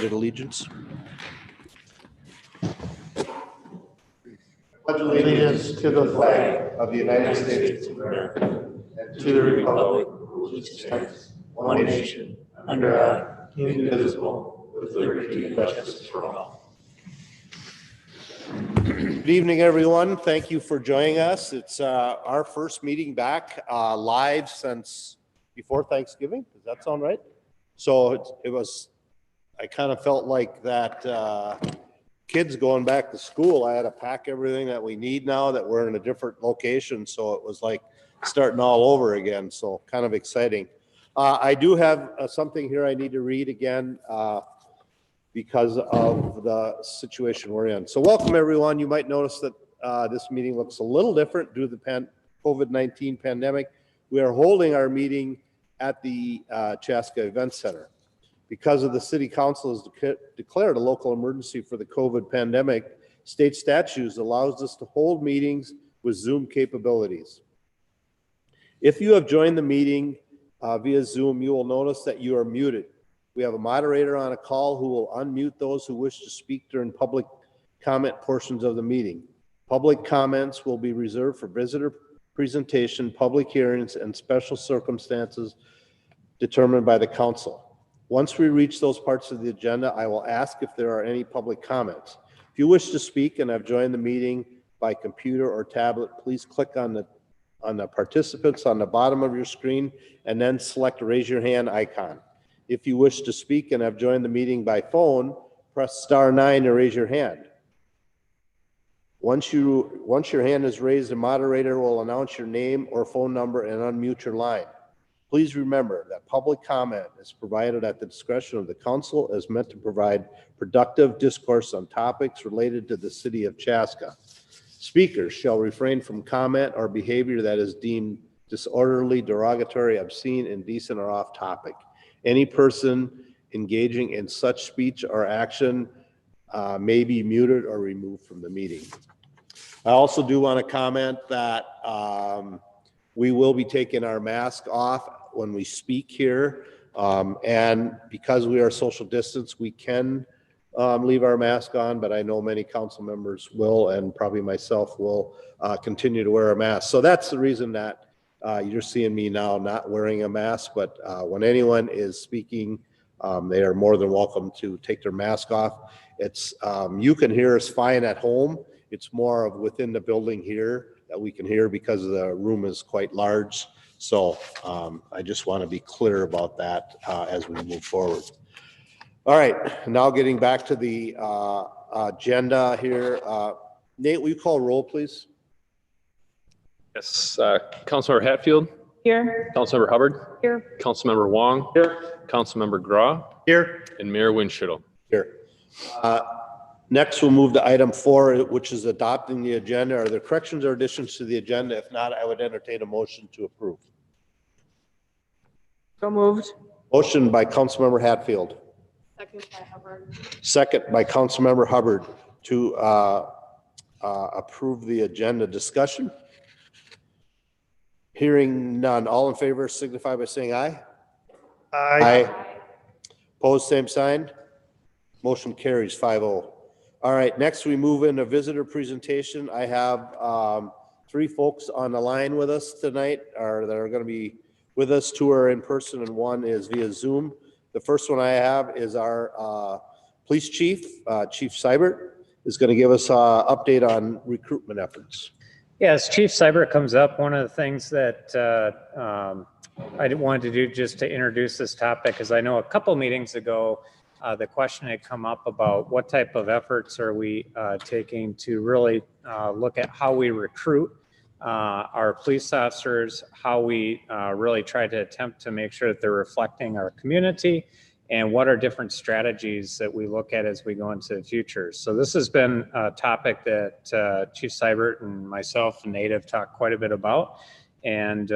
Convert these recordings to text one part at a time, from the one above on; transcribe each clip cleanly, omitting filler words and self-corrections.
pledge of allegiance. Pledge allegiance to the flag of the United States of America and to the republic which stands one nation under God, indivisible, with liberty and justice for all. Good evening, everyone. Thank you for joining us. It's our first meeting back live since before Thanksgiving. Does that sound right? So it was, I kind of felt like that kids going back to school. I had to pack everything that we need now that we're in a different location. So it was like starting all over again. So kind of exciting. I do have something here I need to read again because of the situation we're in. So welcome, everyone. You might notice that this meeting looks a little different due to the COVID-19 pandemic. We are holding our meeting at the Chaska Event Center. Because of the City Council has declared a local emergency for the COVID pandemic, state statutes allows us to hold meetings with Zoom capabilities. If you have joined the meeting via Zoom, you will notice that you are muted. We have a moderator on a call who will unmute those who wish to speak during public comment portions of the meeting. Public comments will be reserved for visitor presentation, public hearings, and special circumstances determined by the council. Once we reach those parts of the agenda, I will ask if there are any public comments. If you wish to speak and have joined the meeting by computer or tablet, please click on the participants on the bottom of your screen and then select raise your hand icon. If you wish to speak and have joined the meeting by phone, press *9 to raise your hand. Once your hand is raised, the moderator will announce your name or phone number and unmute your line. Please remember that public comment is provided at the discretion of the council, as meant to provide productive discourse on topics related to the city of Chaska. Speakers shall refrain from comment or behavior that is deemed disorderly, derogatory, obscene, indecent, or off topic. Any person engaging in such speech or action may be muted or removed from the meeting. I also do want to comment that we will be taking our mask off when we speak here. And because we are social distance, we can leave our mask on, but I know many council members will, and probably myself will continue to wear a mask. So that's the reason that you're seeing me now not wearing a mask, but when anyone is speaking, they are more than welcome to take their mask off. It's you can hear us fine at home. It's more of within the building here that we can hear because the room is quite large. So I just want to be clear about that as we move forward. All right, now getting back to the agenda here. Nate, will you call roll, please? Yes, Councilmember Hatfield. Here. Councilmember Hubbard. Here. Councilmember Wong. Here. Councilmember Grau. Here. And Mayor Winchittle. Here. Next, we'll move to item 4, which is adopting the agenda. Are there corrections or additions to the agenda? If not, I would entertain a motion to approve. So moved. Motion by Councilmember Hatfield. Second by Hubbard. Second by Councilmember Hubbard to approve the agenda. Discussion? Hearing none. All in favor signify by saying aye. Aye. Opposed, same sign. Motion carries 5-0. All right, next we move into visitor presentation. I have 3 folks on the line with us tonight, or that are going to be with us. 2 are in person and 1 is via Zoom. The first one I have is our police chief, Chief Seibert, is going to give us an update on recruitment efforts. Yes, Chief Seibert comes up. One of the things that I wanted to do just to introduce this topic is I know a couple meetings ago, the question had come up about what type of efforts are we taking to really look at how we recruit our police officers, how we really try to attempt to make sure that they're reflecting our community, and what are different strategies that we look at as we go into the future. So this has been a topic that Chief Seibert and myself and Nate have talked quite a bit about. And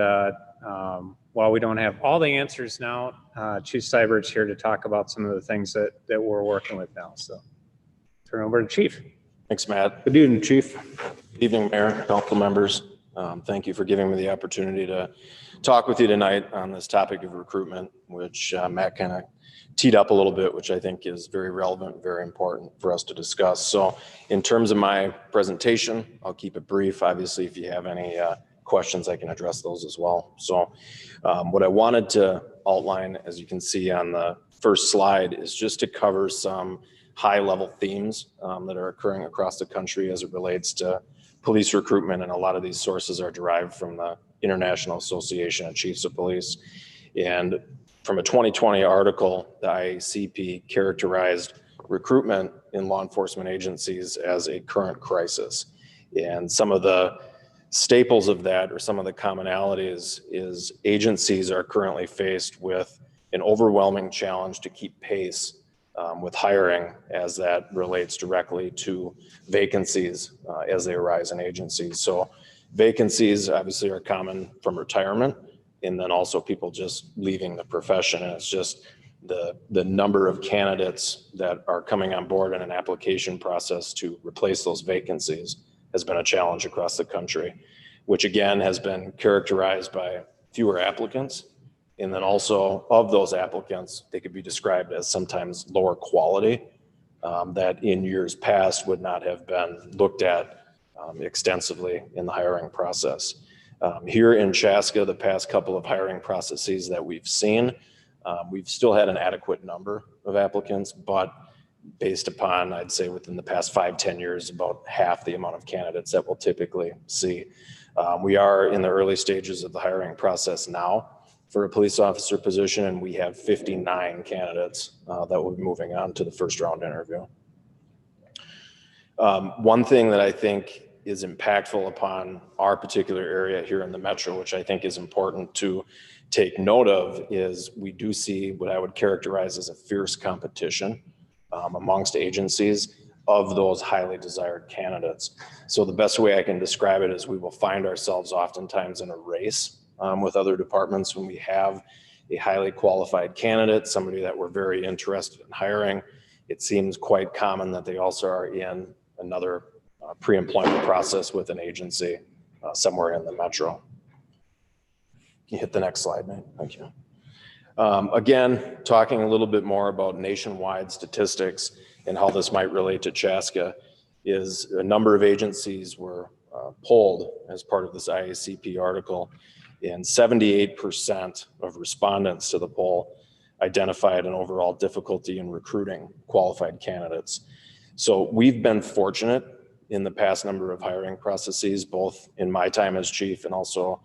while we don't have all the answers now, Chief Seibert's here to talk about some of the things that we're working with now. So turn over to Chief. Thanks, Matt. Good evening, Chief. Good evening, Mayor, council members. Thank you for giving me the opportunity to talk with you tonight on this topic of recruitment, which Matt kind of teed up a little bit, which I think is very relevant, very important for us to discuss. So in terms of my presentation, I'll keep it brief. Obviously, if you have any questions, I can address those as well. So what I wanted to outline, as you can see on the first slide, is just to cover some high-level themes that are occurring across the country as it relates to police recruitment, and a lot of these sources are derived from the International Association of Chiefs of Police. And from a 2020 article, the A.C.T characterized recruitment in law enforcement agencies as a current crisis. And some of the staples of that, or some of the commonalities, is agencies are currently faced with an overwhelming challenge to keep pace with hiring, as that relates directly to vacancies as they arise in agencies. So vacancies obviously are common from retirement, and then also people just leaving the profession. And it's just the number of candidates that are coming on board in an application process to replace those vacancies has been a challenge across the country, which again has been characterized by fewer applicants. And then also of those applicants, they could be described as sometimes lower quality that in years past would not have been looked at extensively in the hiring process. Here in Chaska, the past couple of hiring processes that we've seen, we've still had an adequate number of applicants, but based upon, I'd say within the past 5-10 years, about half the amount of candidates that we'll typically see. We are in the early stages of the hiring process now for a police officer position, and we have 59 candidates that will be moving on to the first round interview. One thing that I think is impactful upon our particular area here in the metro, which I think is important to take note of, is we do see what I would characterize as a fierce competition amongst agencies of those highly desired candidates. So the best way I can describe it is we will find ourselves oftentimes in a race with other departments when we have a highly qualified candidate, somebody that we're very interested in hiring. It seems quite common that they also are in another pre-employment process with an agency somewhere in the metro. Can you hit the next slide, Nate? Thank you. Again, talking a little bit more about nationwide statistics and how this might relate to Chaska, is a number of agencies were polled as part of this IACP article, and 78% of respondents to the poll identified an overall difficulty in recruiting qualified candidates. So we've been fortunate in the past number of hiring processes, both in my time as chief and also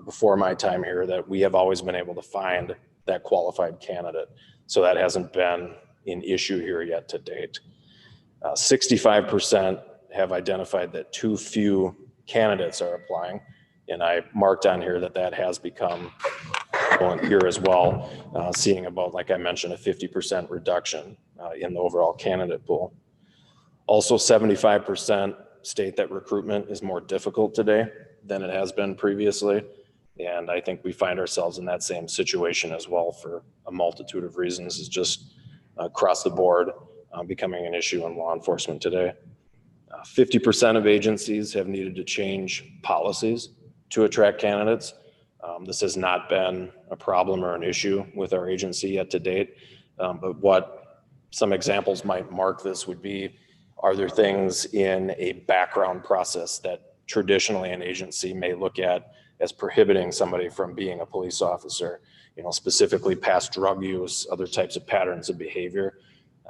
before my time here, that we have always been able to find that qualified candidate. So that hasn't been an issue here yet to date. 65% have identified that too few candidates are applying. And I marked on here that that has become here as well, seeing about, like I mentioned, a 50% reduction in the overall candidate pool. Also, 75% state that recruitment is more difficult today than it has been previously. And I think we find ourselves in that same situation as well for a multitude of reasons. It's just across the board becoming an issue in law enforcement today. 50% of agencies have needed to change policies to attract candidates. This has not been a problem or an issue with our agency yet to date. But what some examples might mark this would be, are there things in a background process that traditionally an agency may look at as prohibiting somebody from being a police officer, specifically past drug use, other types of patterns of behavior.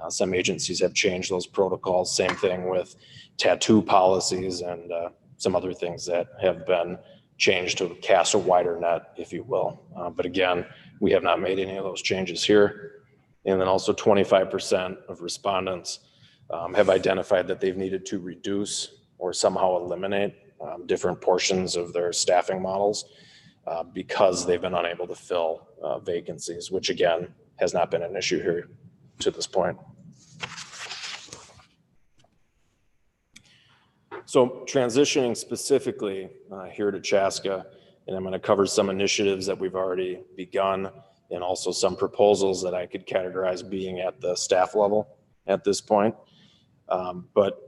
Some agencies have changed those protocols. Same thing with tattoo policies and some other things that have been changed to cast a wider net, if you will. But again, we have not made any of those changes here. And then also 25% of respondents have identified that they've needed to reduce or somehow eliminate different portions of their staffing models because they've been unable to fill vacancies, which again has not been an issue here to this point. So transitioning specifically here to Chaska, and I'm going to cover some initiatives that we've already begun and also some proposals that I could categorize being at the staff level at this point. But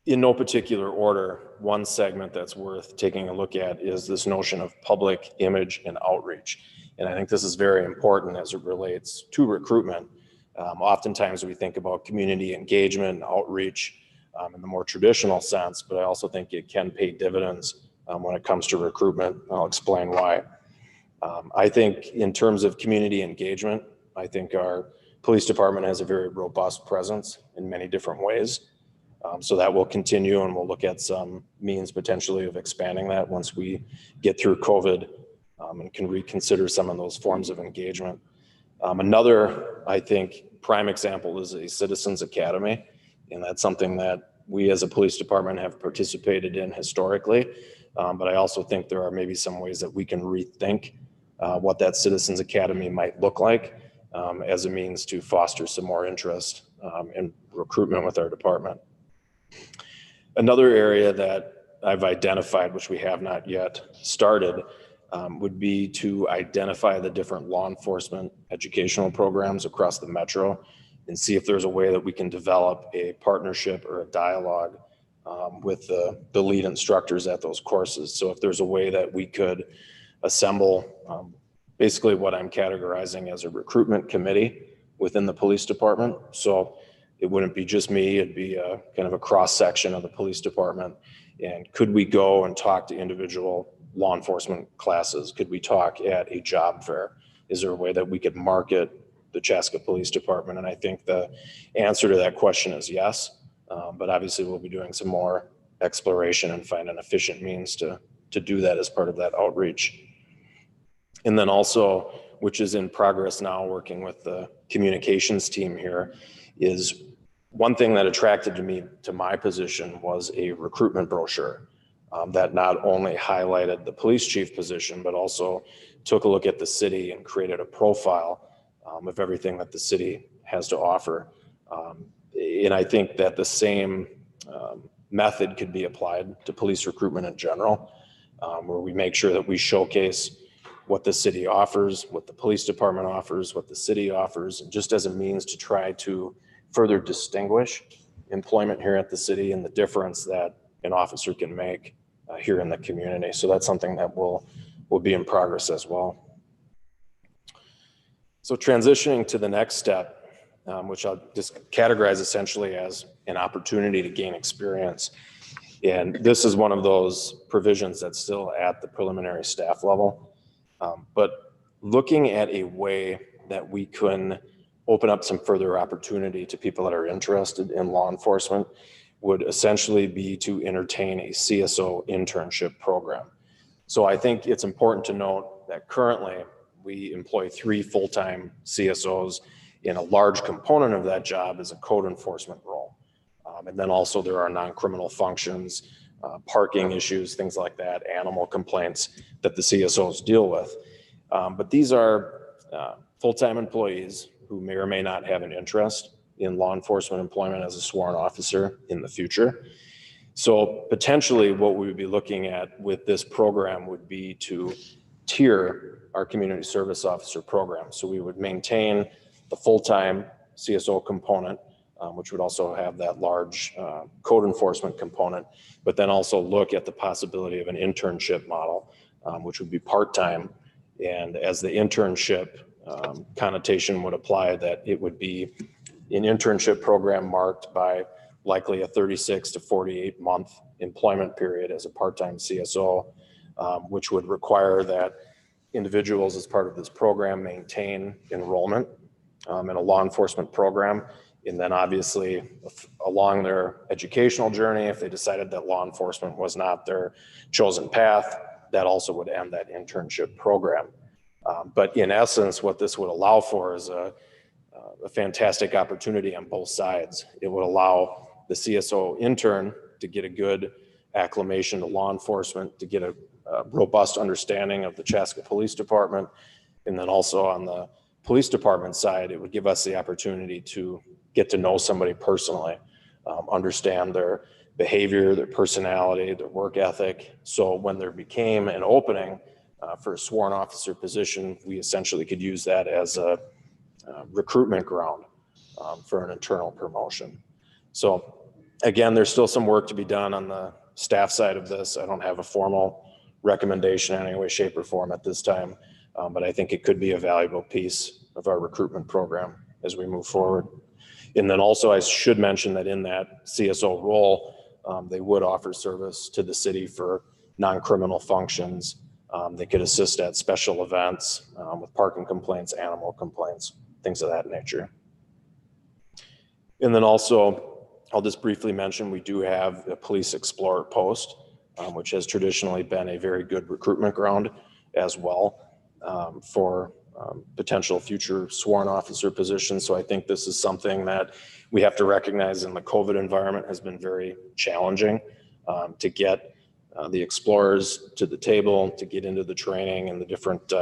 in no particular order, one segment that's worth taking a look at is this notion of public image and outreach. And I think this is very important as it relates to recruitment. Oftentimes we think about community engagement and outreach in the more traditional sense, but I also think it can pay dividends when it comes to recruitment. I'll explain why. I think in terms of community engagement, I think our police department has a very robust presence in many different ways. So that will continue, and we'll look at some means potentially of expanding that once we get through COVID and can reconsider some of those forms of engagement. Another, I think, prime example is a Citizens Academy, and that's something that we as a police department have participated in historically. But I also think there are maybe some ways that we can rethink what that Citizens Academy might look like as a means to foster some more interest in recruitment with our department. Another area that I've identified, which we have not yet started, would be to identify the different law enforcement educational programs across the metro and see if there's a way that we can develop a partnership or a dialogue with the lead instructors at those courses. So if there's a way that we could assemble basically what I'm categorizing as a recruitment committee within the police department. So it wouldn't be just me, it'd be a kind of a cross section of the police department. And could we go and talk to individual law enforcement classes? Could we talk at a job fair? Is there a way that we could market the Chaska Police Department? And I think the answer to that question is yes. But obviously we'll be doing some more exploration and find an efficient means to do that as part of that outreach. And then also, which is in progress now, working with the communications team here, is one thing that attracted me to my position was a recruitment brochure that not only highlighted the police chief position, but also took a look at the city and created a profile of everything that the city has to offer. And I think that the same method could be applied to police recruitment in general, where we make sure that we showcase what the city offers, what the police department offers, what the city offers, and just as a means to try to further distinguish employment here at the city and the difference that an officer can make here in the community. So that's something that will be in progress as well. So transitioning to the next step, which I'll just categorize essentially as an opportunity to gain experience. And this is one of those provisions that's still at the preliminary staff level. But looking at a way that we can open up some further opportunity to people that are interested in law enforcement would essentially be to entertain a CSO internship program. So I think it's important to note that currently we employ 3 full-time CSOs, and a large component of that job is a code enforcement role. And then also there are non-criminal functions, parking issues, things like that, animal complaints that the CSOs deal with. But these are full-time employees who may or may not have an interest in law enforcement employment as a sworn officer in the future. So potentially what we would be looking at with this program would be to tier our community service officer program. So we would maintain the full-time CSO component, which would also have that large code enforcement component, but then also look at the possibility of an internship model, which would be part-time. And as the internship connotation would apply, that it would be an internship program marked by likely a 36 to 48 month employment period as a part-time CSO, which would require that individuals as part of this program maintain enrollment in a law enforcement program. And then obviously along their educational journey, if they decided that law enforcement was not their chosen path, that also would end that internship program. But in essence, what this would allow for is a fantastic opportunity on both sides. It would allow the CSO intern to get a good acclimation to law enforcement, to get a robust understanding of the Chaska Police Department. And then also on the police department side, it would give us the opportunity to get to know somebody personally, understand their behavior, their personality, their work ethic. So when there became an opening for a sworn officer position, we essentially could use that as a recruitment ground for an internal promotion. So Again, there's still some work to be done on the staff side of this. I don't have a formal recommendation in any way, shape, or form at this time, but I think it could be a valuable piece of our recruitment program as we move forward. And then also, I should mention that in that CSO role, they would offer service to the city for non-criminal functions. They could assist at special events with parking complaints, animal complaints, things of that nature. And then also, I'll just briefly mention, we do have a police explorer post, which has traditionally been a very good recruitment ground as well for potential future sworn officer positions. So I think this is something that we have to recognize in the COVID environment has been very challenging to get the explorers to the table, to get into the training and the different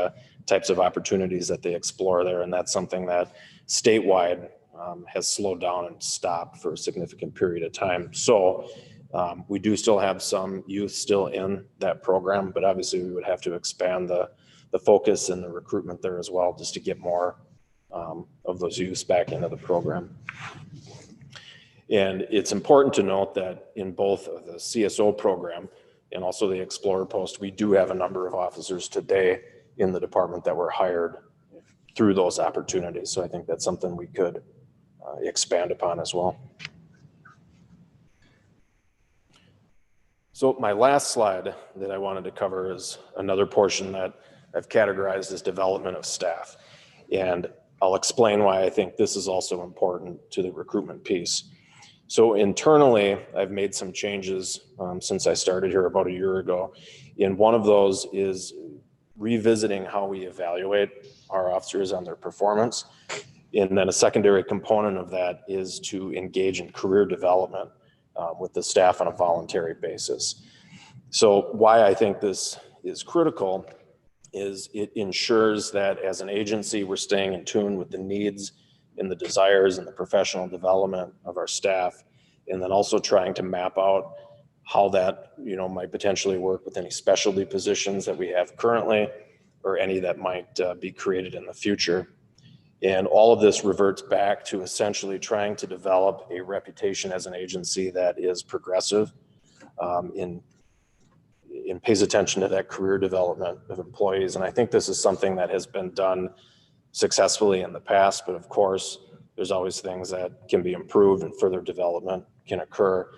types of opportunities that they explore there. And that's something that statewide has slowed down and stopped for a significant period of time. So we do still have some youth still in that program, but obviously we would have to expand the focus and the recruitment there as well, just to get more of those youths back into the program. And it's important to note that in both the CSO program and also the Explorer post, we do have a number of officers today in the department that were hired through those opportunities. So I think that's something we could expand upon as well. So my last slide that I wanted to cover is another portion that I've categorized as development of staff. And I'll explain why I think this is also important to the recruitment piece. So internally, I've made some changes since I started here about a year ago. And one of those is revisiting how we evaluate our officers on their performance. And then a secondary component of that is to engage in career development with the staff on a voluntary basis. So why I think this is critical is it ensures that as an agency, we're staying in tune with the needs and the desires and the professional development of our staff, and then also trying to map out how that might potentially work with any specialty positions that we have currently or any that might be created in the future. And all of this reverts back to essentially trying to develop a reputation as an agency that is progressive and pays attention to that career development of employees. And I think this is something that has been done successfully in the past, but of course, there's always things that can be improved and further development can occur.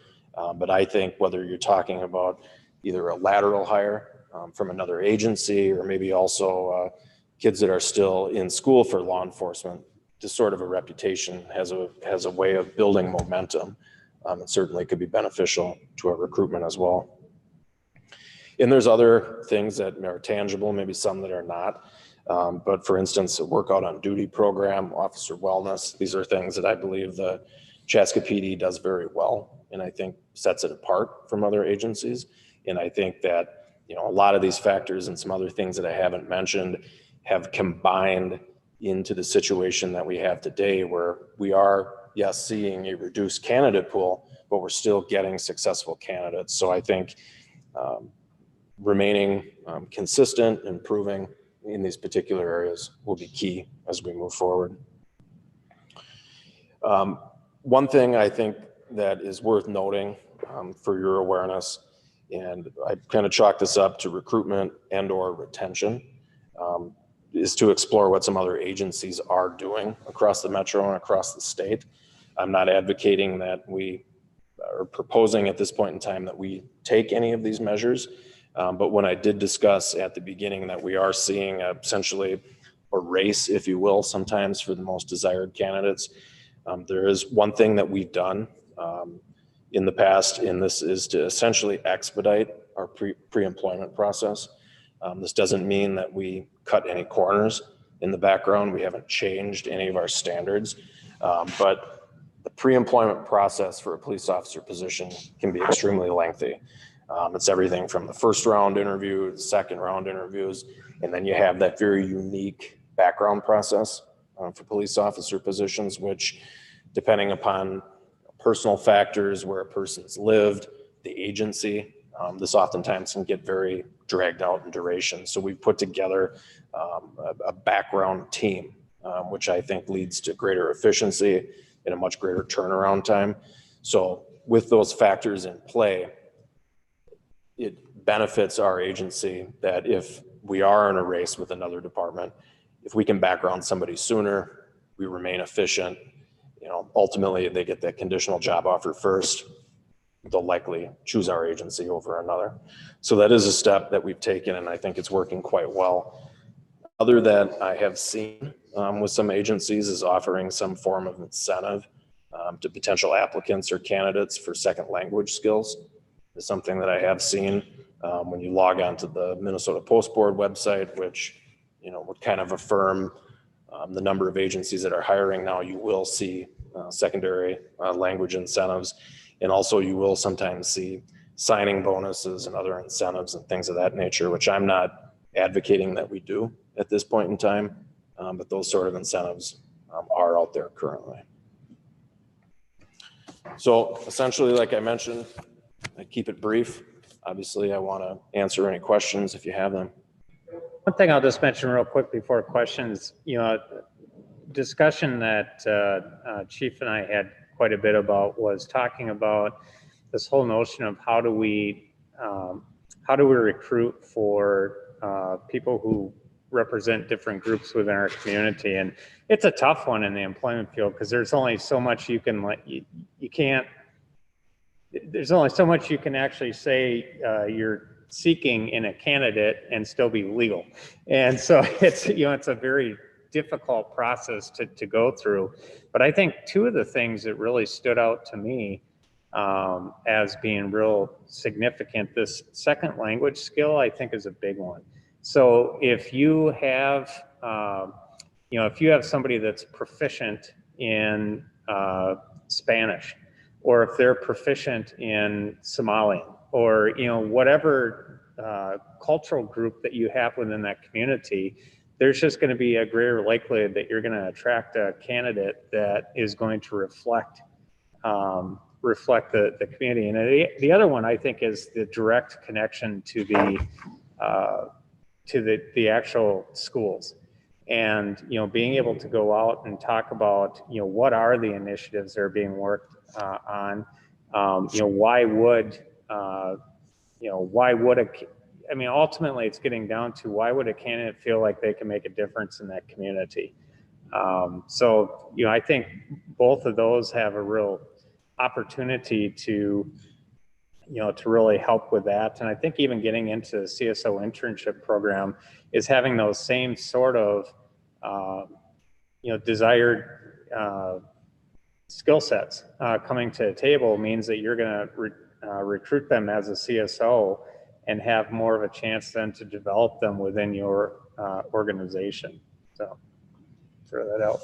But I think whether you're talking about either a lateral hire from another agency or maybe also kids that are still in school for law enforcement, this sort of a reputation has a way of building momentum. It certainly could be beneficial to our recruitment as well. And there's other things that are tangible, maybe some that are not. But for instance, a workout on duty program, officer wellness, these are things that I believe the Chaska PD does very well, and I think sets it apart from other agencies. And I think that, a lot of these factors and some other things that I haven't mentioned have combined into the situation that we have today, where we are, yes, seeing a reduced candidate pool, but we're still getting successful candidates. So I think remaining consistent, improving in these particular areas will be key as we move forward. One thing I think that is worth noting for your awareness, and I kind of chalk this up to recruitment and or retention, is to explore what some other agencies are doing across the metro and across the state. I'm not advocating that we are proposing at this point in time that we take any of these measures. But when I did discuss at the beginning that we are seeing essentially a race, if you will, sometimes for the most desired candidates, there is one thing that we've done in the past, and this is to essentially expedite our pre-employment process. This doesn't mean that we cut any corners in the background. We haven't changed any of our standards, but the pre-employment process for a police officer position can be extremely lengthy. It's everything from the first round interview, the second round interviews, and then you have that very unique background process for police officer positions, which depending upon personal factors, where a person's lived, the agency, this oftentimes can get very dragged out in duration. So we've put together a background team, which I think leads to greater efficiency and a much greater turnaround time. So with those factors in play, it benefits our agency that if we are in a race with another department, if we can background somebody sooner, we remain efficient, ultimately they get that conditional job offer first, they'll likely choose our agency over another. So that is a step that we've taken, and I think it's working quite well. Other that I have seen with some agencies is offering some form of incentive to potential applicants or candidates for second language skills is something that I have seen. When you log on to the Minnesota Post Board website, which would kind of affirm the number of agencies that are hiring now, you will see secondary language incentives. And also you will sometimes see signing bonuses and other incentives and things of that nature, which I'm not advocating that we do at this point in time, but those sort of incentives are out there currently. So essentially, like I mentioned, I keep it brief. Obviously, I want to answer any questions if you have them. One thing I'll just mention real quick before questions, discussion that Chief and I had quite a bit about was talking about this whole notion of how do we recruit for people who represent different groups within our community. And it's a tough one in the employment field because there's only so much you can there's only so much you can actually say you're seeking in a candidate and still be legal. And so it's, it's a very difficult process to go through. But I think two of the things that really stood out to me as being real significant, this second language skill, I think is a big one. So if you have, if you have somebody that's proficient in Spanish, or if they're proficient in Somalian, or whatever cultural group that you have within that community, there's just going to be a greater likelihood that you're going to attract a candidate that is going to reflect the community. And the other one I think is the direct connection to the actual schools, and being able to go out and talk about what are the initiatives that are being worked on. Why would ultimately it's getting down to why would a candidate feel like they can make a difference in that community? So I think both of those have a real opportunity to really help with that. And I think even getting into the CSO internship program is having those same sort of desired skill sets coming to the table means that you're going to recruit them as a CSO and have more of a chance then to develop them within your organization. So throw that out.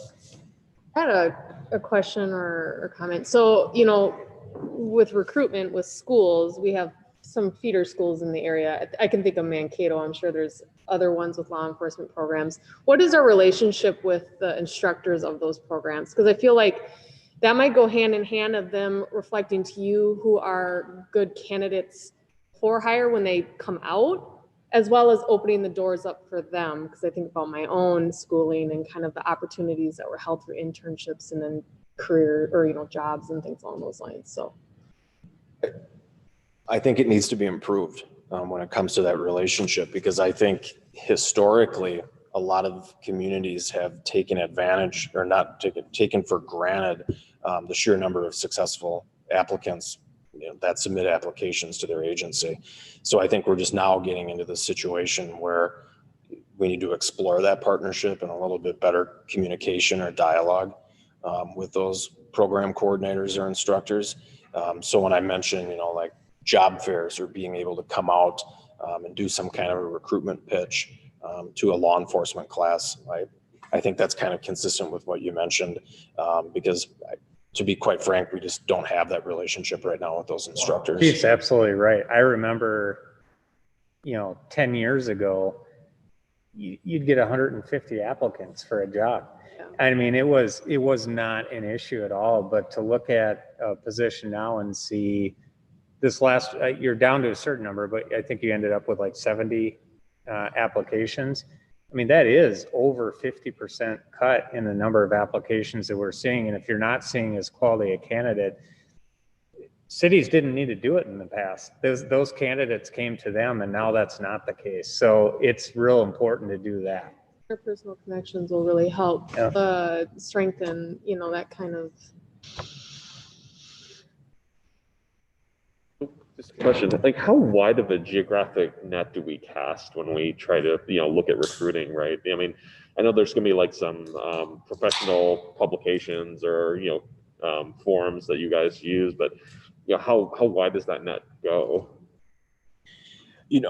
I had a question or comment. So, with recruitment with schools, we have some feeder schools in the area. I can think of Mankato. I'm sure there's other ones with law enforcement programs. What is our relationship with the instructors of those programs? Because I feel like that might go hand in hand of them reflecting to you who are good candidates for hire when they come out, as well as opening the doors up for them. Because I think about my own schooling and kind of the opportunities that were held through internships and then career or jobs and things along those lines. So I think it needs to be improved when it comes to that relationship, because I think historically a lot of communities have taken advantage or not taken for granted the sheer number of successful applicants that submit applications to their agency. So I think we're just now getting into the situation where we need to explore that partnership and a little bit better communication or dialogue with those program coordinators or instructors. So when I mention, like job fairs or being able to come out and do some kind of a recruitment pitch to a law enforcement class, I think that's kind of consistent with what you mentioned, because to be quite frank, we just don't have that relationship right now with those instructors. He's absolutely right. I remember, 10 years ago, you'd get 150 applicants for a job. I mean, it was not an issue at all, but to look at a position now and see this last, you're down to a certain number, but I think you ended up with like 70 applications. I mean, that is over 50% cut in the number of applications that we're seeing. And if you're not seeing as quality a candidate, cities didn't need to do it in the past. Those candidates came to them, and now that's not the case. So it's real important to do that. Our personal connections will really help Yeah. strengthen, that kind of. Just a question, like how wide of a geographic net do we cast when we try to, look at recruiting, right? I mean, I know there's gonna be like some professional publications or, forums that you guys use, but how wide does that net go?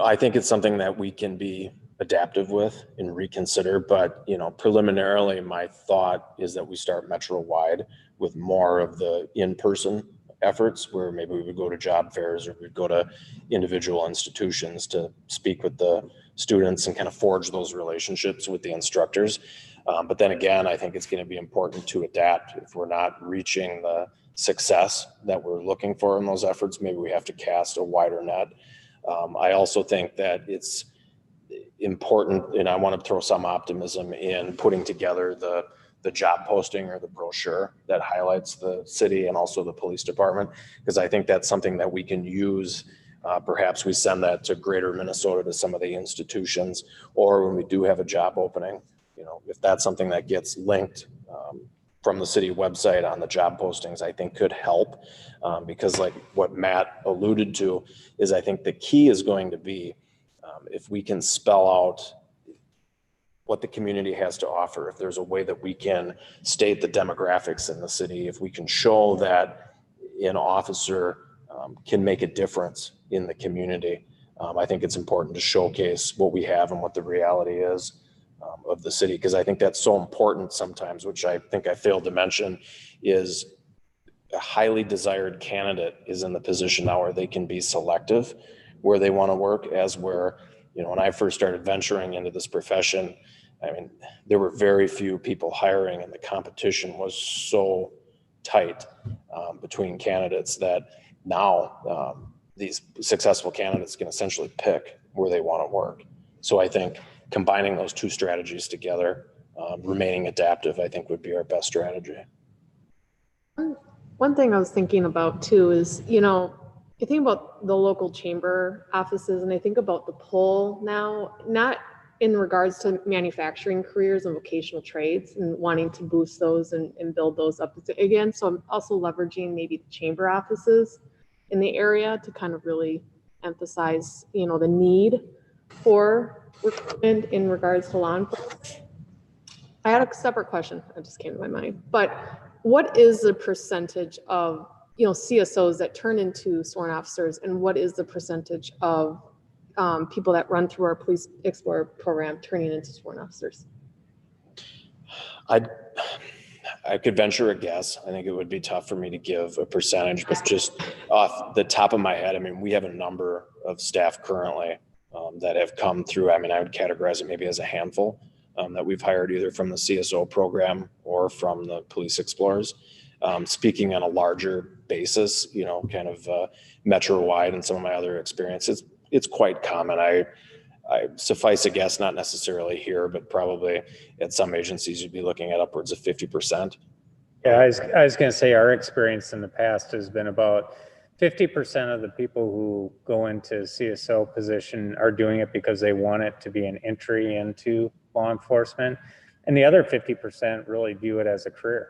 I think it's something that we can be adaptive with and reconsider, but, preliminarily, my thought is that we start metro-wide with more of the in-person efforts where maybe we would go to job fairs or we'd go to individual institutions to speak with the students and kind of forge those relationships with the instructors. But then again, I think it's going to be important to adapt. If we're not reaching the success that we're looking for in those efforts, maybe we have to cast a wider net. I also think that it's important, and I want to throw some optimism in putting together the job posting or the brochure that highlights the city and also the police department, because I think that's something that we can use. Perhaps we send that to Greater Minnesota to some of the institutions, or when we do have a job opening, if that's something that gets linked from the city website on the job postings, I think could help. Because like what Matt alluded to is I think the key is going to be if we can spell out what the community has to offer, if there's a way that we can state the demographics in the city, if we can show that an officer can make a difference in the community, I think it's important to showcase what we have and what the reality is of the city, because I think that's so important sometimes, which I think I failed to mention, is a highly desired candidate is in the position now where they can be selective where they want to work, as where, when I first started venturing into this profession, I mean, there were very few people hiring and the competition was so tight between candidates that now these successful candidates can essentially pick where they want to work. So I think combining those two strategies together, remaining adaptive, I think would be our best strategy. One thing I was thinking about too is, I think about the local chamber offices and I think about the pull now, not in regards to manufacturing careers and vocational trades and wanting to boost those and build those up again. So I'm also leveraging maybe the chamber offices in the area to kind of really emphasize, the need for recruitment in regards to law enforcement. I had a separate question. It just came to my mind. But what is the percentage of, CSOs that turn into sworn officers, and what is the percentage of people that run through our Police Explorer program turning into sworn officers? I could venture a guess. I think it would be tough for me to give a percentage, but just off the top of my head, I mean, we have a number of staff currently that have come through. I mean, I would categorize it maybe as a handful that we've hired either from the CSO program or from the Police Explorers. Speaking on a larger basis, kind of metro-wide and some of my other experiences, it's quite common. I suffice a guess, not necessarily here, but probably at some agencies, you'd be looking at upwards of 50%. Yeah, I was going to say our experience in the past has been about 50% of the people who go into CSO position are doing it because they want it to be an entry into law enforcement. And the other 50% really view it as a career.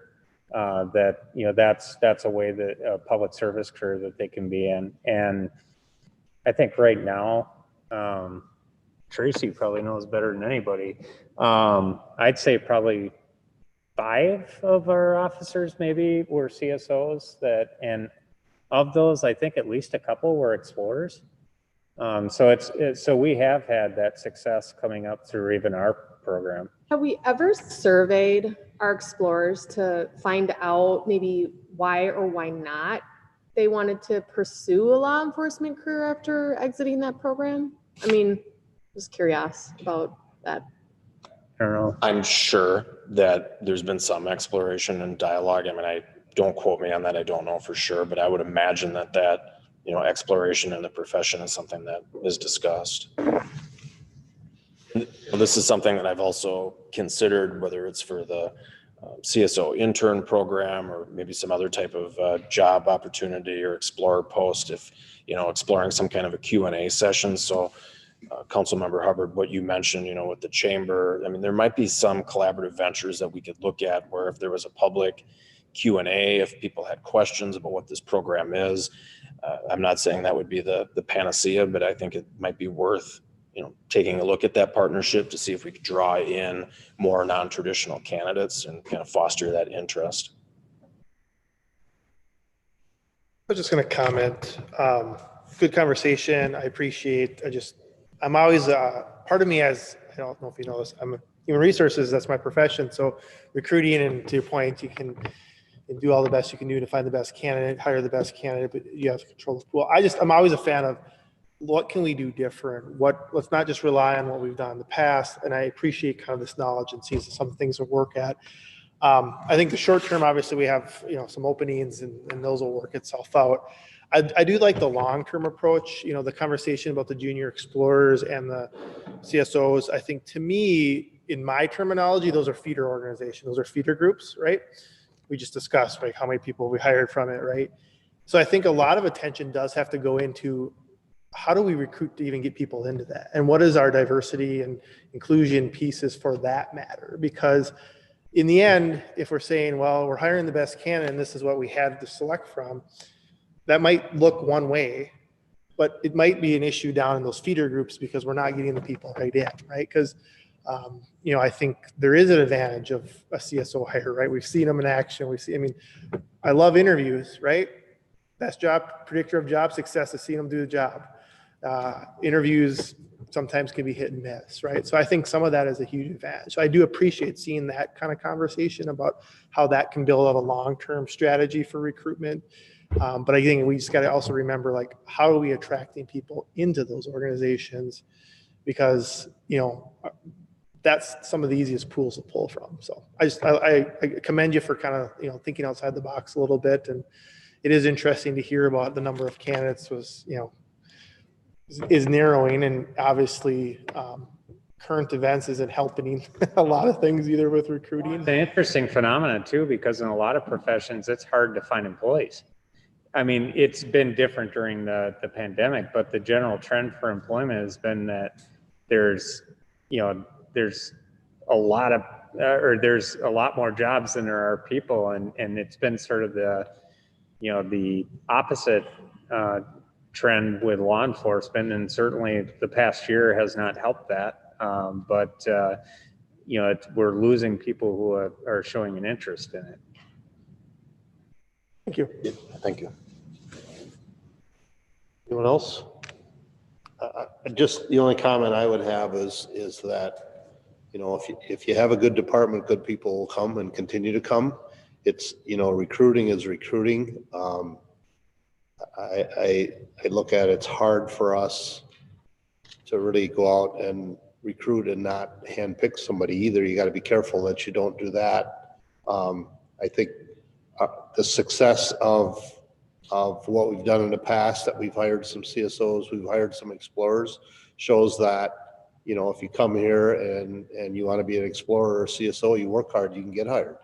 That's a way that a public service career that they can be in. And I think right now, Tracy probably knows better than anybody. I'd say probably 5 of our officers maybe were CSOs and of those, I think at least a couple were explorers. So we have had that success coming up through even our program. Have we ever surveyed our explorers to find out maybe why or why not they wanted to pursue a law enforcement career after exiting that program? I mean, just curious about that. I don't know. I'm sure that there's been some exploration and dialogue. I mean, don't quote me on that. I don't know for sure, but I would imagine that exploration in the profession is something that is discussed. This is something that I've also considered, whether it's for the CSO intern program or maybe some other type of job opportunity or explorer post, if, exploring some kind of a Q&A session. So Councilmember Hubbard, what you mentioned, with the chamber, I mean, there might be some collaborative ventures that we could look at where if there was a public Q&A, if people had questions about what this program is, I'm not saying that would be the panacea, but I think it might be worth, taking a look at that partnership to see if we could draw in more non-traditional candidates and kind of foster that interest. I was just going to comment. Good conversation. I appreciate. I'm always part of me as, I don't know if you know this, I'm a human resources. That's my profession. So recruiting, and to your point, you can do all the best you can do to find the best candidate, hire the best candidate, but you have to control the pool. I'm always a fan of what can we do different? Let's not just rely on what we've done in the past. And I appreciate kind of this knowledge and see some things to work at. I think the short term, obviously we have, some openings and those will work itself out. I do like the long-term approach, the conversation about the junior explorers and the CSOs. I think to me, in my terminology, those are feeder organizations. Those are feeder groups, right? We just discussed like how many people we hired from it, right? So I think a lot of attention does have to go into how do we recruit to even get people into that? And what is our diversity and inclusion pieces for that matter? Because in the end, if we're saying, well, we're hiring the best candidate and this is what we had to select from, that might look one way, but it might be an issue down in those feeder groups because we're not getting the people right in, right? Because, I think there is an advantage of a CSO hire, right? We've seen them in action. I love interviews, right? Best job predictor of job success is seeing them do the job. Interviews sometimes can be hit and miss, right? So I think some of that is a huge advantage. So I do appreciate seeing that kind of conversation about how that can build out a long-term strategy for recruitment. But I think we just got to also remember, like, how are we attracting people into those organizations? Because, that's some of the easiest pools to pull from. So I commend you for kind of, thinking outside the box a little bit. And it is interesting to hear about the number of candidates is narrowing, and obviously current events isn't helping a lot of things either with recruiting. It's an interesting phenomenon too, because in a lot of professions, it's hard to find employees. I mean, it's been different during the pandemic, but the general trend for employment has been that there's a lot of, or there's a lot more jobs than there are people. And it's been sort of the opposite trend with law enforcement. And certainly the past year has not helped that. But we're losing people who are showing an interest in it. Thank you. Yeah, thank you. Anyone else? Just the only comment I would have is that, if you have a good department, good people will come and continue to come. It's, recruiting is recruiting. I look at it's hard for us to really go out and recruit and not handpick somebody either. You got to be careful that you don't do that. I think the success of what we've done in the past, that we've hired some CSOs, we've hired some explorers, shows that, if you come here and you want to be an explorer or CSO, you work hard, you can get hired.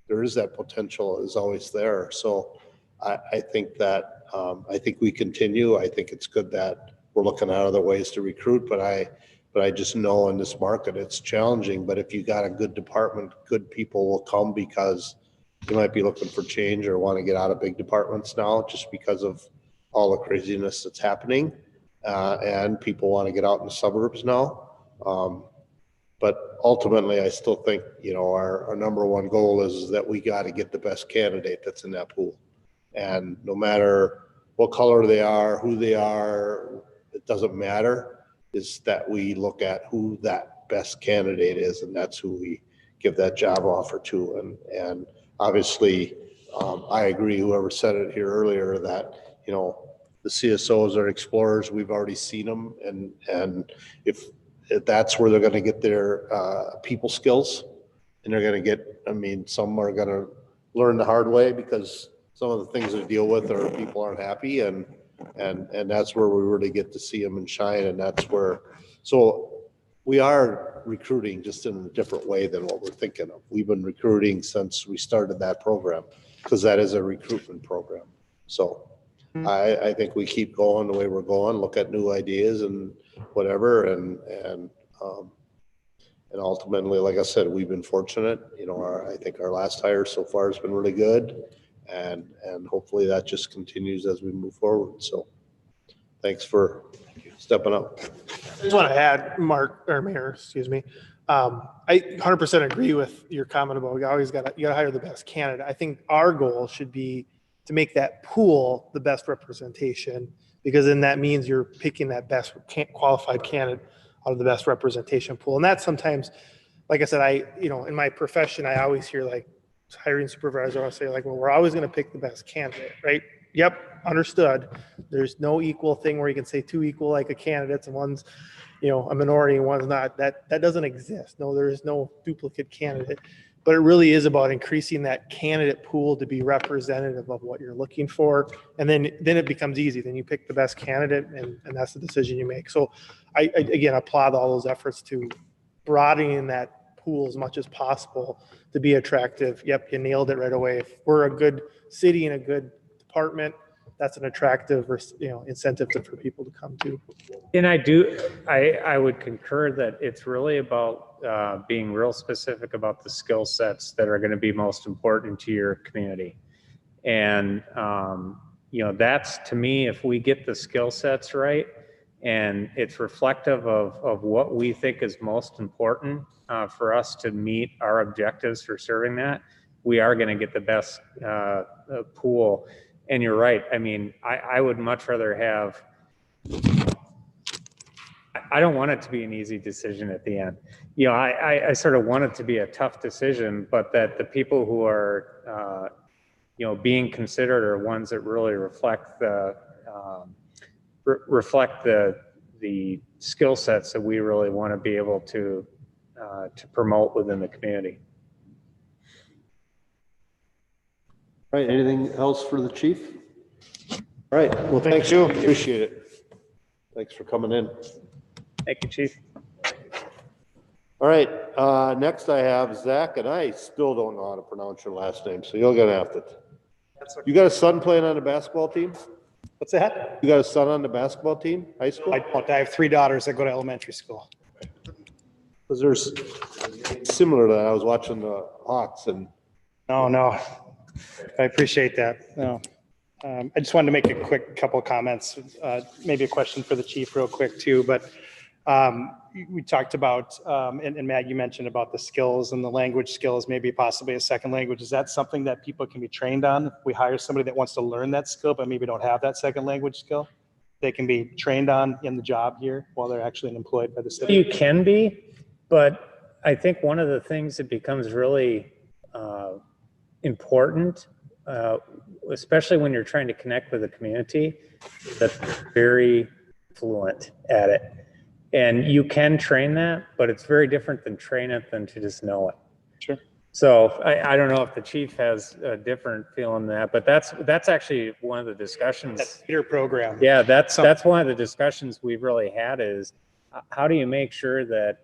There is that potential, is always there. So I think that, I think we continue. I think it's good that we're looking at other ways to recruit, but I just know in this market it's challenging. But if you got a good department, good people will come, because you might be looking for change or want to get out of big departments now just because of all the craziness that's happening. And people want to get out in the suburbs now. But ultimately, I still think, our number one goal is that we got to get the best candidate that's in that pool. And no matter what color they are, who they are, it doesn't matter, is that we look at who that best candidate is, and that's who we give that job offer to. And obviously, I agree, whoever said it here earlier, that, the CSOs are explorers. We've already seen them. And if that's where they're going to get their people skills, and they're going to get, some are going to learn the hard way, because some of the things they deal with are people aren't happy. And that's where we really get to see them and shine. And that's where, so we are recruiting just in a different way than what we're thinking of. We've been recruiting since we started that program, because that is a recruitment program. So I think we keep going the way we're going, look at new ideas and whatever, and ultimately, like I said, we've been fortunate. You know, I think our last hire so far has been really good, and hopefully that just continues as we move forward. So thanks for stepping up. I just want to add, Mark, or Mayor, excuse me. I 100% agree with your comment about you always got to hire the best candidate. I think our goal should be to make that pool the best representation, because then that means you're picking that best qualified candidate out of the best representation pool. And that sometimes, like I said, in my profession, I always hear like hiring supervisor, I'll say like, well, we're always going to pick the best candidate, right? Yep, understood. There's no equal thing where you can say two equal like a candidates and one's, a minority and one's not. That doesn't exist. No, there is no duplicate candidate. But it really is about increasing that candidate pool to be representative of what you're looking for. And then it becomes easy. Then you pick the best candidate and that's the decision you make. So I again applaud all those efforts to broadening that pool as much as possible to be attractive. Yep, you nailed it right away. If we're a good city and a good department, that's an attractive, incentive for people to come to. And I would concur that it's really about being real specific about the skill sets that are going to be most important to your community. And, that's, to me, if we get the skill sets right and it's reflective of what we think is most important for us to meet our objectives for serving that, we are going to get the best pool. And you're right. I mean, I would much rather have, I don't want it to be an easy decision at the end. I sort of want it to be a tough decision, but that the people who are, being considered are ones that really reflect the skill sets that we really want to be able to promote within the community. All right, anything else for the chief? All right, well, thanks. you. Appreciate it. Thanks for coming in. Thank you, Chief. All right, next I have Zach, and I still don't know how to pronounce your last name, so you're gonna have to. You got a son playing on the basketball team? What's that? You got a son on the basketball team, high school? I don't. I have 3 daughters that go to elementary school. Because there's similar to that. I was watching the Hawks and. No. I appreciate that. No. I just wanted to make a quick couple of comments, maybe a question for the chief real quick too, but we talked about, and Matt, you mentioned about the skills and the language skills, maybe possibly a second language. Is that something that people can be trained on? If we hire somebody that wants to learn that skill, but maybe don't have that second language skill, they can be trained on in the job here while they're actually employed by the city? You can be, but I think one of the things that becomes really important, especially when you're trying to connect with the community, that's very fluent at it. And you can train that, but it's very different than train it than to just know it. Sure. So I don't know if the chief has a different feeling than that, but that's actually one of the discussions. That's your program. Yeah, that's one of the discussions we've really had is how do you make sure that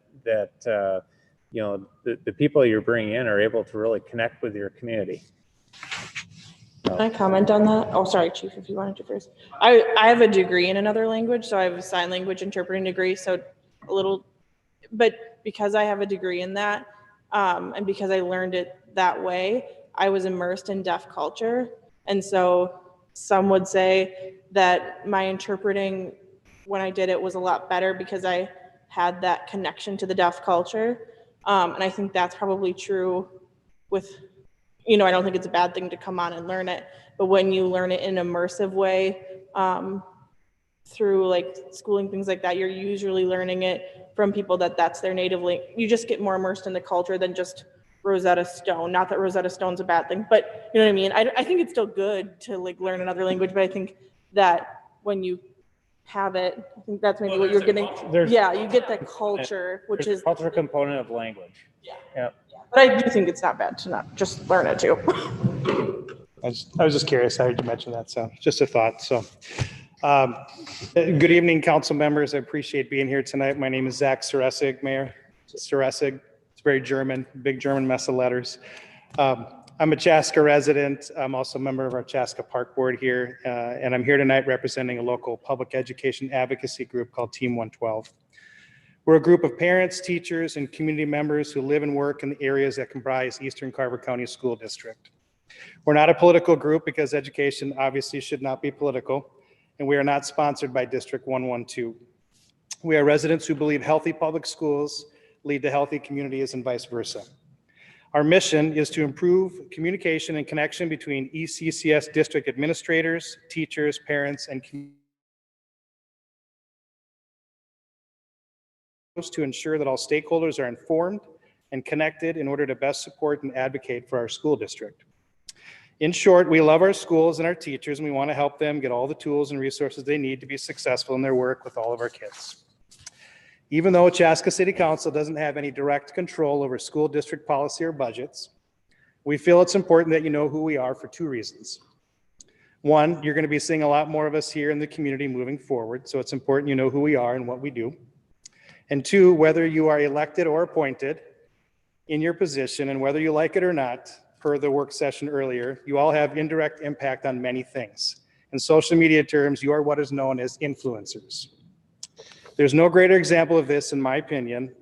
the people you're bringing in are able to really connect with your community. Can I comment on that? Oh, sorry, Chief, if you wanted to first. I have a degree in another language, so I have a sign language interpreting degree, so but because I have a degree in that, and because I learned it that way, I was immersed in deaf culture. And so some would say that my interpreting when I did it was a lot better because I had that connection to the deaf culture. And I think that's probably true with, I don't think it's a bad thing to come on and learn it, but when you learn it in an immersive way, through like schooling, things like that, you're usually learning it from people that's their native language. You just get more immersed in the culture than just Rosetta Stone. Not that Rosetta Stone's a bad thing, but you know what I mean? I think it's still good to like learn another language, but I think that when you have it, I think that's maybe what you're getting. Yeah, you get that culture, which is culture component of language. Yeah. But I do think it's not bad to not just learn it too. I was just curious. I heard you mention that, so just a thought. So, Good evening, council members. I appreciate being here tonight. My name is Zach Saueressing, Mayor. Saueressing. It's very German, big German mess of letters. I'm a Chaska resident. I'm also a member of our Chaska Park Board here, and I'm here tonight representing a local public education advocacy group called Team 112. We're a group of parents, teachers, and community members who live and work in the areas that comprise Eastern Carver County School District. We're not a political group because education obviously should not be political, and we are not sponsored by District 112. We are residents who believe healthy public schools lead to healthy communities and vice versa. Our mission is to improve communication and connection between ECCS district administrators, teachers, parents, and communities to ensure that all stakeholders are informed and connected in order to best support and advocate for our school district. In short, we love our schools and our teachers, and we want to help them get all the tools and resources they need to be successful in their work with all of our kids. Even though Chaska City Council doesn't have any direct control over school district policy or budgets, we feel it's important that you know who we are for two reasons. One, you're going to be seeing a lot more of us here in the community moving forward, so it's important you know who we are and what we do. And two, whether you are elected or appointed in your position, and whether you like it or not, per the work session earlier, you all have indirect impact on many things. In social media terms, you are what is known as influencers. There's no greater example of this, in my opinion,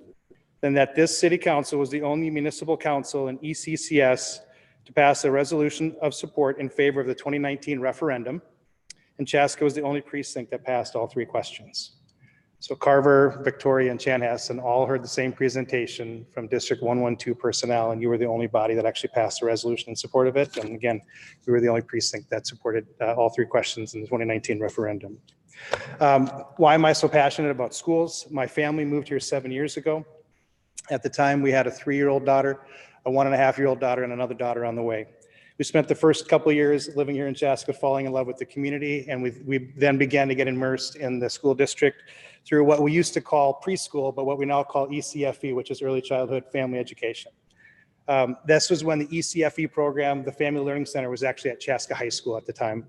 than that this city council was the only municipal council in ECCS to pass a resolution of support in favor of the 2019 referendum, and Chaska was the only precinct that passed all three questions. So Carver, Victoria, and Chanhassen all heard the same presentation from District 112 personnel, and you were the only body that actually passed a resolution in support of it. And again, we were the only precinct that supported all three questions in the 2019 referendum. Why am I so passionate about schools? My family moved here 7 years ago. At the time, we had a 3-year-old daughter, a 1.5-year-old daughter, and another daughter on the way. We spent the first couple of years living here in Chaska, falling in love with the community, and we then began to get immersed in the school district through what we used to call preschool, but what we now call ECFE, which is Early Childhood Family Education. This was when the ECFE program, the Family Learning Center, was actually at Chaska High School at the time.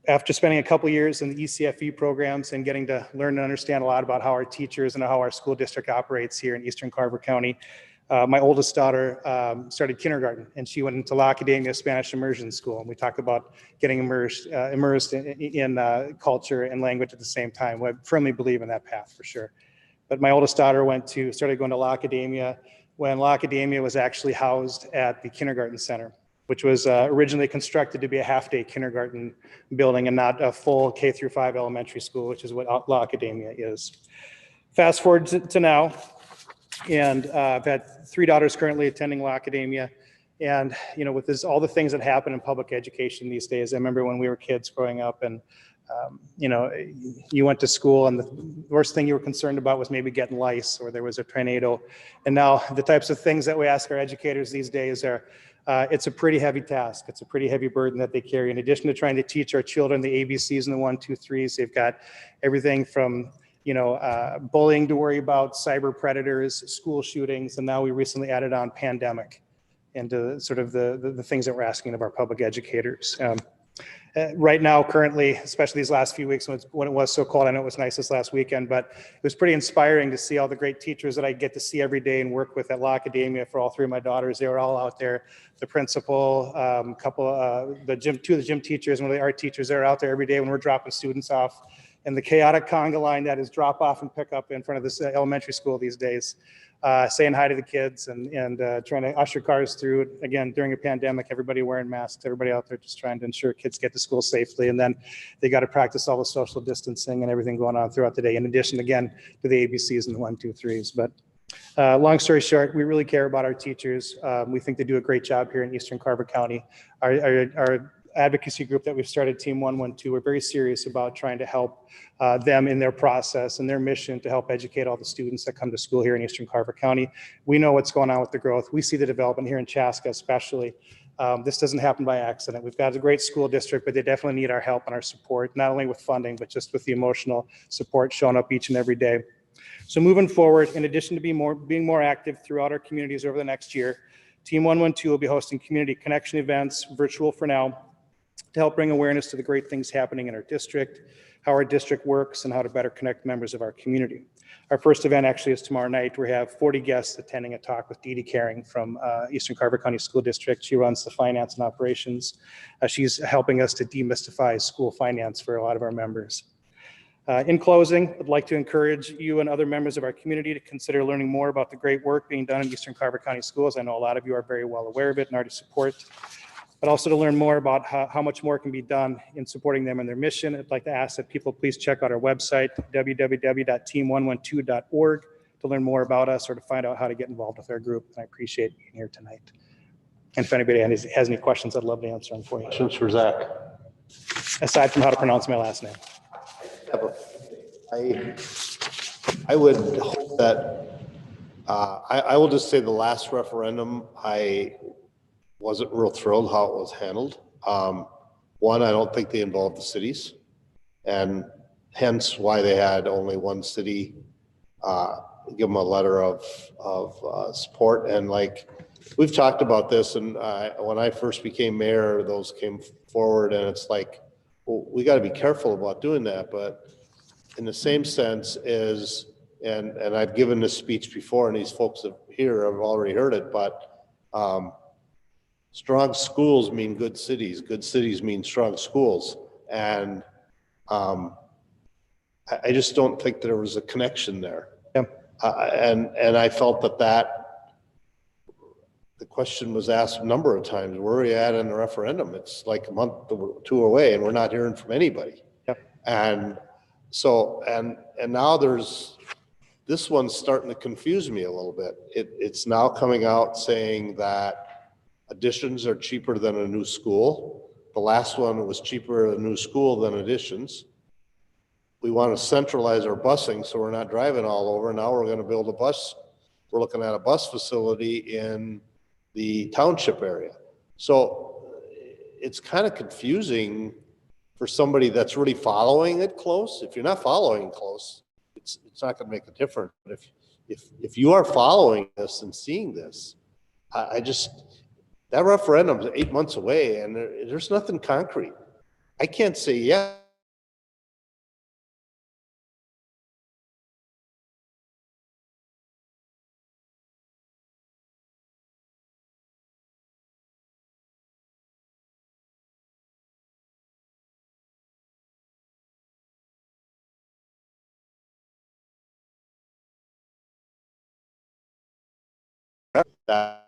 After spending a couple years in the ECFE programs and getting to learn and understand a lot about how our teachers and how our school district operates here in Eastern Carver County, my oldest daughter started kindergarten, and she went into La Academia Spanish Immersion School. And we talked about getting immersed in culture and language at the same time. I firmly believe in that path for sure. But my oldest daughter started going to La Academia when La Academia was actually housed at the kindergarten center, which was originally constructed to be a half-day kindergarten building and not a full K-5 elementary school, which is what La Academia is. Fast forward to now, and I've had 3 daughters currently attending La Academia. And, you know, with all the things that happen in public education these days, I remember when we were kids growing up and, you know, you went to school and the worst thing you were concerned about was maybe getting lice or there was a tornado. And now the types of things that we ask our educators these days are, it's a pretty heavy task. It's a pretty heavy burden that they carry. In addition to trying to teach our children the ABCs and the 1, 2, 3s, they've got everything from, you know, bullying to worry about, cyber predators, school shootings, and now we recently added on pandemic into sort of the things that we're asking of our public educators. Right now, currently, especially these last few weeks when it was so cold, I know it was nice this last weekend, but it was pretty inspiring to see all the great teachers that I get to see every day and work with at La Academia for all 3 of my daughters. They were all out there. The principal, two of the gym teachers, one of the art teachers, they're out there every day when we're dropping students off. And the chaotic conga line that is drop off and pick up in front of this elementary school these days, saying hi to the kids and trying to usher cars through. Again, during a pandemic, everybody wearing masks, everybody out there just trying to ensure kids get to school safely. And then they got to practice all the social distancing and everything going on throughout the day. In addition, again, to the ABCs and the 1, 2, 3s. But long story short, we really care about our teachers. We think they do a great job here in Eastern Carver County. Our advocacy group that we've started, Team 112, we're very serious about trying to help them in their process and their mission to help educate all the students that come to school here in Eastern Carver County. We know what's going on with the growth. We see the development here in Chaska especially. This doesn't happen by accident. We've got a great school district, but they definitely need our help and our support, not only with funding, but just with the emotional support showing up each and every day. So moving forward, in addition to being more active throughout our communities over the next year, Team 112 will be hosting community connection events, virtual for now, to help bring awareness to the great things happening in our district, how our district works, and how to better connect members of our community. Our first event actually is tomorrow night. We have 40 guests attending a talk with Dee Dee Caring from Eastern Carver County School District. She runs the finance and operations. She's helping us to demystify school finance for a lot of our members. In closing, I'd like to encourage you and other members of our community to consider learning more about the great work being done in Eastern Carver County Schools. I know a lot of you are very well aware of it and already support, but also to learn more about how much more can be done in supporting them in their mission. I'd like to ask that people please check out our website, www.team112.org, to learn more about us or to find out how to get involved with our group. And I appreciate being here tonight. And if anybody has any questions, I'd love to answer them for you. Questions for Zach? Aside from how to pronounce my last name. I would hope that, I will just say the last referendum, I wasn't real thrilled how it was handled. One, I don't think they involved the cities, and hence why they had only one city give them a letter of support. And like, we've talked about this, and when I first became mayor, those came forward, and it's like, well, we got to be careful about doing that. But in the same sense is, and I've given this speech before, and these folks here have already heard it, but strong schools mean good cities. Good cities mean strong schools. And I just don't think there was a connection there. Yeah. And I felt that the question was asked a number of times, where are you at in the referendum? It's like a month or two away and we're not hearing from anybody. Yep. And so, and now this one's starting to confuse me a little bit. It's now coming out saying that additions are cheaper than a new school. The last one was cheaper a new school than additions. We want to centralize our busing so we're not driving all over. Now we're going to build a bus. We're looking at a bus facility in the township area. So it's kind of confusing for somebody that's really following it close. If you're not following close, it's not going to make a difference. But if you are following this and seeing this, I just, that referendum is 8 months away and there's nothing concrete. I can't say, yeah, that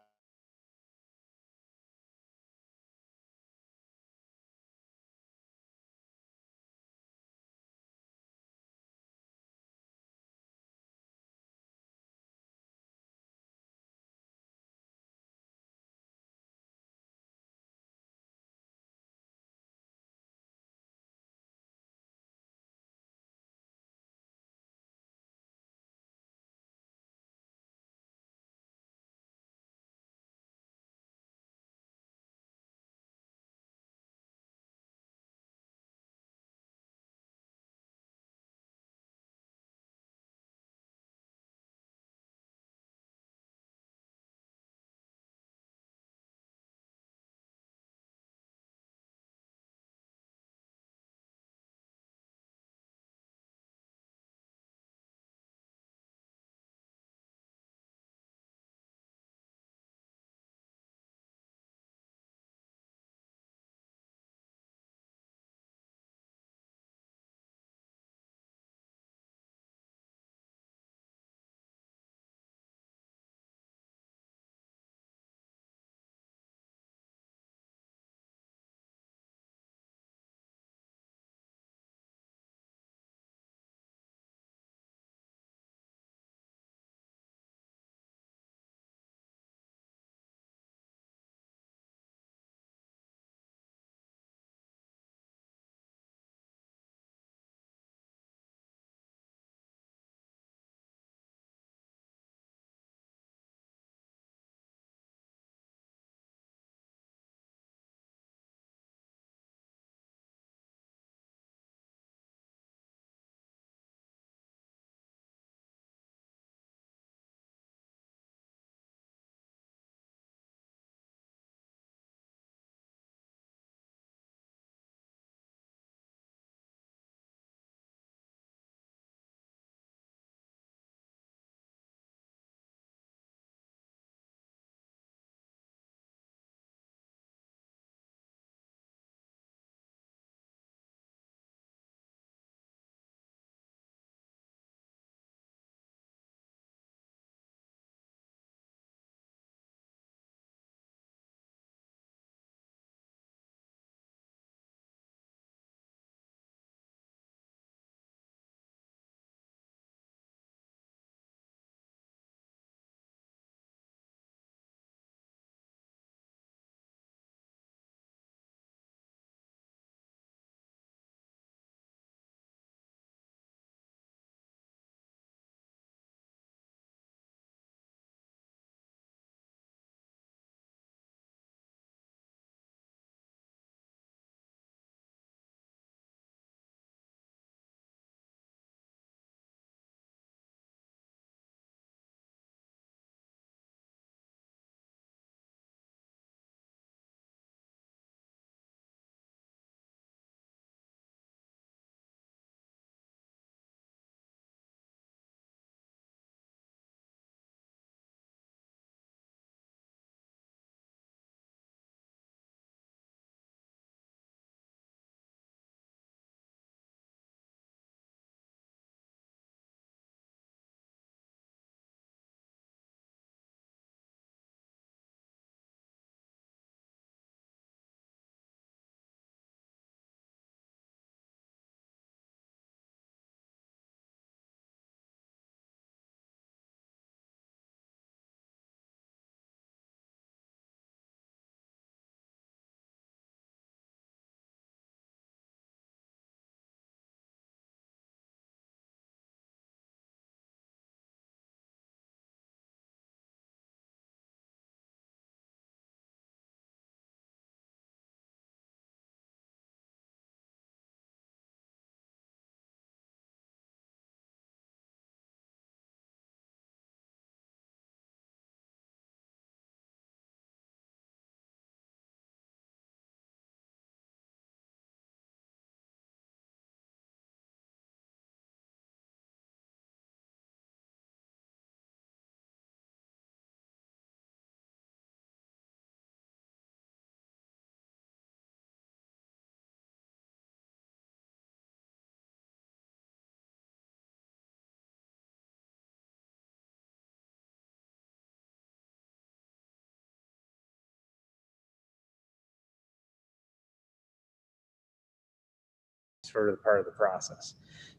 sort of part of the process.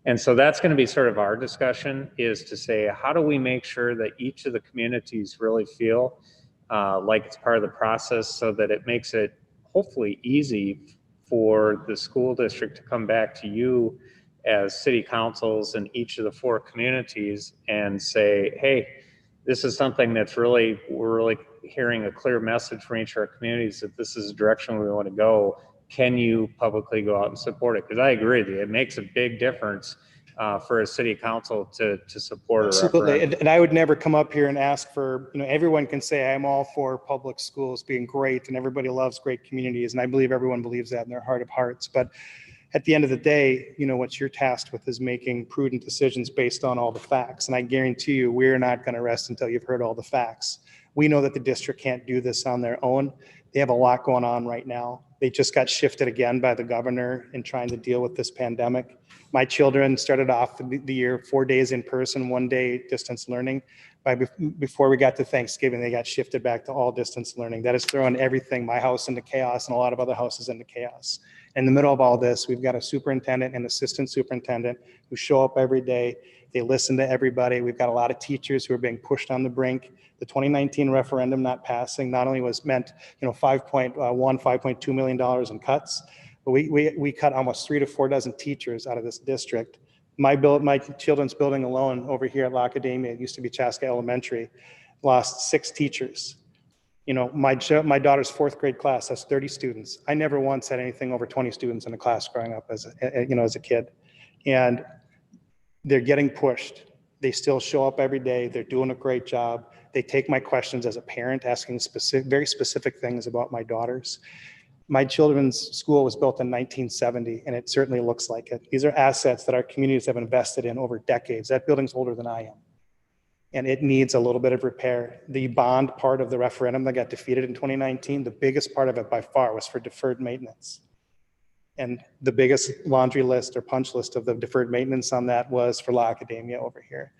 And so that's going to be sort of our discussion, is to say, how do we make sure that each of the communities really feel like it's part of the process, so that it makes it hopefully easy for the school district to come back to you as city councils in each of the 4 communities and say, hey, this is something that's we're really hearing a clear message from each of our communities that this is the direction we want to go. Can you publicly go out and support it? Because I agree with you, it makes a big difference for a city council to support a Absolutely. referendum. And I would never come up here and ask for, everyone can say I'm all for public schools being great and everybody loves great communities. And I believe everyone believes that in their heart of hearts. But at the end of the day, what you're tasked with is making prudent decisions based on all the facts. And I guarantee you, we're not going to rest until you've heard all the facts. We know that the district can't do this on their own. They have a lot going on right now. They just got shifted again by the governor in trying to deal with this pandemic. My children started off the year 4 days in person, 1 day distance learning. Before we got to Thanksgiving, they got shifted back to all distance learning. That is throwing everything, my house, into chaos and a lot of other houses into chaos. In the middle of all this, we've got a superintendent and assistant superintendent who show up every day. They listen to everybody. We've got a lot of teachers who are being pushed on the brink. The 2019 referendum not passing not only was meant, $5.2 million in cuts, but we cut almost 3 to 4 dozen teachers out of this district. My children's building alone over here at La Academia, it used to be Chaska Elementary, lost 6 teachers. My daughter's 4th grade class has 30 students. I never once had anything over 20 students in a class growing up as a kid. And they're getting pushed. They still show up every day. They're doing a great job. They take my questions as a parent, asking very specific things about my daughters. My children's school was built in 1970, and it certainly looks like it. These are assets that our communities have invested in over decades. That building's older than I am. And it needs a little bit of repair. The bond part of the referendum that got defeated in 2019, the biggest part of it by far was for deferred maintenance. And the biggest laundry list or punch list of the deferred maintenance on that was for La Academia over here.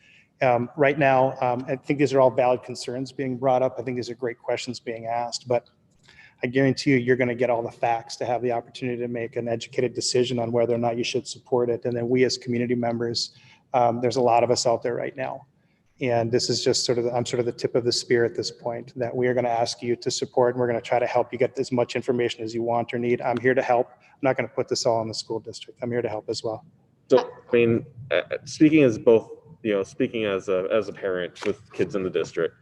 Right now, I think these are all valid concerns being brought up. I think these are great questions being asked, but I guarantee you're going to get all the facts to have the opportunity to make an educated decision on whether or not you should support it. And then we as community members, there's a lot of us out there right now. And this is just I'm sort of the tip of the spear at this point, that we are going to ask you to support, and we're going to try to help you get as much information as you want or need. I'm here to help. I'm not going to put this all on the school district. I'm here to help as well. So, speaking as a parent with kids in the district,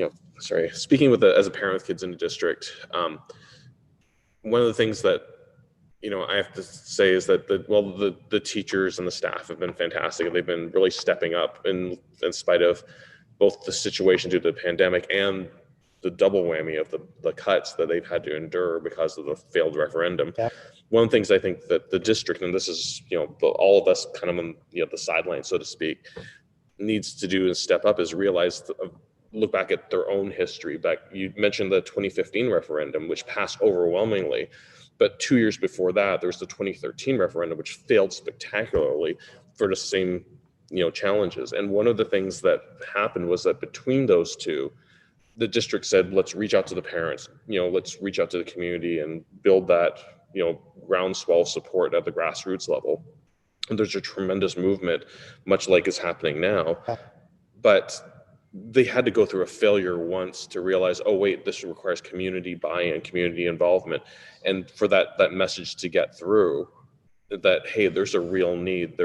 as a parent with kids in the district, one of the things that I have to say is that the teachers and the staff have been fantastic. They've been really stepping up in spite of both the situation due to the pandemic and the double whammy of the cuts that they've had to endure because of the failed referendum. Yeah. One of the things I think that the district, and this is, all of us kind of on the sideline, so to speak, needs to do is step up, is realize, look back at their own history. You mentioned the 2015 referendum, which passed overwhelmingly. But 2 years before that, there was the 2013 referendum, which failed spectacularly for the same, challenges. And one of the things that happened was that between those two, the district said, let's reach out to the parents, let's reach out to the community and build that, groundswell support at the grassroots level. And there's a tremendous movement, much like is happening now. But they had to go through a failure once to realize, oh wait, this requires community buy-in, community involvement. And for that message to get through, that, hey, there's a real need,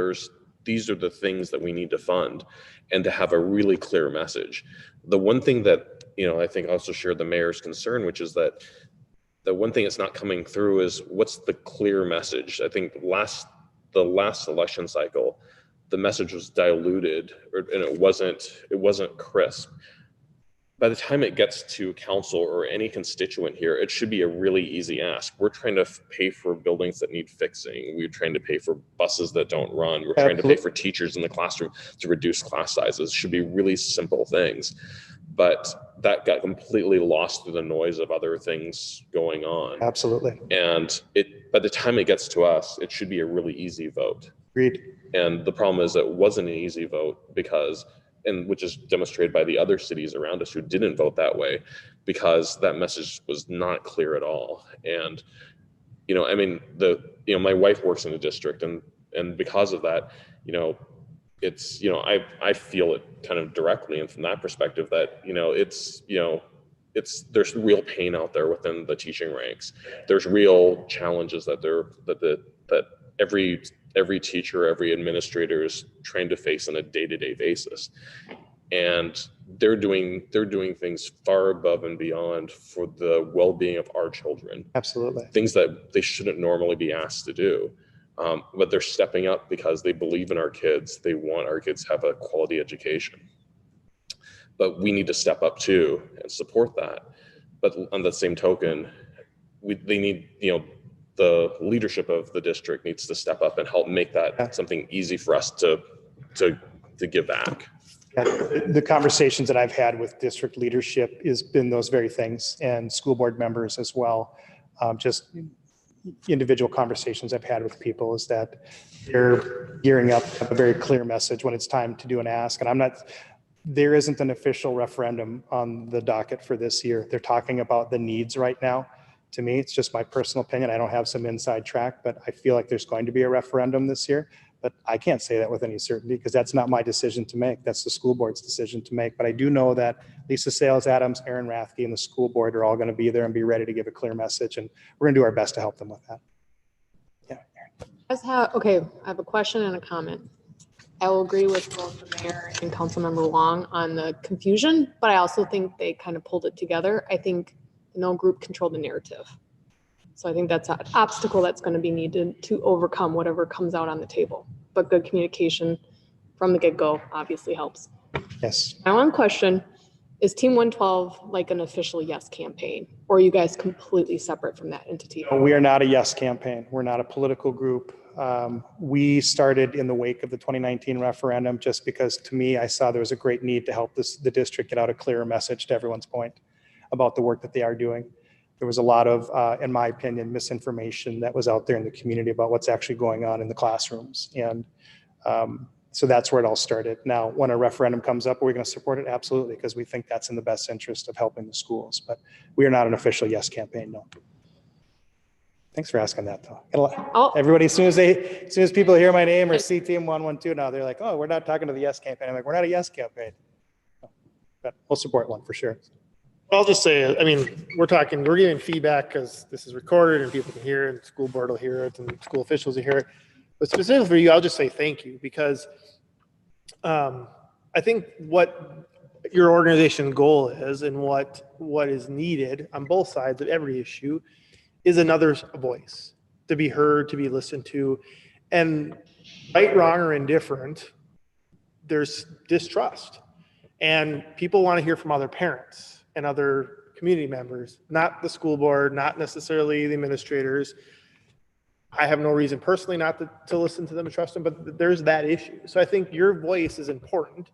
these are the things that we need to fund, and to have a really clear message. The one thing that, I think also shared the mayor's concern, which is that the one thing that's not coming through is what's the clear message. I think the last election cycle, the message was diluted, and it wasn't crisp. By the time it gets to council or any constituent here, it should be a really easy ask. We're trying to pay for buildings that need fixing. We're trying to pay for buses that don't run. We're trying to pay for teachers in the classroom to reduce class sizes. It should be really simple things. But that got completely lost through the noise of other things going on. Absolutely. And by the time it gets to us, it should be a really easy vote. Agreed. And the problem is it wasn't an easy vote which is demonstrated by the other cities around us who didn't vote that way, because that message was not clear at all. And I mean, my wife works in a district, and because of that, it's, I feel it kind of directly, and from that perspective that, there's real pain out there within the teaching ranks. There's real challenges that every teacher, every administrator is trying to face on a day-to-day basis. And they're doing things far above and beyond for the well-being of our children. Absolutely. Things that they shouldn't normally be asked to do. But they're stepping up because they believe in our kids. They want our kids to have a quality education. But we need to step up too and support that. But on the same token, they need, the leadership of the district needs to step up and help make that something easy for us to give back. The conversations that I've had with district leadership has been those very things, and school board members as well. Just individual conversations I've had with people is that they're gearing up to have a very clear message when it's time to do an ask. And there isn't an official referendum on the docket for this year. They're talking about the needs right now. To me, it's just my personal opinion. I don't have some inside track, but I feel like there's going to be a referendum this year. But I can't say that with any certainty because that's not my decision to make. That's the school board's decision to make. But I do know that Lisa Sales Adams, Aaron Rathke, and the school board are all going to be there and be ready to give a clear message. And we're going to do our best to help them with that. Yeah. Okay, I have a question and a comment. I will agree with both the mayor and Councilmember Long on the confusion, but I also think they kind of pulled it together. I think no group controlled the narrative. So I think that's an obstacle that's going to be needed to overcome whatever comes out on the table. But good communication from the get-go obviously helps. Yes. My one question, is Team 112 like an official yes campaign? Or are you guys completely separate from that entity? We are not a yes campaign. We're not a political group. We started in the wake of the 2019 referendum just because, to me, I saw there was a great need to help the district get out a clearer message to everyone's point about the work that they are doing. There was a lot of, in my opinion, misinformation that was out there in the community about what's actually going on in the classrooms. And so that's where it all started. Now, when a referendum comes up, are we going to support it? Absolutely, because we think that's in the best interest of helping the schools. But we are not an official yes campaign, no. Thanks for asking that, though. Everybody, as soon as people hear my name or see Team 112 now, they're like, oh, we're not talking to the yes campaign. I'm like, we're not a yes campaign. But we'll support one for sure. I'll just say, I mean, we're giving feedback because this is recorded and people can hear it, and the school board will hear it, and school officials will hear it. But specifically for you, I'll just say thank you because I think what your organization goal is and what is needed on both sides of every issue is another voice to be heard, to be listened to. And right, wrong, or indifferent, there's distrust. And people want to hear from other parents and other community members, not the school board, not necessarily the administrators. I have no reason personally not to listen to them and trust them, but there's that issue. So I think your voice is important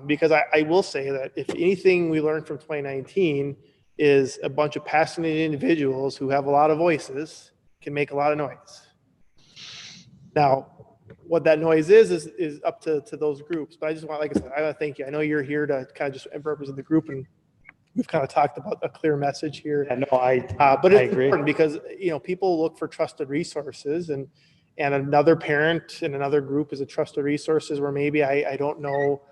because I will say that if anything we learned from 2019 is a bunch of passionate individuals who have a lot of voices can make a lot of noise. Now, what that noise is up to those groups. But I just want, like I said, I want to thank you. I know you're here to kind of just represent the group, and we've kind of talked about a clear message here. I know, but it's agree. important because, people look for trusted resources, and another parent in another group is a trusted resources where maybe I don't know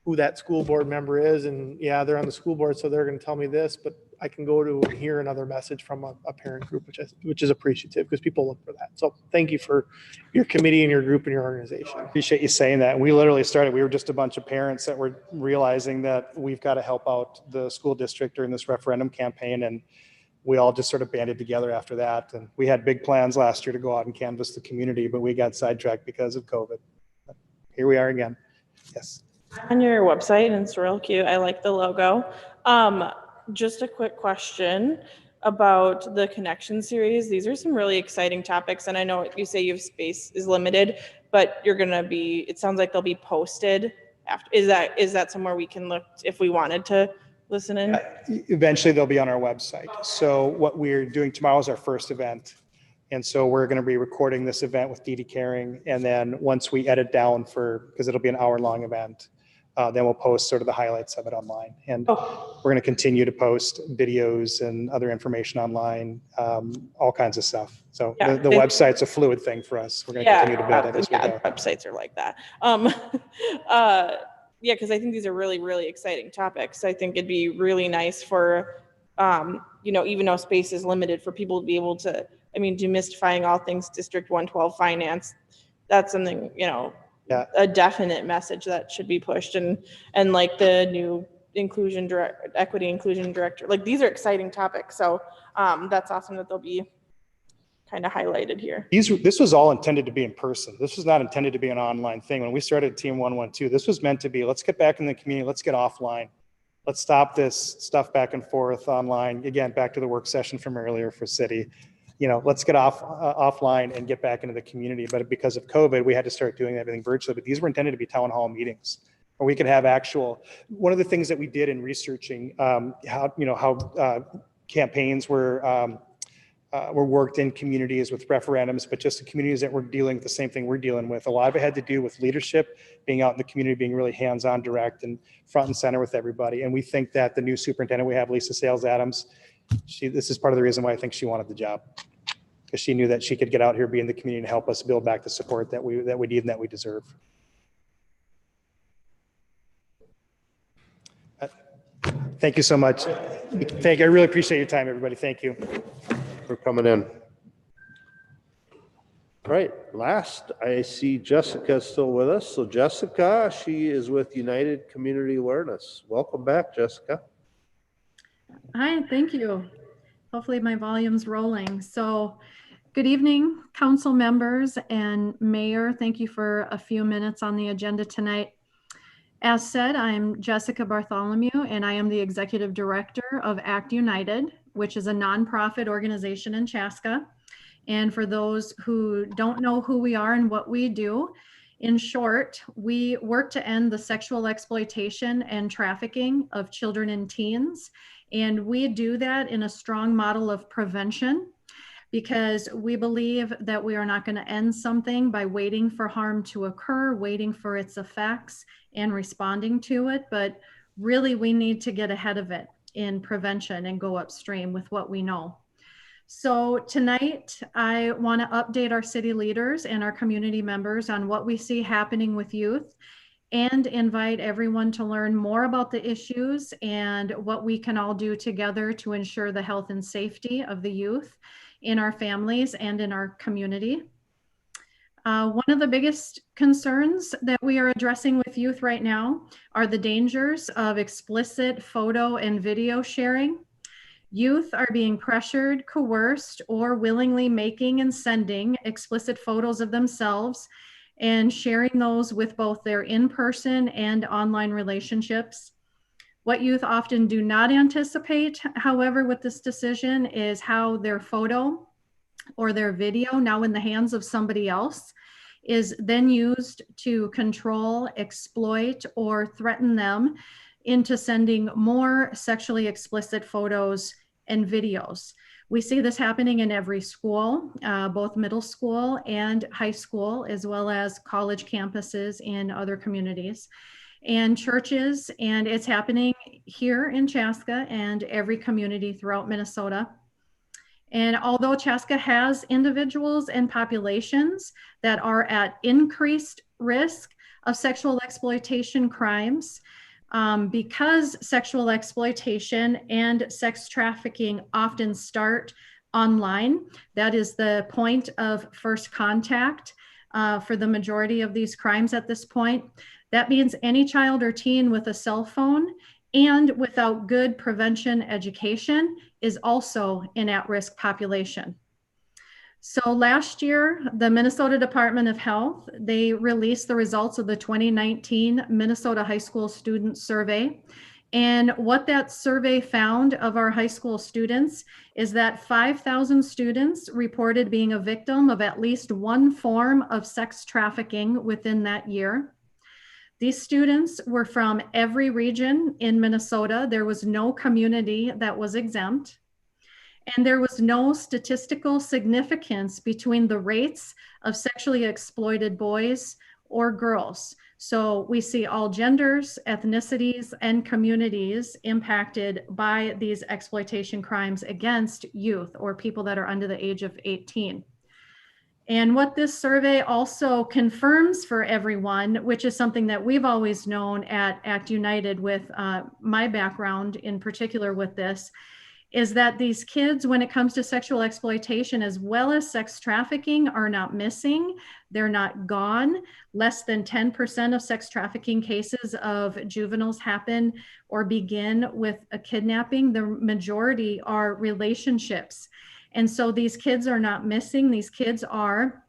who that school board member is, and yeah, they're on the school board, so they're going to tell me this, but I can go to hear another message from a parent group, which is appreciative because people look for that. So thank you for your committee and your group and your organization. Appreciate you saying that. We literally started, we were just a bunch of parents that were realizing that we've got to help out the school district during this referendum campaign. And we all just sort of banded together after that. And we had big plans last year to go out and canvass the community, but we got sidetracked because of COVID. But here we are again. Yes. On your website, and it's real cute. I like the logo. Just a quick question about the connection series. These are some really exciting topics, and I know you say your space is limited, but you're going to be, it sounds like they'll be posted after. Is that somewhere we can look if we wanted to listen in? Eventually they'll be on our website. So what we're doing tomorrow is our first event. And so we're going to be recording this event with Dee Dee Caring. And then once we edit down because it'll be an hour-long event, then we'll post sort of the highlights of it online. And we're going to continue to post videos and other information online, all kinds of stuff. So Yeah, the website's a fluid thing for us. We're going to continue to build it as we go. Websites are like that. Yeah, because I think these are really, really exciting topics. I think it'd be really nice for, even though space is limited, for people to be able to, demystifying all things District 112 finance. That's something, a definite message that should be pushed, and like the new equity inclusion director, like these are exciting topics. So that's awesome that they'll be kind of highlighted here. This was all intended to be in person. This was not intended to be an online thing. When we started Team 112, this was meant to be, let's get back in the community, let's get offline. Let's stop this stuff back and forth online. Again, back to the work session from earlier for city. Let's get offline and get back into the community. But because of COVID, we had to start doing everything virtually. But these were intended to be town hall meetings where we could have one of the things that we did in researching how campaigns were worked in communities with referendums, but just the communities that were dealing with the same thing we're dealing with. A lot of it had to do with leadership, being out in the community, being really hands-on, direct, and front and center with everybody. And we think that the new superintendent we have, Lisa Sales-Adams, this is part of the reason why I think she wanted the job, because she knew that she could get out here, be in the community, and help us build back the support that we need and that we deserve. Thank you so much. Thank you. I really appreciate your time, everybody. Thank you for coming in. All right, last, I see Jessica still with us. So Jessica, she is with United Community Awareness. Welcome back, Jessica. Hi, thank you. Hopefully my volume's rolling. So good evening, council members and mayor. Thank you for a few minutes on the agenda tonight. As said, I'm Jessica Bartholomew, and I am the executive director of ACT United, which is a nonprofit organization in Chaska. And for those who don't know who we are and what we do, in short, we work to end the sexual exploitation and trafficking of children and teens. And we do that in a strong model of prevention, because we believe that we are not going to end something by waiting for harm to occur, waiting for its effects and responding to it. But really, we need to get ahead of it in prevention and go upstream with what we know. So tonight, I want to update our city leaders and our community members on what we see happening with youth, and invite everyone to learn more about the issues and what we can all do together to ensure the health and safety of the youth in our families and in our community. One of the biggest concerns that we are addressing with youth right now are the dangers of explicit photo and video sharing. Youth are being pressured, coerced, or willingly making and sending explicit photos of themselves and sharing those with both their in-person and online relationships. What youth often do not anticipate, however, with this decision is how their photo or their video, now in the hands of somebody else, is then used to control, exploit, or threaten them into sending more sexually explicit photos and videos. We see this happening in every school, both middle school and high school, as well as college campuses in other communities and churches. And it's happening here in Chaska and every community throughout Minnesota. And although Chaska has individuals and populations that are at increased risk of sexual exploitation crimes, because sexual exploitation and sex trafficking often start online, that is the point of first contact for the majority of these crimes at this point. That means any child or teen with a cell phone and without good prevention education is also an at-risk population. So last year, the Minnesota Department of Health, they released the results of the 2019 Minnesota High School Student Survey. And what that survey found of our high school students is that 5,000 students reported being a victim of at least one form of sex trafficking within that year. These students were from every region in Minnesota. There was no community that was exempt. And there was no statistical significance between the rates of sexually exploited boys or girls. So we see all genders, ethnicities, and communities impacted by these exploitation crimes against youth or people that are under the age of 18. And what this survey also confirms for everyone, which is something that we've always known at ACT United with my background in particular with this, is that these kids, when it comes to sexual exploitation as well as sex trafficking, are not missing. They're not gone. Less than 10% of sex trafficking cases of juveniles happen or begin with a kidnapping. The majority are relationships. And so these kids are not missing. These kids are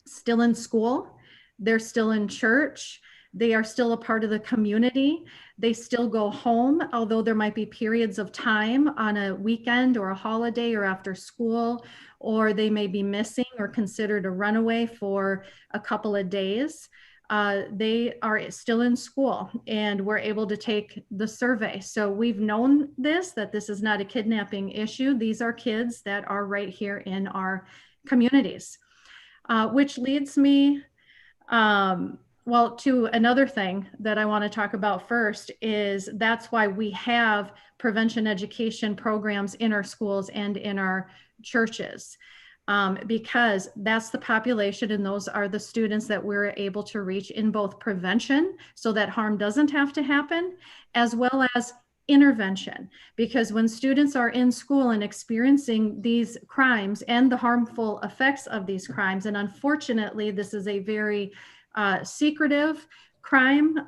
still in school. They're still in church. They are still a part of the community. They still go home, although there might be periods of time on a weekend or a holiday or after school, or they may be missing or considered a runaway for a couple of days. They are still in school, and we're able to take the survey. So we've known that this is not a kidnapping issue. These are kids that are right here in our communities, which leads me well, to another thing that I want to talk about first is that's why we have prevention education programs in our schools and in our churches, because that's the population and those are the students that we're able to reach in both prevention so that harm doesn't have to happen, as well as intervention. Because when students are in school and experiencing these crimes and the harmful effects of these crimes, and unfortunately, this is a very secretive crime.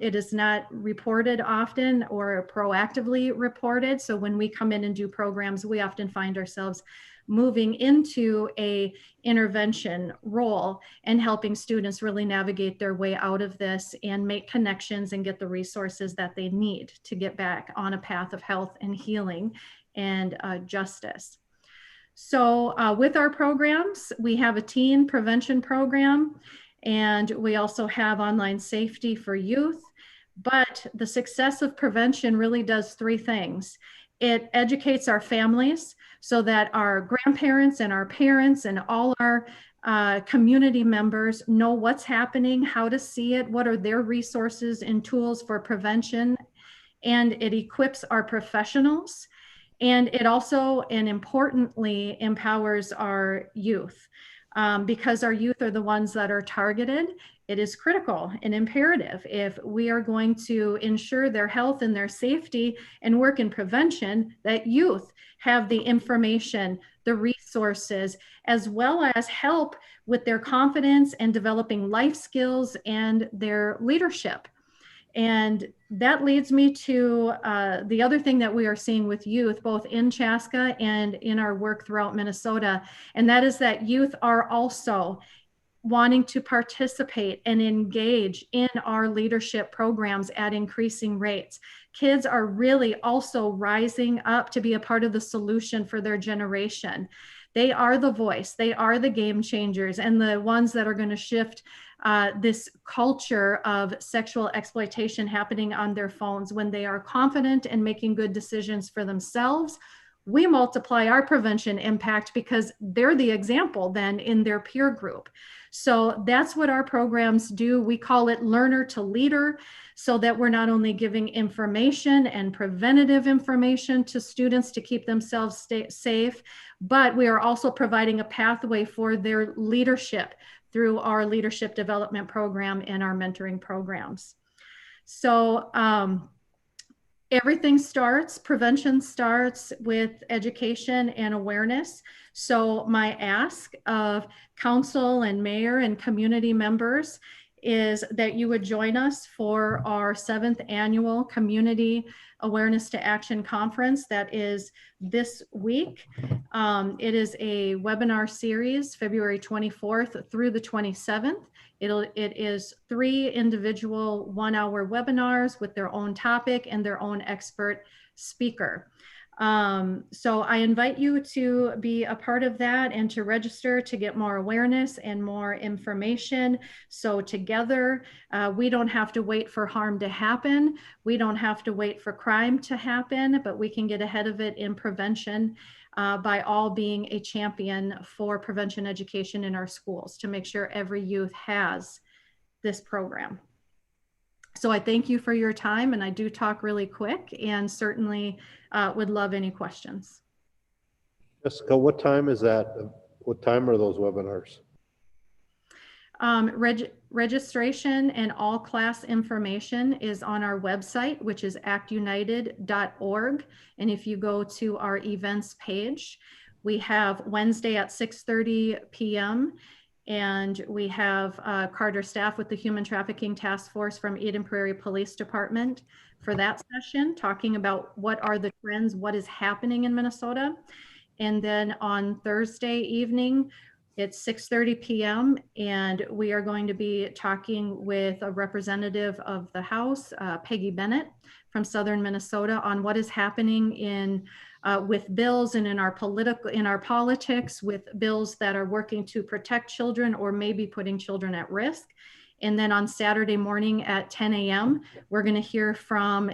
It is not reported often or proactively reported. So when we come in and do programs, we often find ourselves moving into a intervention role and helping students really navigate their way out of this and make connections and get the resources that they need to get back on a path of health and healing and justice. So with our programs, we have a teen prevention program, and we also have online safety for youth. But the success of prevention really does three things. It educates our families so that our grandparents and our parents and all our community members know what's happening, how to see it, what are their resources and tools for prevention. And it equips our professionals. And it also, and importantly, empowers our youth. Because our youth are the ones that are targeted, it is critical and imperative if we are going to ensure their health and their safety and work in prevention, that youth have the information, the resources, as well as help with their confidence and developing life skills and their leadership. And that leads me to the other thing that we are seeing with youth, both in Chaska and in our work throughout Minnesota, and that is that youth are also wanting to participate and engage in our leadership programs at increasing rates. Kids are really also rising up to be a part of the solution for their generation. They are the voice, they are the game changers, and the ones that are going to shift this culture of sexual exploitation happening on their phones. When they are confident and making good decisions for themselves, we multiply our prevention impact because they're the example then in their peer group. So that's what our programs do. We call it learner to leader, so that we're not only giving information and preventative information to students to keep themselves safe, but we are also providing a pathway for their leadership through our leadership development program and our mentoring programs. So prevention starts with education and awareness. So my ask of council and mayor and community members is that you would join us for our 7th annual Community Awareness to Action Conference that is this week. It is a webinar series, February 24th through the 27th. It is 3 individual 1-hour webinars with their own topic and their own expert speaker. So I invite you to be a part of that and to register to get more awareness and more information. So together, we don't have to wait for harm to happen. We don't have to wait for crime to happen, but we can get ahead of it in prevention by all being a champion for prevention education in our schools to make sure every youth has this program. So I thank you for your time, and I do talk really quick, and certainly would love any questions. Jessica, what time is that? What time are those webinars? Registration and all class information is on our website, which is actunited.org. And if you go to our events page, we have Wednesday at 6:30 p.m. And we have Carter staff with the Human Trafficking Task Force from Eden Prairie Police Department for that session, talking about what are the trends, what is happening in Minnesota. And then on Thursday evening, it's 6:30 p.m. and we are going to be talking with a representative of the House, Peggy Bennett from Southern Minnesota, on what is happening in with bills and in our politics with bills that are working to protect children or maybe putting children at risk. And then on Saturday morning at 10 a.m., we're going to hear from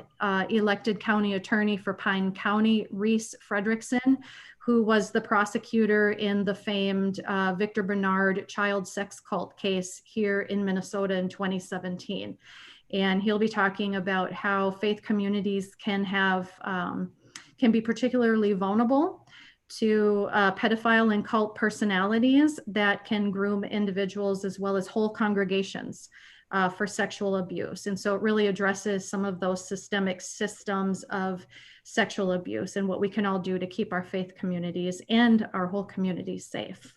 elected county attorney for Pine County, Reese Fredrickson, who was the prosecutor in the famed Victor Bernard child sex cult case here in Minnesota in 2017. And he'll be talking about how faith communities can be particularly vulnerable to pedophile and cult personalities that can groom individuals as well as whole congregations for sexual abuse. And so it really addresses some of those systemic systems of sexual abuse and what we can all do to keep our faith communities and our whole communities safe.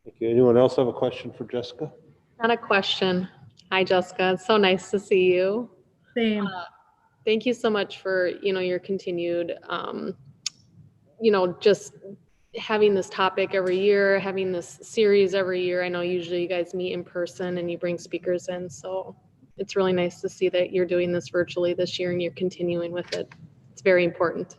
Thank you. Anyone else have a question for Jessica? Not a question. Hi, Jessica. It's so nice to see you. Same. Thank you so much for, your continued, just having this topic every year, having this series every year. I know usually you guys meet in person and you bring speakers in. So it's really nice to see that you're doing this virtually this year and you're continuing with it. It's very important.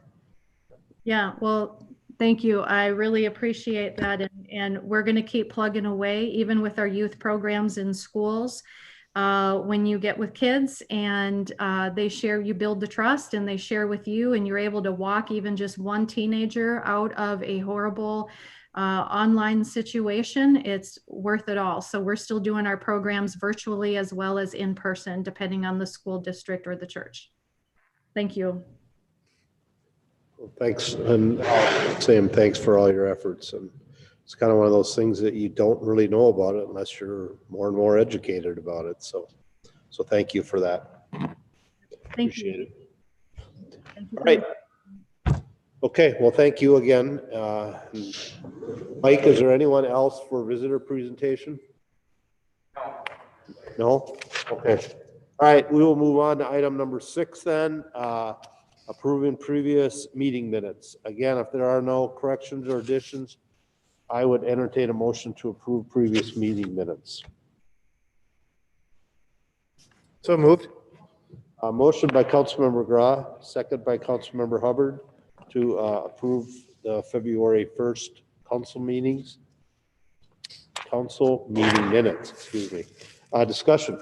Yeah, well, thank you. I really appreciate that. And we're going to keep plugging away, even with our youth programs in schools. When you get with kids and they share, you build the trust and they share with you, and you're able to walk even just one teenager out of a horrible online situation, it's worth it all. So we're still doing our programs virtually as well as in person, depending on the school district or the church. Thank you. Well, thanks. And Sam, thanks for all your efforts. And it's kind of one of those things that you don't really know about it unless you're more and more educated about it. So thank you for that. Appreciate it. All right. Okay. Well, thank you again. Mike, is there anyone else for visitor presentation? No? Okay. All right. We will move on to item number 6 then. Approving previous meeting minutes. Again, if there are no corrections or additions, I would entertain a motion to approve previous meeting minutes. So moved. A motion by Councilmember Grah, second by Councilmember Hubbard to approve the February 1st council meeting minutes, excuse me. Discussion.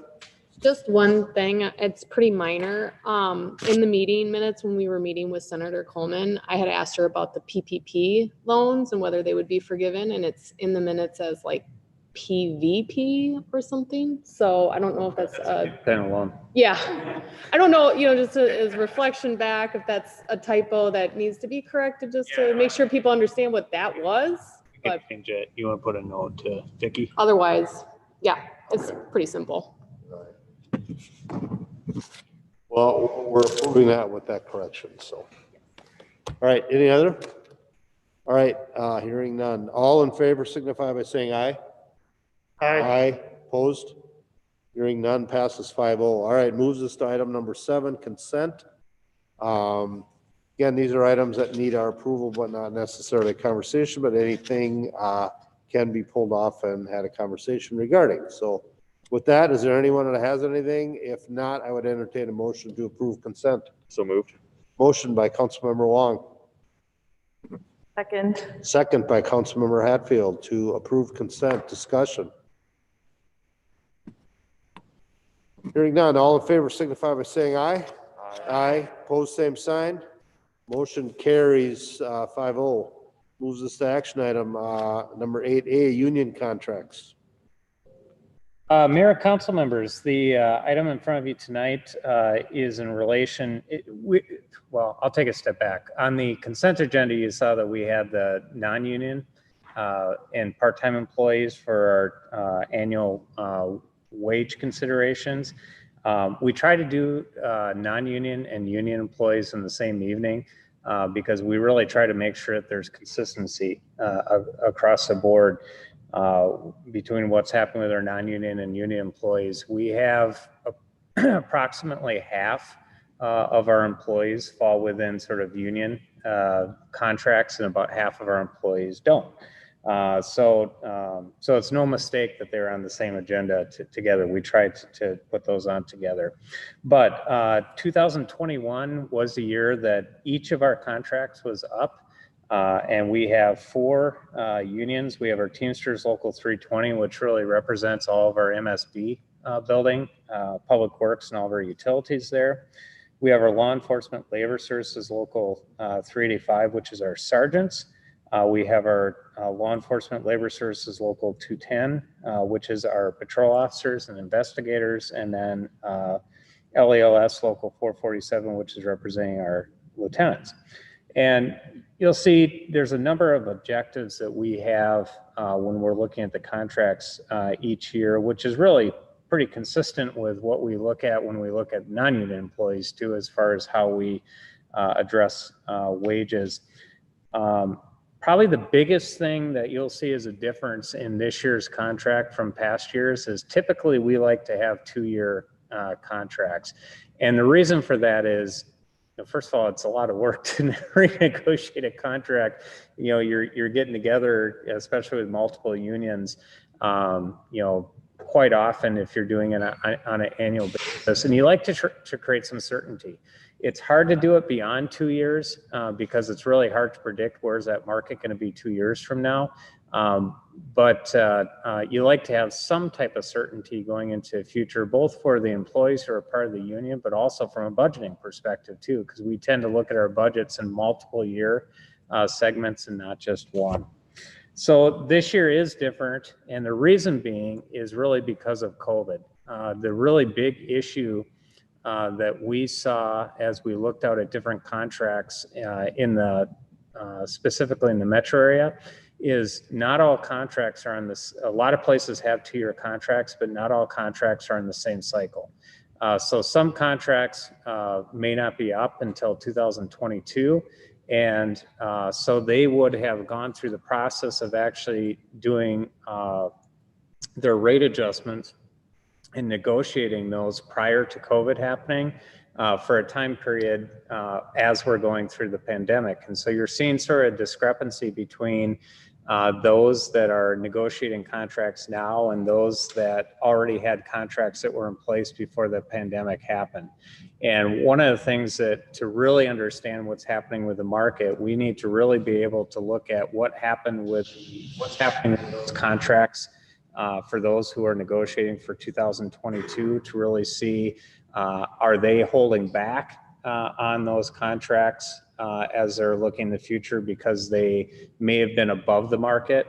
Just one thing, it's pretty minor. In the meeting minutes, when we were meeting with Senator Coleman, I had asked her about the PPP loans and whether they would be forgiven, and it's in the minutes as like PVP or something. So I don't know if that's Kind of long. yeah. I don't know, just as reflection back, if that's a typo that needs to be corrected, just to make sure people understand what that was. But Change it. You want to put a note to Vicky? otherwise, yeah, it's pretty simple. Well, we're approving that with that correction, so. All right, any other? All right, hearing none. All in favor signify by saying aye. Aye, opposed? Hearing none, passes 5-0. All right, moves us to item number 7, consent. Again, these are items that need our approval, but not necessarily a conversation, but anything can be pulled off and had a conversation regarding. So with that, is there anyone that has anything? If not, I would entertain a motion to approve consent. So moved. Motion by Councilmember Wong. Second. Second by Councilmember Hatfield to approve consent. Discussion. Hearing none, all in favor signify by saying aye. Aye. Opposed, same sign. Motion carries 5-0. Moves us to action item number 8A, union contracts. Mayor, council members, the item in front of you tonight is in relation, well, I'll take a step back. On the consent agenda, you saw that we had the non-union and part-time employees for our annual wage considerations. We try to do non-union and union employees in the same evening because we really try to make sure that there's consistency across the board between what's happening with our non-union and union employees. We have approximately half of our employees fall within sort of union contracts, and about half of our employees don't. So it's no mistake that they're on the same agenda together. We tried to put those on together. But 2021 was the year that each of our contracts was up. And we have 4 unions. We have our Teamsters Local 320, which really represents all of our MSB building, Public Works, and all of our utilities there. We have our Law Enforcement Labor Services Local 385, which is our sergeants. We have our Law Enforcement Labor Services Local 210, which is our patrol officers and investigators, and then LELS Local 447, which is representing our lieutenants. And you'll see there's a number of objectives that we have when we're looking at the contracts each year, which is really pretty consistent with what we look at when we look at non-union employees too, as far as how we address wages. Probably the biggest thing that you'll see as a difference in this year's contract from past years is typically we like to have 2-year contracts. And the reason for that is, first of all, it's a lot of work to renegotiate a contract. You know, you're getting together, especially with multiple unions, you know, quite often if you're doing it on an annual basis, and you like to create some certainty. It's hard to do it beyond 2 years because it's really hard to predict where's that market going to be 2 years from now. But you like to have some type of certainty going into the future, both for the employees who are part of the union, but also from a budgeting perspective too, because we tend to look at our budgets in multiple year segments and not just one. So this year is different, and the reason being is really because of COVID. The really big issue that we saw as we looked out at different contracts in the specifically in the metro area is not all contracts are on this. A lot of places have 2-year contracts, but not all contracts are in the same cycle. So some contracts may not be up until 2022. And so they would have gone through the process of actually doing their rate adjustments and negotiating those prior to COVID happening for a time period as we're going through the pandemic. And so you're seeing sort of a discrepancy between those that are negotiating contracts now and those that already had contracts that were in place before the pandemic happened. And one of the things that to really understand what's happening with the market, we need to really be able to look at what's happening with those contracts for those who are negotiating for 2022 to really see, are they holding back on those contracts as they're looking in the future because they may have been above the market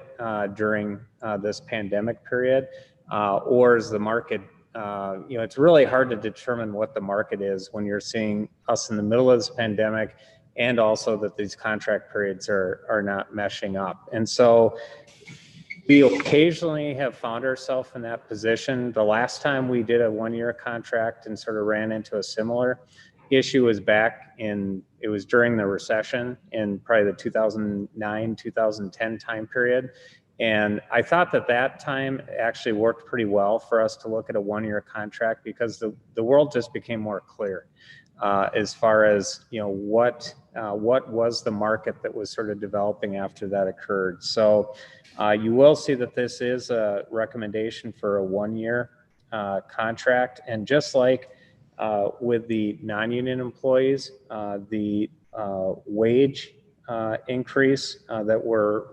during this pandemic period, or is the market, you know, it's really hard to determine what the market is when you're seeing us in the middle of this pandemic and also that these contract periods are not meshing up. And so we occasionally have found ourselves in that position. The last time we did a 1-year contract and sort of ran into a similar issue was back in, it was during the recession in probably the 2009, 2010 time period. And I thought that time actually worked pretty well for us to look at a 1-year contract because the world just became more clear as far as, you know, what was the market that was sort of developing after that occurred. So you will see that this is a recommendation for a 1-year contract. And just like with the non-union employees, the wage increase that we're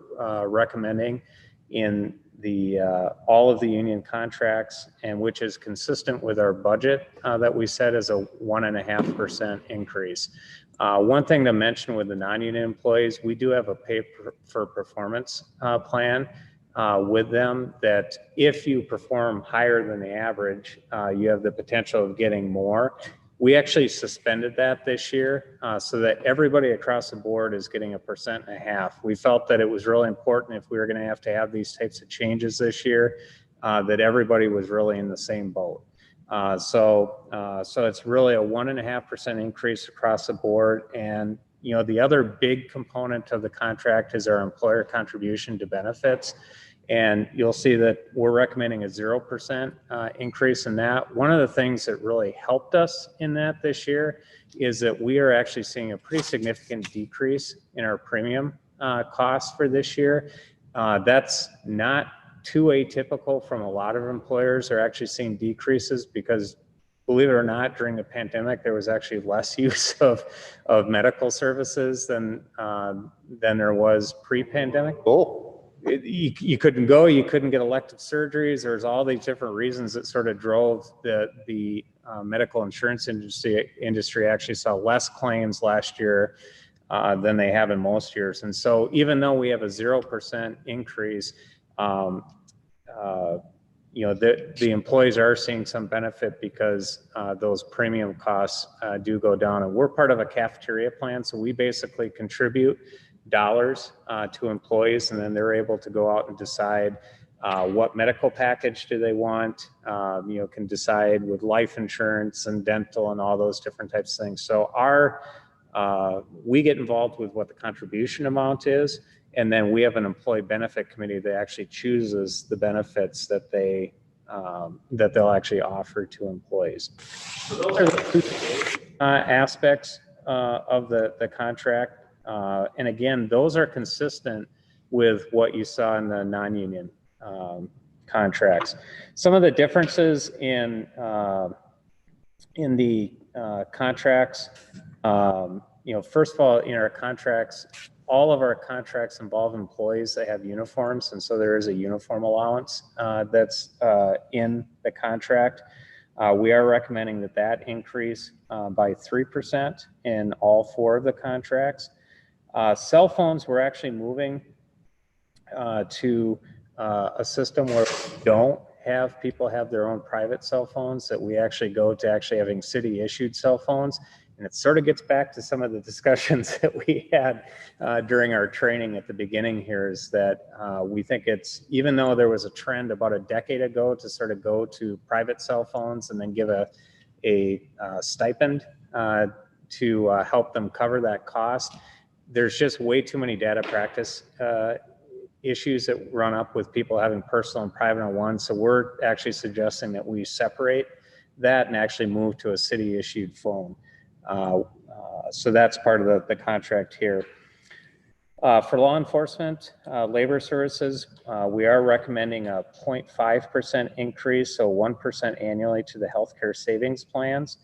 recommending in the all of the union contracts, and which is consistent with our budget that we set as a 1.5% increase. One thing to mention with the non-union employees, we do have a pay for performance plan with them, that if you perform higher than the average, you have the potential of getting more. We actually suspended that this year so that everybody across the board is getting 1.5%. We felt that it was really important if we were going to have these types of changes this year, that everybody was really in the same boat. So it's really a 1.5% increase across the board. And the other big component of the contract is our employer contribution to benefits. And you'll see that we're recommending a 0% increase in that. One of the things that really helped us in that this year is that we are actually seeing a pretty significant decrease in our premium costs for this year. That's not too atypical from a lot of employers. Are actually seeing decreases because, believe it or not, during the pandemic, there was actually less use of medical services than there was pre-pandemic. Oh. You couldn't go, you couldn't get elective surgeries. There's all these different reasons that sort of drove the medical insurance industry actually saw less claims last year than they have in most years. And so even though we have a 0% increase, the employees are seeing some benefit because those premium costs do go down. And we're part of a cafeteria plan, so we basically contribute dollars to employees, and then they're able to go out and decide what medical package do they want, can decide with life insurance and dental and all those different types of things. So we get involved with what the contribution amount is, and then we have an employee benefit committee that actually chooses the benefits that they'll actually offer to employees. So those are the two aspects of the contract. And again, those are consistent with what you saw in the non-union contracts. Some of the differences in the contracts, first of all, in our contracts, all of our contracts involve employees that have uniforms, and so there is a uniform allowance that's in the contract. We are recommending that increase by 3% in all 4 of the contracts. Cell phones, we're actually moving to a system where we don't have people have their own private cell phones, that we actually go to actually having city issued cell phones. And it sort of gets back to some of the discussions that we had during our training at the beginning here, is that we think it's, even though there was a trend about a decade ago to sort of go to private cell phones and then give a stipend to help them cover that cost, there's just way too many data practice issues that run up with people having personal and private on one. So we're actually suggesting that we separate that and actually move to a city issued phone. So that's part of the contract here. For law enforcement, labor services, we are recommending a 0.5% increase, so 1% annually to the healthcare savings plans.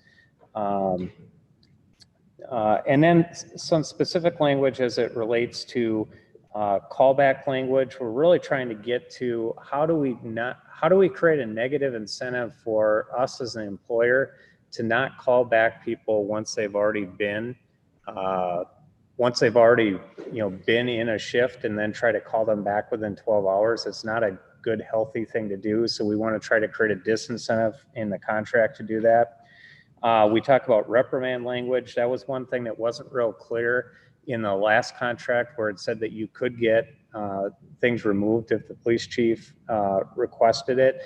And then some specific language as it relates to callback language. We're really trying to get to how do we create a negative incentive for us as an employer to not call back people once they've already been been in a shift, and then try to call them back within 12 hours. It's not a good, healthy thing to do. So we want to try to create a disincentive in the contract to do that. We talk about reprimand language. That was one thing that wasn't real clear in the last contract, where it said that you could get things removed if the police chief requested it.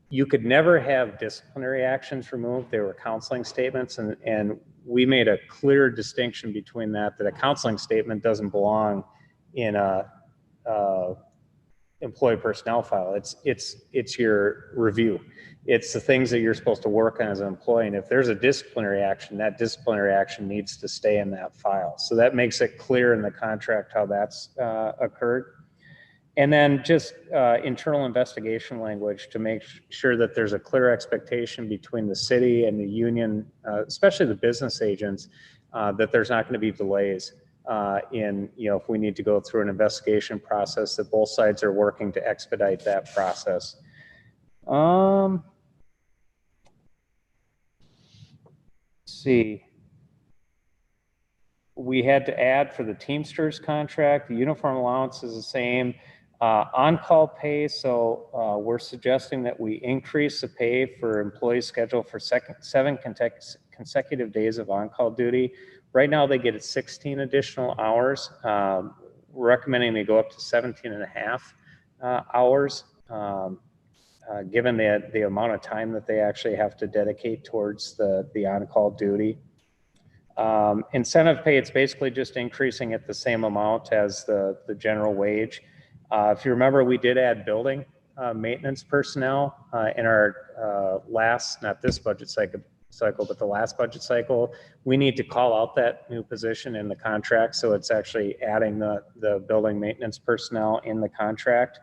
You could never have disciplinary actions removed. They were counseling statements, and we made a clear distinction between that a counseling statement doesn't belong in a employee personnel file. It's your review. It's the things that you're supposed to work on as an employee. And if there's a disciplinary action, that disciplinary action needs to stay in that file. So that makes it clear in the contract how that's occurred. And then just internal investigation language to make sure that there's a clear expectation between the city and the union, especially the business agents, that there's not going to be delays in, if we need to go through an investigation process, that both sides are working to expedite that process. Let's see. We had to add for the Teamsters contract, the uniform allowance is the same. On-call pay, so we're suggesting that we increase the pay for employees scheduled for 7 consecutive days of on-call duty. Right now, they get 16 additional hours. We're recommending they go up to 17 and a half hours, given the amount of time that they actually have to dedicate towards the on-call duty. Incentive pay, it's basically just increasing at the same amount as the general wage. If you remember, we did add building maintenance personnel in our last, not this budget cycle, but the last budget cycle. We need to call out that new position in the contract, so it's actually adding the building maintenance personnel in the contract.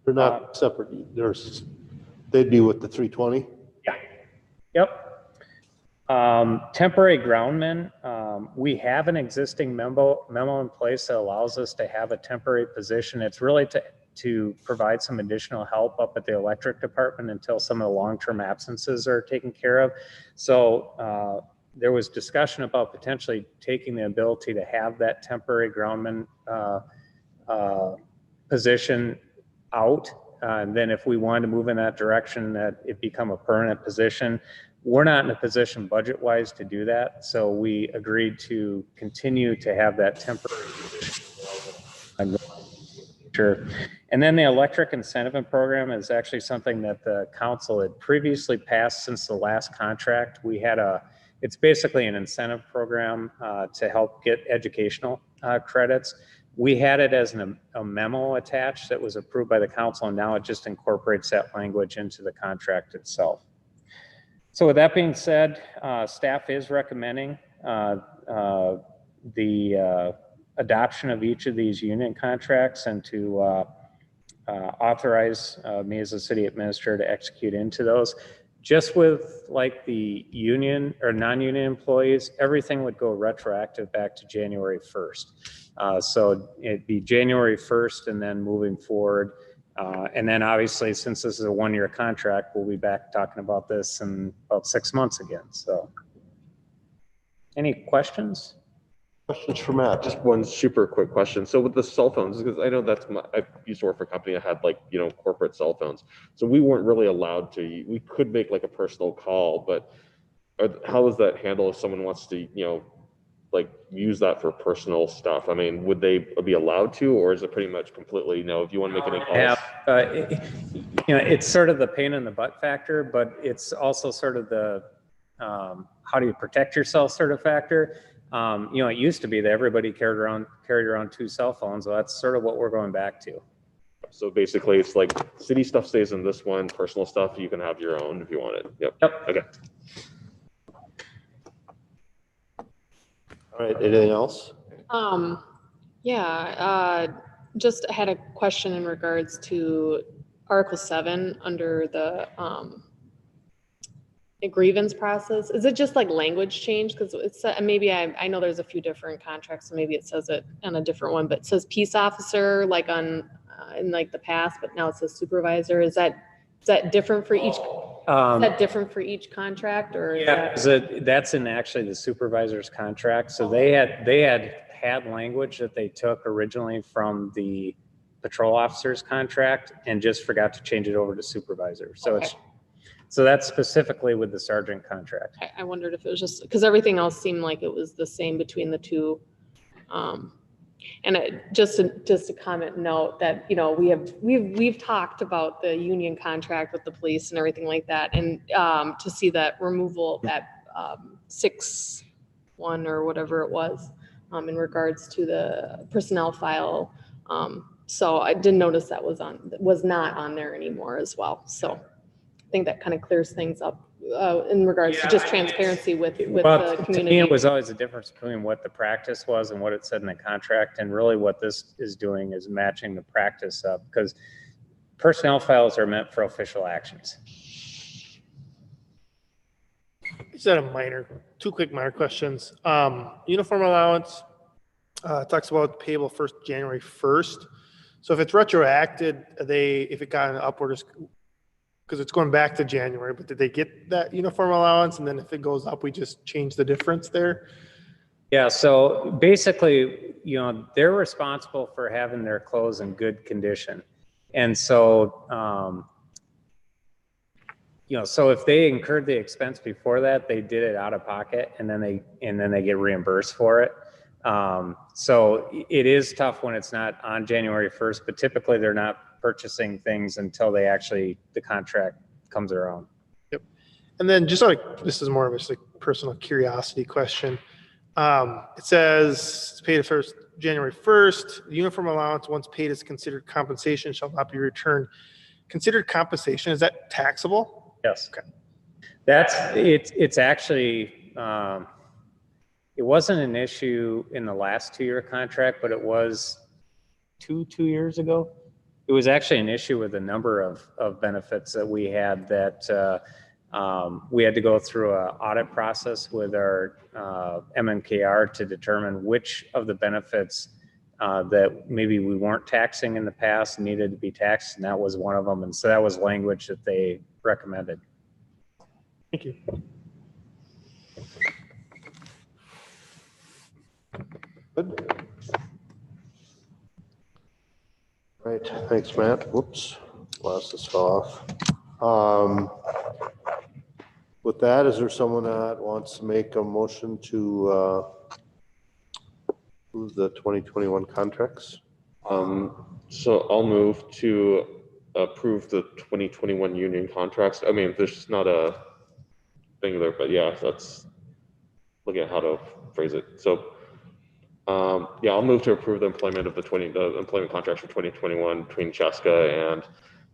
They're not separate. They'd be with the 320. Yeah. Yep. Temporary groundmen, we have an existing memo in place that allows us to have a temporary position. It's really to provide some additional help up at the electric department until some of the long-term absences are taken care of. So there was discussion about potentially taking the ability to have that temporary groundman position out. And then if we wanted to move in that direction, that it become a permanent position. We're not in a position budget-wise to do that, so we agreed to continue to have that temporary position. Sure. And then the electric incentive program is actually something that the council had previously passed since the last contract. We had it's basically an incentive program to help get educational credits. We had it as a memo attached that was approved by the council, and now it just incorporates that language into the contract itself. So with that being said, staff is recommending the adoption of each of these union contracts and to authorize me as a city administrator to execute into those. Just with like the union or non-union employees, everything would go retroactive back to January 1st. So it'd be January 1st and then moving forward. And then obviously, since this is a 1-year contract, we'll be back talking about this in about 6 months again. So any questions? Questions for Matt? Just one super quick question. So with the cell phones, because I know I used to work for a company that had corporate cell phones. So we weren't really allowed to, we could make like a personal call, but how does that handle if someone wants to, use that for personal stuff? I mean, would they be allowed to, or is it pretty much completely, if you want to make any calls? Yeah, it's sort of the pain in the butt factor, but it's also sort of the, how do you protect yourself sort of factor. It used to be that everybody carried around 2 cell phones. So that's sort of what we're going back to. So basically it's like city stuff stays in this one, personal stuff, you can have your own if you want it. Yep. Okay. All right, anything else? Just had a question in regards to Article 7 under the grievance process. Is it just like language change? Because it's maybe I know there's a few different contracts, so maybe it says it on a different one, but it says peace officer like on in like the past, but now it says supervisor. Is that different for each? Is that different for each contract, or? Yeah, that's in actually the supervisor's contract. So they had language that they took originally from the patrol officer's contract and just forgot to change it over to supervisor. So okay. So that's specifically with the sergeant contract. I wondered if it was just because everything else seemed like it was the same between the two. And just a comment note that we've talked about the union contract with the police and everything like that, and to see that removal, that 6-1 or whatever it was, in regards to the personnel file. So I did notice that was not on there anymore as well. So I think that kind of clears things up in regards to just transparency with the community. To me, it was always a difference between what the practice was and what it said in the contract. And really what this is doing is matching the practice up, because personnel files are meant for official actions. Just had two quick minor questions. Uniform allowance talks about payable January 1st. So if it's retroacted, if it got an upward, because it's going back to January, but did they get that uniform allowance? And then if it goes up, we just change the difference there? Yeah, so basically, they're responsible for having their clothes in good condition. And so, so if they incurred the expense before that, they did it out of pocket and then they get reimbursed for it. So it is tough when it's not on January 1st, but typically they're not purchasing things until the contract comes around. Yep. And then this is more of a personal curiosity question. It says it's paid first January 1st. The uniform allowance, once paid, is considered compensation, shall not be returned. Considered compensation, is that taxable? Yes. Okay. It's actually, it wasn't an issue in the last 2-year contract, but it was two years ago. It was actually an issue with a number of benefits that we had that we had to go through an audit process with our MNKR to determine which of the benefits that maybe we weren't taxing in the past needed to be taxed, and that was one of them. And so that was language that they recommended. Thank you. Good. Right, thanks, Matt. Whoops, glasses fell off. With that, is there someone that wants to make a motion to approve the 2021 contracts? So I'll move to approve the 2021 union contracts. I mean, there's not a thing there, but yeah, that's looking at how to phrase it. So yeah, I'll move to approve the employment of the employment contracts for 2021 between Chaska and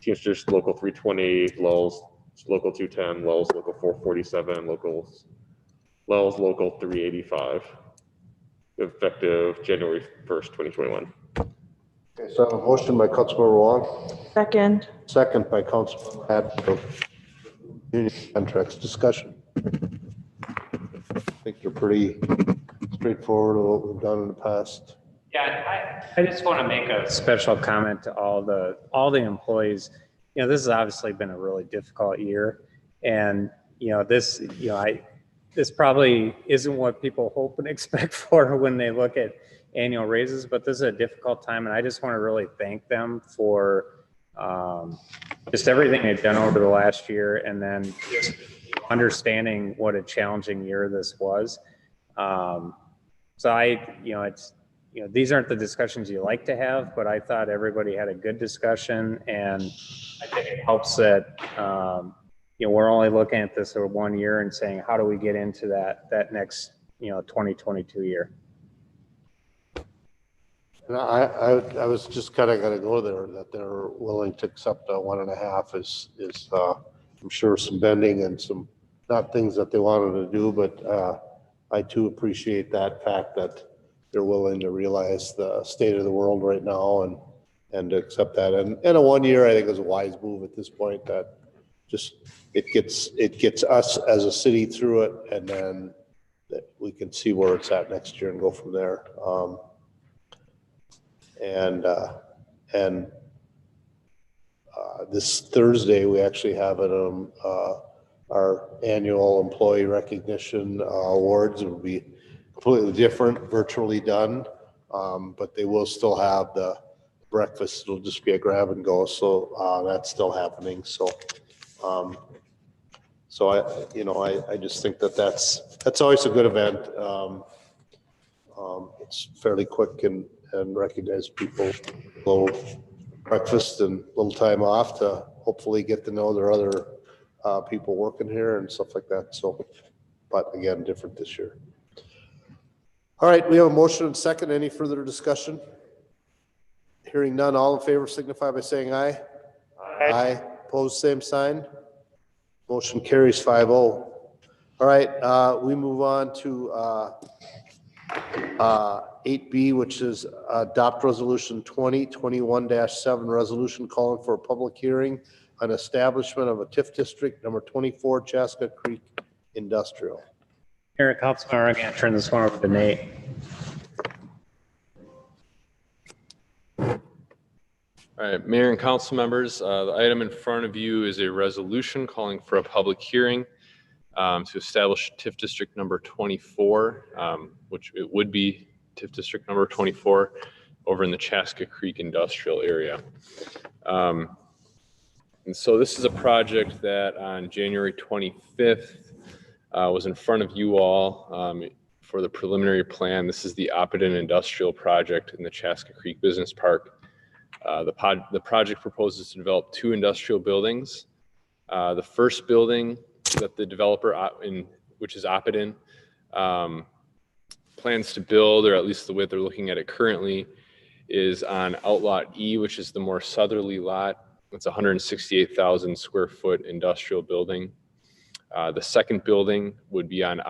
Teamsters Local 320, Lulls Local 210, Lulls Local 447, Lulls Local 385, effective January 1st, 2021. Okay, so I have a motion by Councilmember Wong, Second. second by Councilmember Hadfield. Union contracts discussion. I think they're pretty straightforward to what we've done in the past. Yeah, I just want to make a special comment to all the employees. This has obviously been a really difficult year, and this probably isn't what people hope and expect for when they look at annual raises, but this is a difficult time, and I just want to really thank them for just everything they've done over the last year, and then just understanding what a challenging year this was. So these aren't the discussions you like to have, but I thought everybody had a good discussion, and I think it helps that we're only looking at this over 1 year and saying, how do we get into that next 2022 year? And I was just kind of going to go there, that they're willing to accept a 1.5 is I'm sure some bending and some not things that they wanted to do, but I too appreciate that fact that they're willing to realize the state of the world right now and to accept that. And a 1 year, I think, is a wise move at this point. That just it gets us as a city through it, and then that we can see where it's at next year and go from there. This Thursday, we actually have our annual employee recognition awards. It will be completely different, virtually done, but they will still have the breakfast. It'll just be a grab and go. So that's still happening. So I just think that's always a good event. It's fairly quick and recognize people. Little breakfast and little time off to hopefully get to know their other people working here and stuff like that. So, but again, different this year. All right, we have a motion and second. Any further discussion? Hearing none, all in favor signify by saying aye. Aye. Aye. Opposed, same sign. Motion carries 5-0. All right, we move on to 8B, which is adopt resolution 2021-7, resolution calling for a public hearing on establishment of a TIF district number 24, Chaska Creek Industrial. Here, Councilmember, I'm going to turn this one over to Nate. All right, Mayor and council members, the item in front of you is a resolution calling for a public hearing to establish TIF district number 24. which it would be TIF district number 24 over in the Chaska Creek industrial area. And so this is a project that on January 25th was in front of you all for the preliminary plan. This is the Arboretum industrial project in the Chaska Creek Business Park. The project proposes to develop 2 industrial buildings. The first building that the developer, which is Arboretum, plans to build, or at least the way they're looking at it currently, is on Outlot E, which is the more southerly lot. It's a 168,000 square foot industrial building. The second building would be on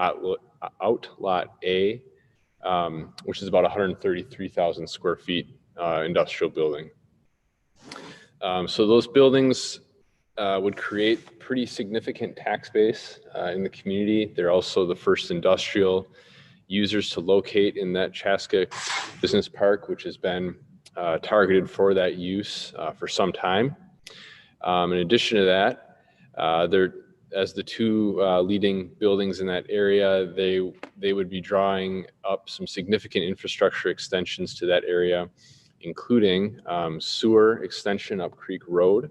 Outlot A, which is about 133,000 square feet industrial building. So those buildings would create pretty significant tax base in the community. They're also the first industrial users to locate in that Chaska Business Park, which has been targeted for that use for some time. In addition to that, as the 2 leading buildings in that area, they would be drawing up some significant infrastructure extensions to that area, including sewer extension up Creek Road,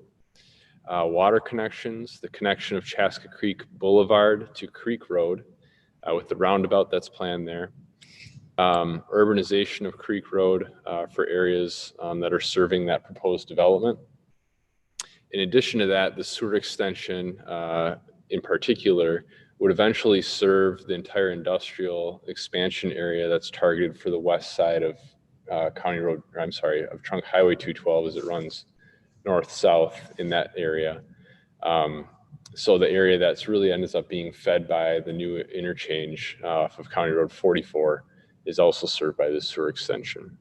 water connections, the connection of Chaska Creek Boulevard to Creek Road with the roundabout that's planned there, urbanization of Creek Road for areas that are serving that proposed development. In addition to that, the sewer extension in particular would eventually serve the entire industrial expansion area that's targeted for the west side of of Trunk Highway 212 as it runs north-south in that area. So the area that's really ends up being fed by the new interchange off of County Road 44 is also served by this sewer extension.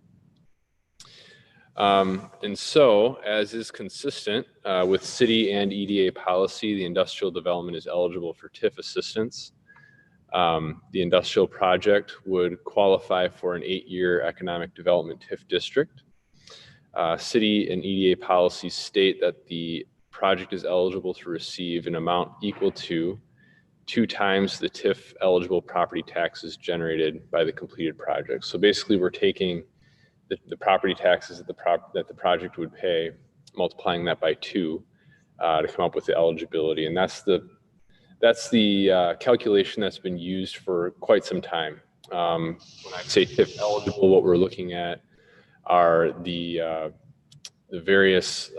And so, as is consistent with city and EDA policy, the industrial development is eligible for TIF assistance. The industrial project would qualify for an 8-year economic development TIF district. City and EDA policies state that the project is eligible to receive an amount equal to 2 times the TIF eligible property taxes generated by the completed project. So basically, we're taking the property taxes that the project would pay, multiplying that by 2 to come up with the eligibility, and that's the calculation that's been used for quite some time. When I say TIF eligible, what we're looking at are the various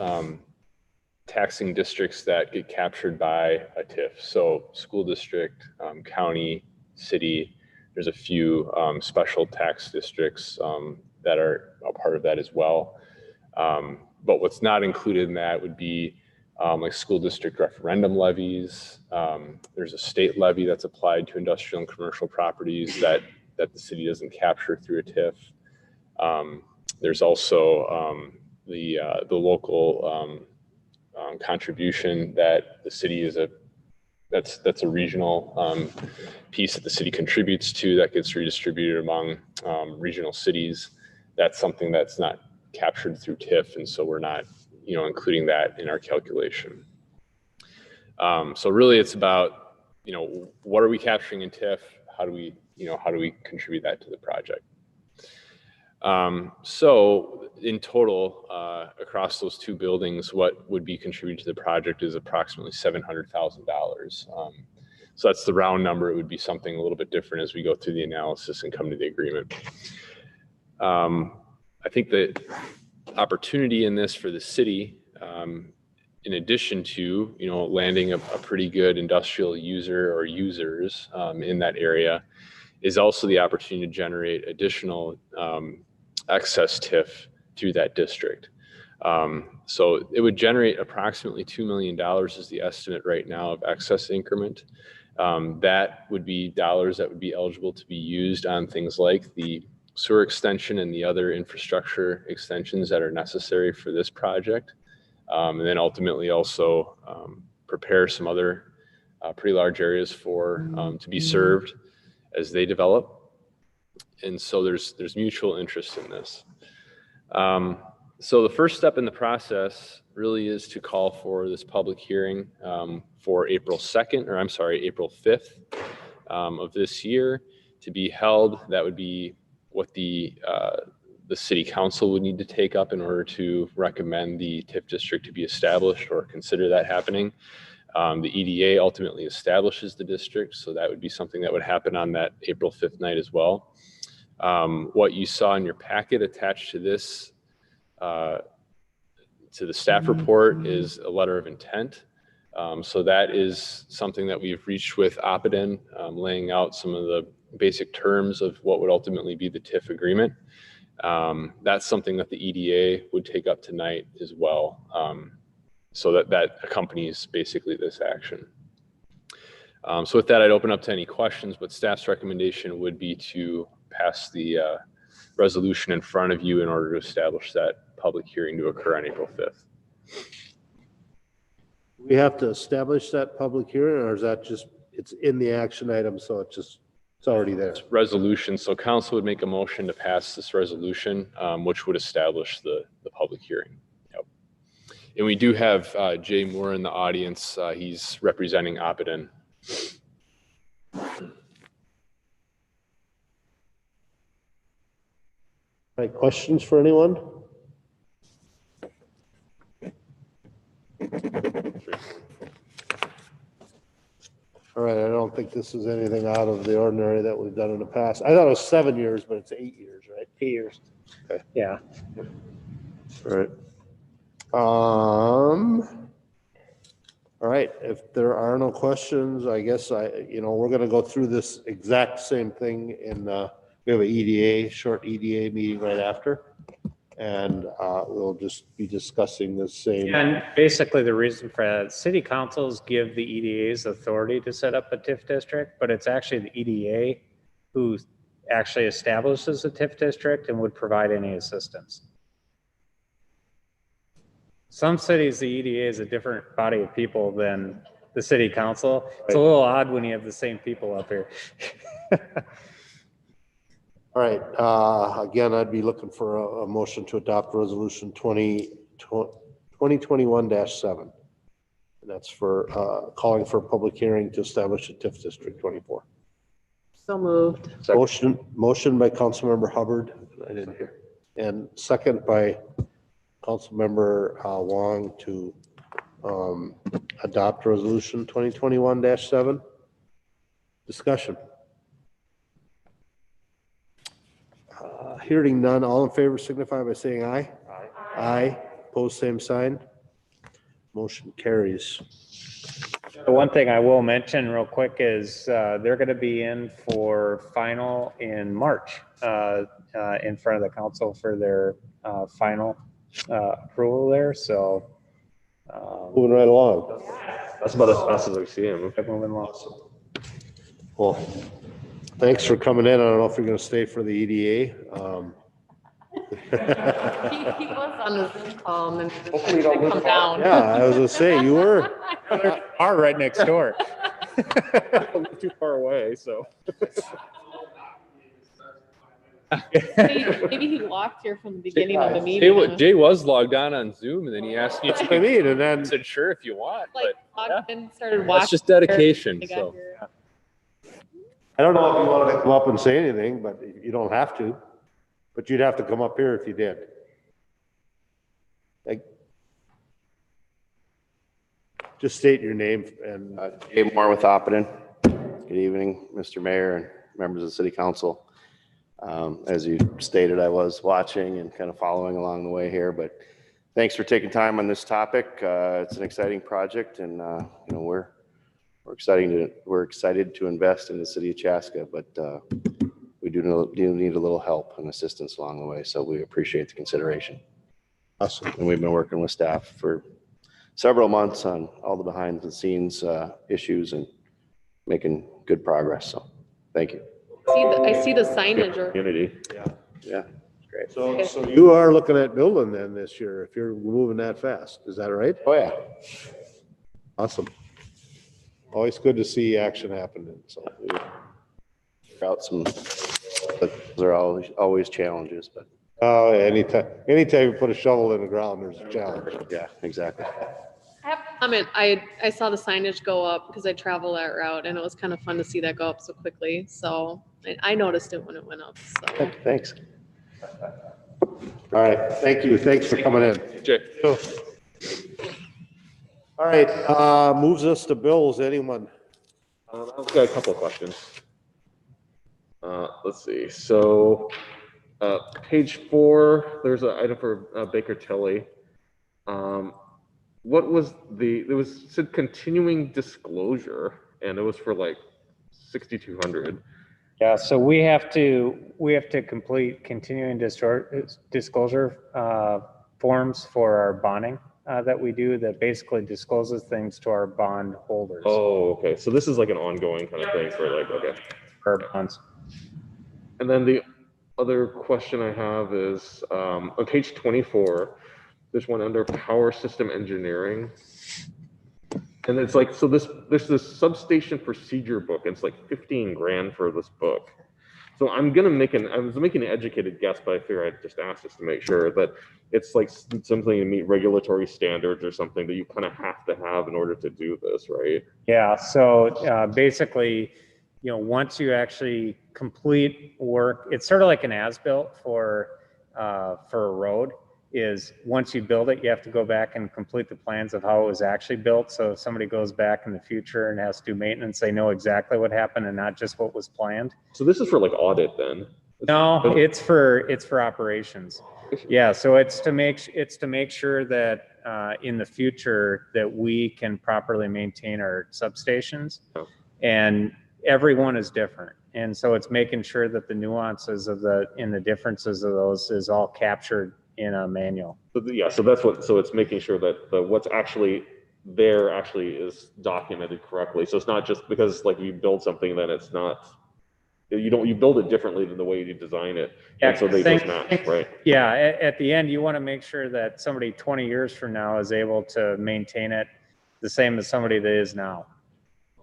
taxing districts that get captured by a TIF. So school district, county, city. There's a few special tax districts that are a part of that as well. But what's not included in that would be like school district referendum levies. There's a state levy that's applied to industrial and commercial properties that the city doesn't capture through a TIF. There's also the local contribution that the city is that's a regional piece that the city contributes to that gets redistributed among regional cities. That's something that's not captured through TIF, and so we're not including that in our calculation. So really it's about, what are we capturing in TIF? How do we contribute that to the project? So in total, across those 2 buildings, what would be contributed to the project is approximately $700,000. So that's the round number. It would be something a little bit different as we go through the analysis and come to the agreement. I think the opportunity in this for the city, in addition to landing a pretty good industrial user or users in that area, is also the opportunity to generate additional excess TIF through that district. So it would generate approximately $2 million is the estimate right now of excess increment. That would be dollars that would be eligible to be used on things like the sewer extension and the other infrastructure extensions that are necessary for this project. And then ultimately also prepare some other pretty large areas for to be served as they develop. And so there's mutual interest in this. So the first step in the process really is to call for this public hearing for April 5th of this year to be held. That would be what the city council would need to take up in order to recommend the TIF district to be established or consider that happening. The EDA ultimately establishes the district, so that would be something that would happen on that April 5th night as well. What you saw in your packet attached to this, to the staff report, is a letter of intent. So that is something that we've reached with A.C.T, laying out some of the basic terms of what would ultimately be the TIF agreement. That's something that the EDA would take up tonight as well. So that accompanies basically this action. So with that, I'd open up to any questions, but staff's recommendation would be to pass the resolution in front of you in order to establish that public hearing to occur on April 5th. We have to establish that public hearing, or is that just, it's in the action item, so it's already there? It's resolution, so council would make a motion to pass this resolution, which would establish the public hearing. Yep. And we do have Jay Moore in the audience. He's representing A.C.T. Any questions for anyone? All right, I don't think this is anything out of the ordinary that we've done in the past. I thought it was 7 years, but it's 8 years, right? 8 years. Okay. Yeah. All right. All right, if there are no questions, I guess we're gonna go through this exact same thing in, we have an EDA, short EDA meeting right after. And we'll just be discussing the same. And basically the reason for that, city councils give the EDAs authority to set up a TIF district, but it's actually the EDA who actually establishes a TIF district and would provide any assistance. Some cities, the EDA is a different body of people than the city council. It's a little odd when you have the same people up here. All right, again, I'd be looking for a motion to adopt resolution 2021-7. And that's for calling for a public hearing to establish a TIF District 24. So moved. Motion by Councilmember Hubbard, I didn't hear, and second by Councilmember Wong to adopt resolution 2021-7. Discussion. Hearing none, all in favor signify by saying aye. Aye. Aye. Pose same sign. Motion carries. The one thing I will mention real quick is they're going to be in for final in March in front of the council for their final approval there. So Moving right along. That's about as fast as I see him. moving along. Well, thanks for coming in. I don't know if you're going to stay for the EDA. He was on the Zoom call and then come down. Yeah, I was going to say, you were. Are right next door. Too far away, so. Maybe he walked here from the beginning of the meeting. Jay was logged on Zoom, and then he asked me That's what I mean, and then. I said, sure, if you want, Like but logged in, started watching. that's just dedication, so. I don't know if you wanted to come up and say anything, but you don't have to. But you'd have to come up here if you did. Like, just state your name and. Jay Moore with A.C.T. Good evening, Mr. Mayor and members of the City Council. As you stated, I was watching and kind of following along the way here, but thanks for taking time on this topic. It's an exciting project, and we're excited to invest in the city of Chaska, but we do need a little help and assistance along the way, so we appreciate the consideration. Awesome. And we've been working with staff for several months on all the behind the scenes issues and making good progress. So thank you. I see the signage. Community. Yeah, great. So you are looking at building then this year, if you're moving that fast, is that right? Oh, yeah. Awesome. Always good to see action happening, so. Out some, but there are always challenges, but. Anytime you put a shovel in the ground, there's a challenge. Yeah, exactly. I have comment, I saw the signage go up because I travel that route and it was kind of fun to see that go up so quickly. So I noticed it when it went up, so. Thanks. All right, thank you. Thanks for coming in. Jay. All right, moves us to bills. Anyone? I've got a couple of questions. Let's see. So, page 4, there's an item for Baker Tilly. What was said continuing disclosure, and it was for like 6,200. Yeah, so we have to complete continuing disclosure forms for our bonding that we do that basically discloses things to our bond holders. Oh, okay. So this is like an ongoing kind of thing for like, okay. For bonds. And then the other question I have is on page 24, there's one under power system engineering. And it's like, so there's this substation procedure book, and it's like 15 grand for this book. So I was making an educated guess, but I figure I'd just ask this to make sure that it's like something to meet regulatory standards or something that you kind of have to have in order to do this, right? Yeah, so basically, once you actually complete work, it's sort of like an as-built for a road. Is once you build it, you have to go back and complete the plans of how it was actually built. So if somebody goes back in the future and has to do maintenance, they know exactly what happened and not just what was planned. So this is for like audit then? No, it's for operations. Yeah, so it's to make sure that in the future that we can properly maintain our substations, and everyone is different. And so it's making sure that the nuances of the differences of those is all captured in a manual. So it's making sure that what's actually there actually is documented correctly. So it's not just because like you build something, then it's not, you build it differently than the way you design it. Yeah, and so they just match, right? Yeah, at the end, you want to make sure that somebody 20 years from now is able to maintain it the same as somebody that is now.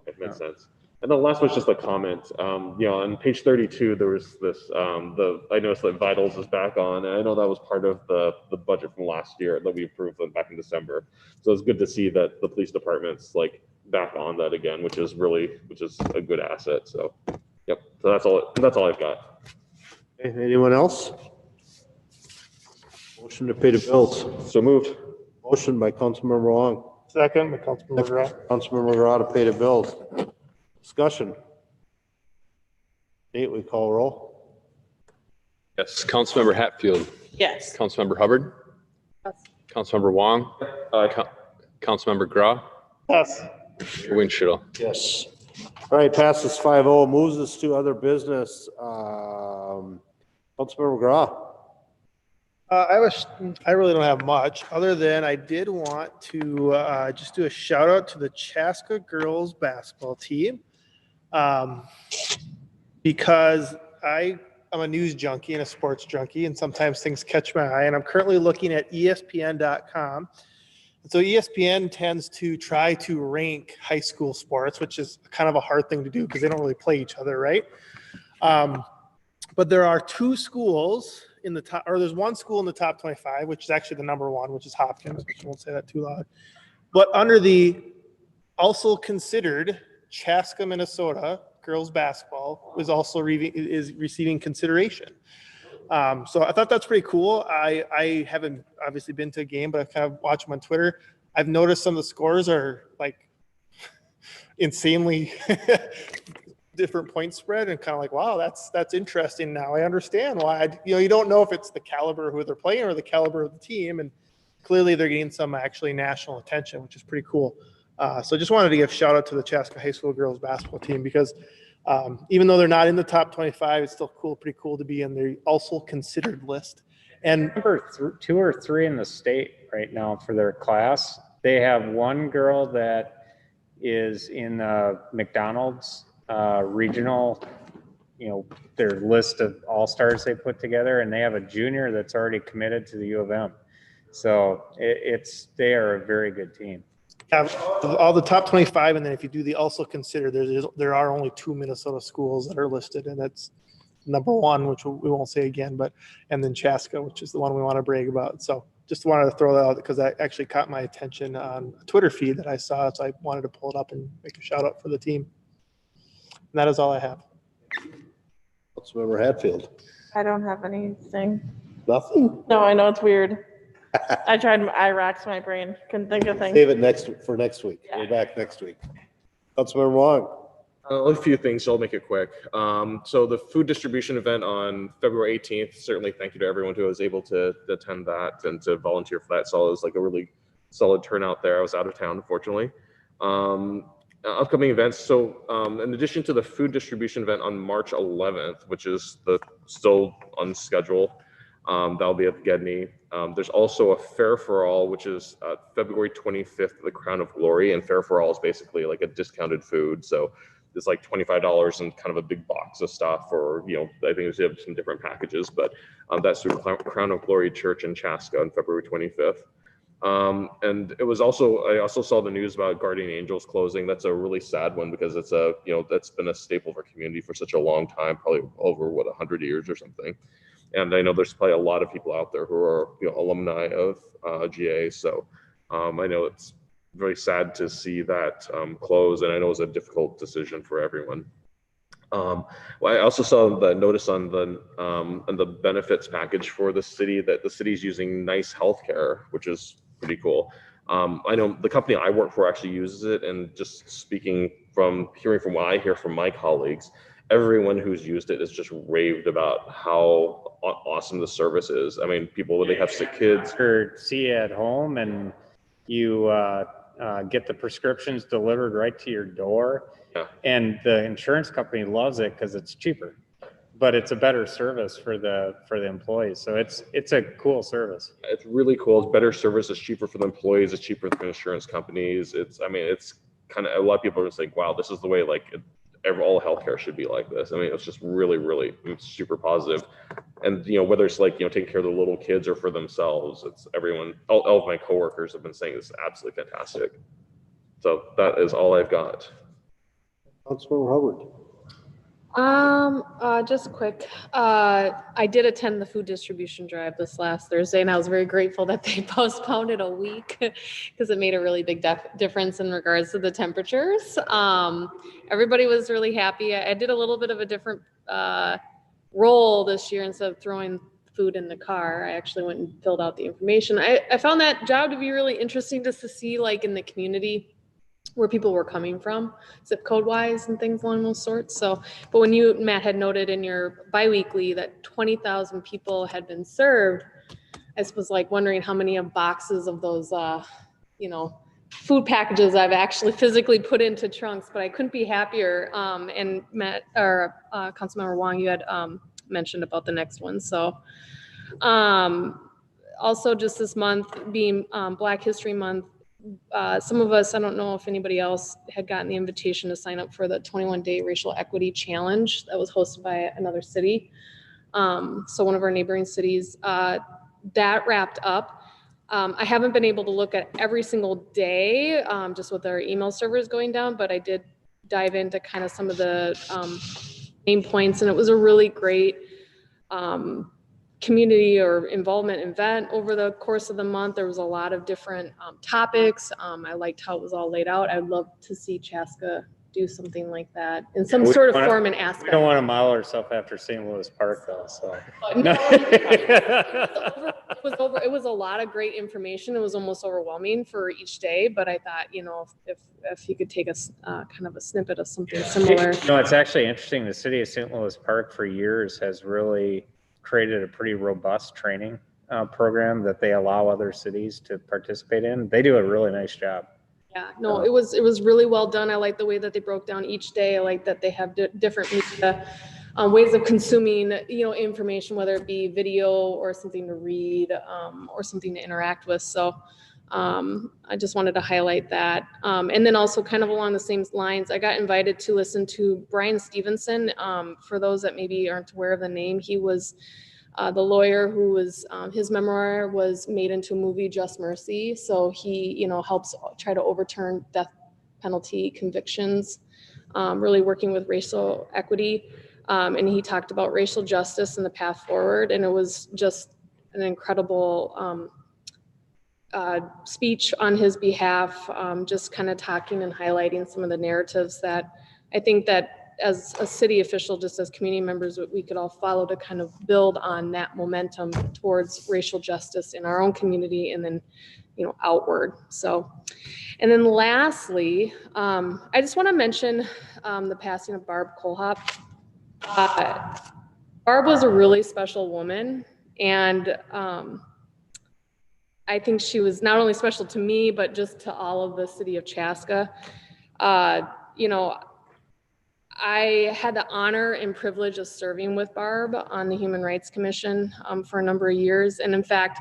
It makes sense. And the last was just a comment. On page 32, there was this, I noticed that Vitals is back on, and I know that was part of the budget from last year that we approved them back in December. So it's good to see that the police department's like back on that again, which is a good asset. So, yep. So that's all I've got. Okay, anyone else? Motion to pay the bills. So moved. Motion by Councilmember Wong. Second, by Councilmember Grau. Councilmember Grau to pay the bills. Discussion. Nate, we call roll. Yes. Councilmember Hatfield. Yes. Councilmember Hubbard. Yes. Councilmember Wong. Councilmember Grau. Yes. Winchell. Yes. All right, passes 5-0. Moves us to other business. Councilmember Grau. I really don't have much other than I did want to just do a shout out to the Chaska girls basketball team, because I'm a news junkie and a sports junkie, and sometimes things catch my eye. And I'm currently looking at ESPN.com. And so ESPN tends to try to rank high school sports, which is kind of a hard thing to do because they don't really play each other, right? But there are two schools in the top, or there's one school in the top 25, which is actually the number one, which is Hopkins. I won't say that too loud. But under the also considered Chaska, Minnesota girls basketball is also receiving consideration. So I thought that's pretty cool. I haven't obviously been to a game, but I kind of watch them on Twitter. I've noticed some of the scores are like insanely different point spread, and kind of like, wow, that's interesting. Now I understand why. You don't know if it's the caliber of who they're playing or the caliber of the team, and clearly they're getting some actually national attention, which is pretty cool. So just wanted to give a shout out to the Chaska High School girls basketball team, because even though they're not in the top 25, it's still pretty cool to be in the also considered list. And number 2 or 3 in the state right now for their class. They have one girl that is in McDonald's regional, their list of all-stars they put together, and they have a junior that's already committed to the U of M. So they are a very good team. Have all the top 25, and then if you do the also consider, there are only 2 Minnesota schools that are listed, and that's number 1, which we won't say again, and then Chaska, which is the one we want to brag about. So just wanted to throw that out because that actually caught my attention on a Twitter feed that I saw. So I wanted to pull it up and make a shout out for the team. And that is all I have. Councilmember Hatfield. I don't have anything. Nothing? No, I know it's weird. I racked my brain. Couldn't think of things. Save it for next week. Yeah. We're back next week. Councilmember Wong. A few things, so I'll make it quick. So the food distribution event on February 18th, certainly thank you to everyone who was able to attend that and to volunteer for that. So it was like a really solid turnout there. I was out of town, unfortunately. Upcoming events. So in addition to the food distribution event on March 11th, which is still on schedule, that'll be at the Gedney. There's also a Fair for All, which is February 25th, the Crown of Glory. And Fair for All is basically like a discounted food. So it's like $25 and kind of a big box of stuff, or, you know, I think there's some different packages, but that's through Crown of Glory Church in Chaska on February 25th. And it was also, I also saw the news about Guardian Angels closing. That's a really sad one because it's that's been a staple of our community for such a long time, probably over 100 years or something. And I know there's probably a lot of people out there who are, alumni of GA. So I know it's very sad to see that close, and I know it was a difficult decision for everyone. Well, I also saw the notice on the benefits package for the city that the city's using Nice Healthcare, which is pretty cool. I know the company I work for actually uses it, and just hearing from what I hear from my colleagues, everyone who's used it has just raved about how awesome the service is. I mean, people, when they have sick kids, Or see you at home, and you get the prescriptions delivered right to your door. Yeah. And the insurance company loves it because it's cheaper, but it's a better service for the employees. So it's a cool service. it's really cool. It's better service. It's cheaper for the employees. It's cheaper for the insurance companies. It's kind of, a lot of people are just like, wow, this is the way all healthcare should be like this. I mean, it's just really, really super positive. And, whether it's taking care of the little kids or for themselves, it's everyone, all of my coworkers have been saying it's absolutely fantastic. So that is all I've got. Councilmember Hubbard. Just quick. I did attend the food distribution drive this last Thursday, and I was very grateful that they postponed it a week because it made a really big difference in regards to the temperatures. Everybody was really happy. I did a little bit of a different role this year. Instead of throwing food in the car, I actually went and filled out the information. I found that job to be really interesting just to see, in the community, where people were coming from, zip code wise and things along those sorts. So, but when you, Matt, had noted in your biweekly that 20,000 people had been served, I was wondering how many of boxes of those, food packages I've actually physically put into trunks, but I couldn't be happier. And Matt, or Councilmember Wong, you had mentioned about the next one. So also just this month being Black History Month, some of us, I don't know if anybody else had gotten the invitation to sign up for the 21-day racial equity challenge that was hosted by another city. So one of our neighboring cities, that wrapped up. I haven't been able to look at every single day, just with our email servers going down, but I did dive into kind of some of the main points, and it was a really great community or involvement event over the course of the month. There was a lot of different topics. I liked how it was all laid out. I'd love to see Chaska do something like that in some sort of form and aspect. We don't want to model ourselves after St. Louis Park though, so. No, it was a lot of great information. It was almost overwhelming for each day, but I thought, if you could take a kind of a snippet of something similar. It's actually interesting. The city of St. Louis Park for years has really created a pretty robust training program that they allow other cities to participate in. They do a really nice job. Yeah, no, it was really well done. I like the way that they broke down each day. I like that they have different media, ways of consuming, information, whether it be video or something to read, or something to interact with. So I just wanted to highlight that. And then also kind of along the same lines, I got invited to listen to Brian Stevenson. For those that maybe aren't aware of the name, he was the lawyer who was, his memoir was made into a movie, Just Mercy. So he, helps try to overturn death penalty convictions, really working with racial equity. And he talked about racial justice and the path forward. And it was just an incredible speech on his behalf, just kind of talking and highlighting some of the narratives that I think that as a city official, just as community members, we could all follow to kind of build on that momentum towards racial justice in our own community and then, you know, outward. So, and then lastly, I just want to mention the passing of Barb Kohlhopp. Barb was a really special woman, and I think she was not only special to me, but just to all of the city of Chaska. You know, I had the honor and privilege of serving with Barb on the Human Rights Commission for a number of years. And in fact,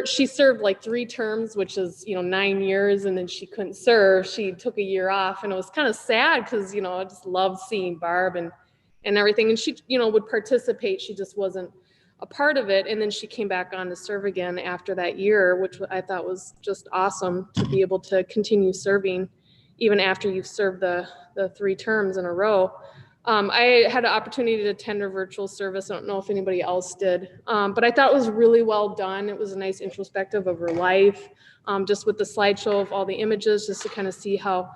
she served like 3 terms, which is, you know, 9 years, and then she couldn't serve. She took a year off, and it was kind of sad because, you know, I just loved seeing Barb and everything. And she, you know, would participate. She just wasn't a part of it. And then she came back on to serve again after that year, which I thought was just awesome to be able to continue serving even after you've served the 3 terms in a row. I had an opportunity to attend a virtual service. I don't know if anybody else did, but I thought it was really well done. It was a nice introspective of her life, just with the slideshow of all the images, just to kind of see how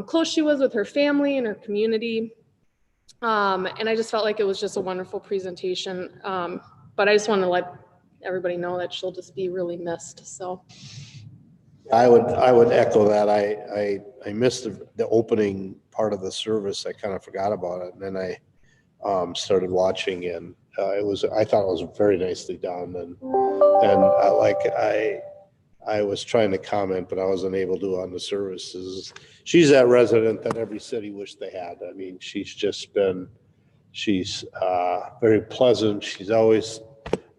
close she was with her family and her community. And I just felt like it was just a wonderful presentation. But I just want to let everybody know that she'll just be really missed. So I would echo that. I missed the opening part of the service. I kind of forgot about it, and then I started watching, and I thought it was very nicely done, and I was trying to comment, but I wasn't able to on the services. She's that resident that every city wished they had. I mean, she's very pleasant. She's always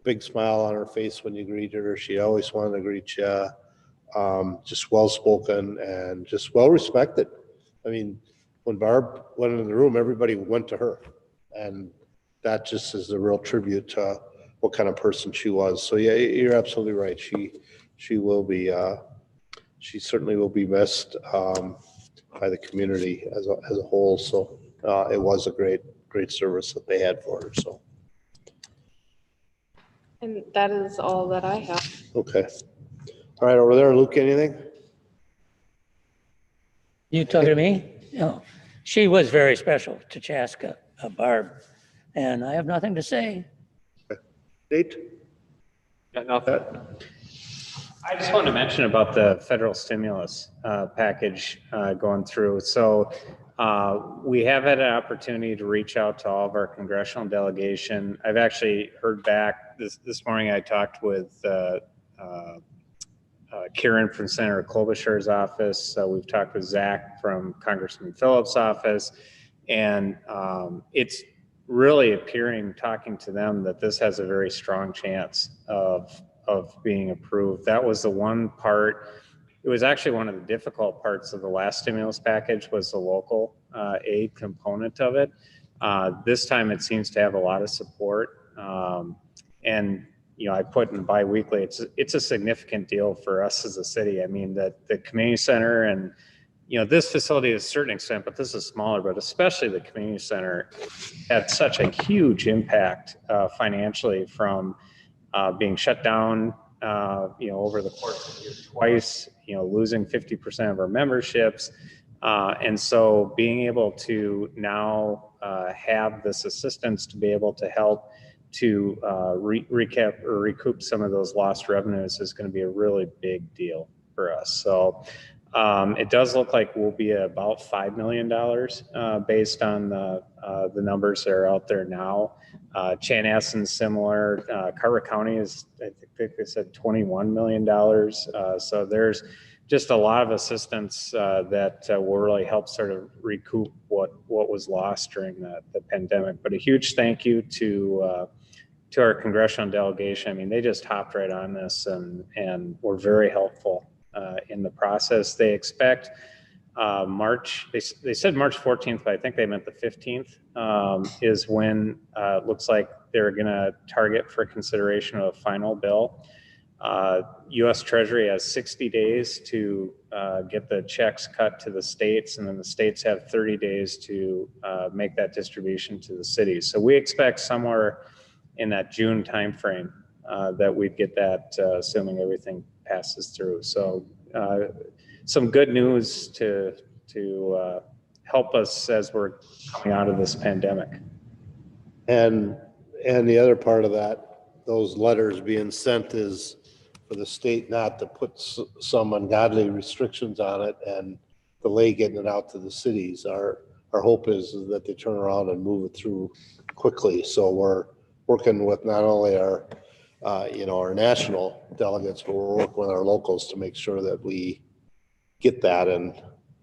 big smile on her face when you greet her. She always wanted to greet you. Just well-spoken and just well-respected. I mean, when Barb went into the room, everybody went to her. And that just is a real tribute to what kind of person she was. So yeah, you're absolutely right. She will be, she certainly will be missed by the community as a whole. So it was a great service that they had for her, so. and that is all that I have. Okay. All right, over there, Luke, anything? You talking to me? No. She was very special to Chaska, Barb, and I have nothing to say. Nate? Got nothing. I just wanted to mention about the federal stimulus package going through. So we have had an opportunity to reach out to all of our congressional delegation. I've actually heard back this morning. I talked with Karen from Senator Klobuchar's office. We've talked with Zach from Congressman Phillips' office, and it's really appearing, talking to them, that this has a very strong chance of being approved. That was the one part. It was actually one of the difficult parts of the last stimulus package, was the local aid component of it. This time it seems to have a lot of support. And you know, I put in biweekly, it's a significant deal for us as a city. I mean, the community center, and you know, this facility to a certain extent, but this is smaller, but especially the community center had such a huge impact financially from being shut down, you know, over the course of the year twice, you know, losing 50% of our memberships. And so being able to now have this assistance to be able to help to recoup some of those lost revenues is going to be a really big deal for us. So it does look like we'll be about $5 million based on the numbers that are out there now. Chanhassen, similar. Carver County is, I think they said $21 million. So there's just a lot of assistance that will really help sort of recoup what was lost during the pandemic. But a huge thank you to our congressional delegation. I mean, they just hopped right on this and were very helpful in the process. They expect March, they said March 14th, but I think they meant the 15th is when it looks like they're gonna target for consideration of a final bill. U.S. Treasury has 60 days to get the checks cut to the states, and then the states have 30 days to make that distribution to the cities. So we expect somewhere in that June timeframe that we'd get that, assuming everything passes through. So some good news to help us as we're coming out of this pandemic. And the other part of that, those letters being sent is for the state not to put some ungodly restrictions on it and delay getting it out to the cities. Our hope is that they turn around and move it through quickly. So we're working with not only our, our national delegates, but we're working with our locals to make sure that we get that. And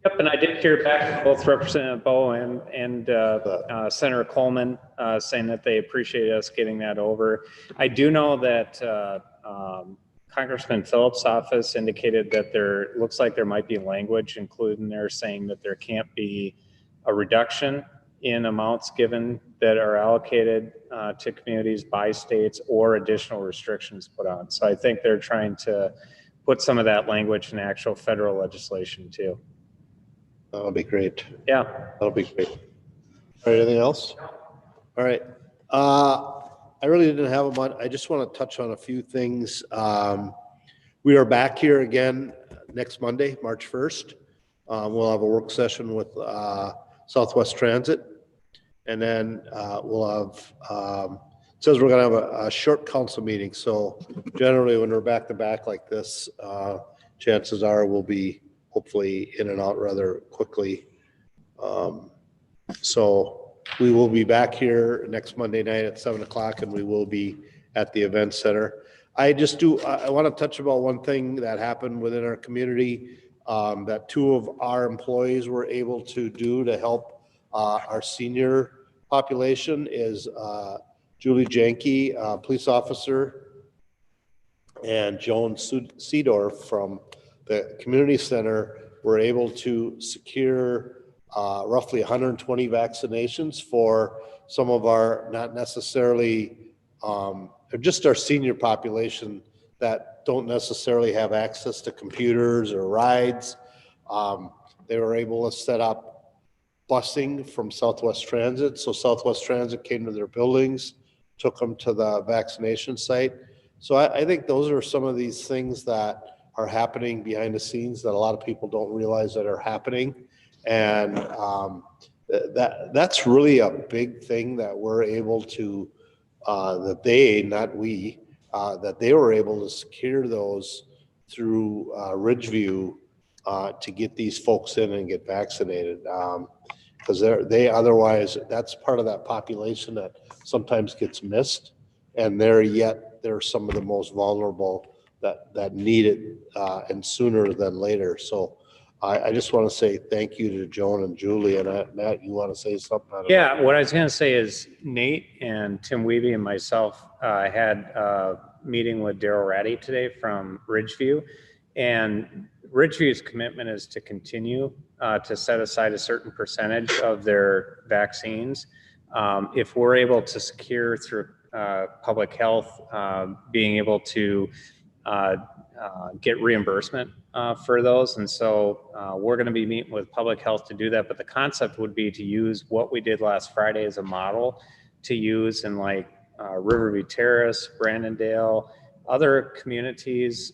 yep, and I did hear back from both Representative Bowe and Senator Coleman saying that they appreciate us getting that over. I do know that Congressman Phillips' office indicated that looks like there might be language included in there saying that there can't be a reduction in amounts given that are allocated to communities by states or additional restrictions put on. So I think they're trying to put some of that language in actual federal legislation too. that'll be great. Yeah. That'll be great. All right, anything else? All right. I really didn't have much. I just want to touch on a few things. We are back here again next Monday, March 1st. We'll have a work session with Southwest Transit. And then we'll have, it says we're going to have a short council meeting. So generally when we're back to back like this, chances are we'll be hopefully in and out rather quickly. So we will be back here next Monday night at 7 o'clock and we will be at the event center. I want to touch about one thing that happened within our community that two of our employees were able to do to help our senior population is Julie Janke, police officer, and Joan Seedorf from the community center were able to secure roughly 120 vaccinations for some of our, not necessarily, just our senior population that don't necessarily have access to computers or rides. They were able to set up busing from Southwest Transit. So Southwest Transit came to their buildings, took them to the vaccination site. So I think those are some of these things that are happening behind the scenes that a lot of people don't realize that are happening. And that's really a big thing that we're able to, that they, not we, that they were able to secure those through Ridgeview to get these folks in and get vaccinated. Because they otherwise, that's part of that population that sometimes gets missed. And they're some of the most vulnerable that need it and sooner than later. So I just want to say thank you to Joan and Julie. And Matt, you want to say something? Yeah, what I was going to say is Nate and Tim Weavy and myself had a meeting with Daryl Ratty today from Ridgeview. And Ridgeview's commitment is to continue to set aside a certain percentage of their vaccines. If we're able to secure through public health, being able to get reimbursement for those. And so we're going to be meeting with public health to do that. But the concept would be to use what we did last Friday as a model to use in like Riverview Terrace, Brandondale, other communities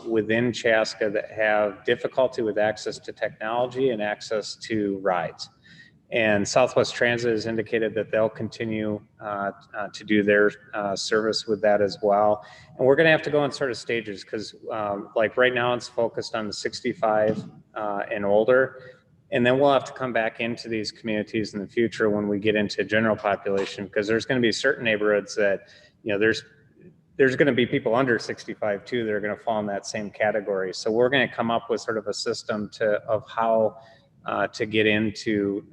within Chaska that have difficulty with access to technology and access to rides. And Southwest Transit has indicated that they'll continue to do their service with that as well. And we're going to have to go in sort of stages because like right now it's focused on the 65 and older. And then we'll have to come back into these communities in the future when we get into general population, because there's going to be certain neighborhoods that, there's going to be people under 65 too that are going to fall in that same category. So we're going to come up with sort of a system of how to get into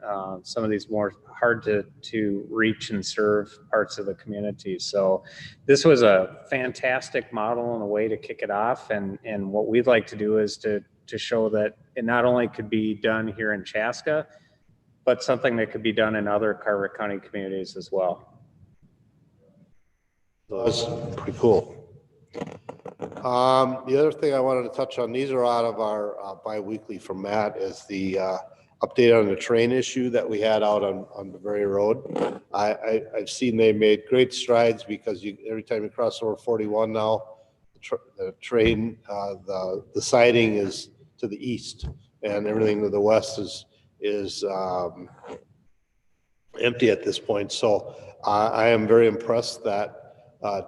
some of these more hard to reach and serve parts of the community. So this was a fantastic model and a way to kick it off. And what we'd like to do is to show that it not only could be done here in Chaska, but something that could be done in other Carver County communities as well. That's pretty cool. The other thing I wanted to touch on, these are out of our bi-weekly from Matt, is the update on the train issue that we had out on the very road. I've seen they made great strides because every time you cross over 41 now, the train, the siding is to the east, and everything to the west is empty at this point. So I am very impressed that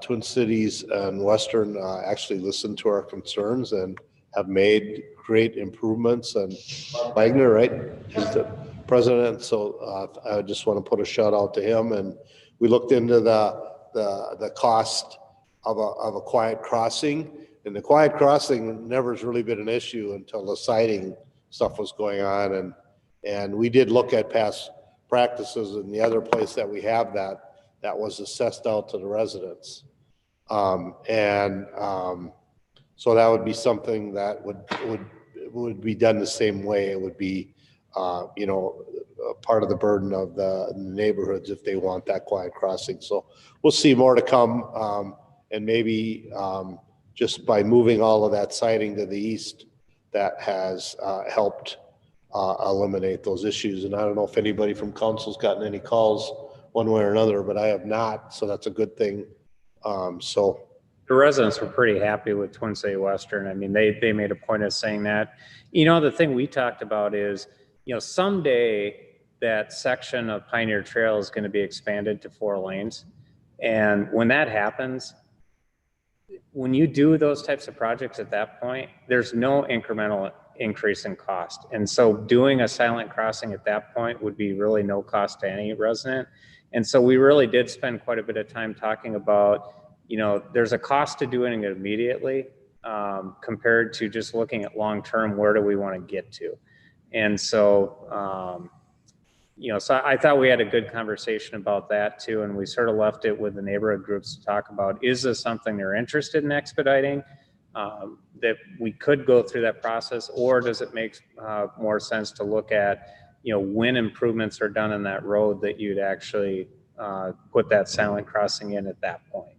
Twin Cities and Western actually listened to our concerns and have made great improvements. And Wagner, right, is the president. So I just want to put a shout out to him. And we looked into the cost of a quiet crossing, and the quiet crossing never has really been an issue until the siding stuff was going on. And we did look at past practices, and the other place that we have that was assessed out to the residents. So that would be something that would be done the same way. It would be, part of the burden of the neighborhoods if they want that quiet crossing. So we'll see more to come. And maybe just by moving all of that siding to the east, that has helped eliminate those issues. And I don't know if anybody from council's gotten any calls one way or another, but I have not. So that's a good thing. So the residents were pretty happy with Twin City Western. I mean, they made a point of saying that. The thing we talked about is, someday that section of Pioneer Trail is going to be expanded to 4 lanes. And when that happens, when you do those types of projects at that point, there's no incremental increase in cost. And so doing a silent crossing at that point would be really no cost to any resident. And so we really did spend quite a bit of time talking about, there's a cost to doing it immediately compared to just looking at long-term, where do we want to get to? And so, so I thought we had a good conversation about that too. And we sort of left it with the neighborhood groups to talk about, is this something they're interested in expediting? That we could go through that process, or does it make more sense to look at, when improvements are done in that road, that you'd actually put that silent crossing in at that point?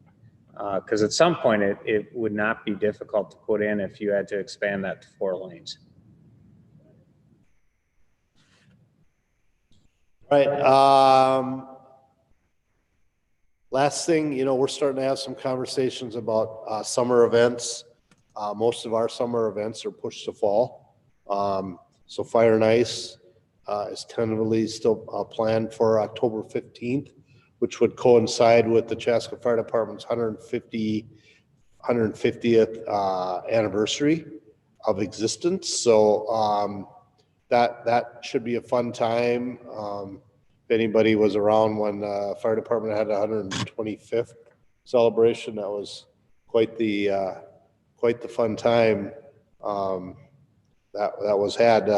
Because at some point it would not be difficult to put in if you had to expand that to 4 lanes. Right. Last thing, we're starting to have some conversations about summer events. Most of our summer events are pushed to fall. So Fire and Ice is tentatively still planned for October 15th, which would coincide with the Chaska Fire Department's 150th anniversary of existence. So that should be a fun time. If anybody was around when the fire department had 125th celebration, that was quite the fun time that was had.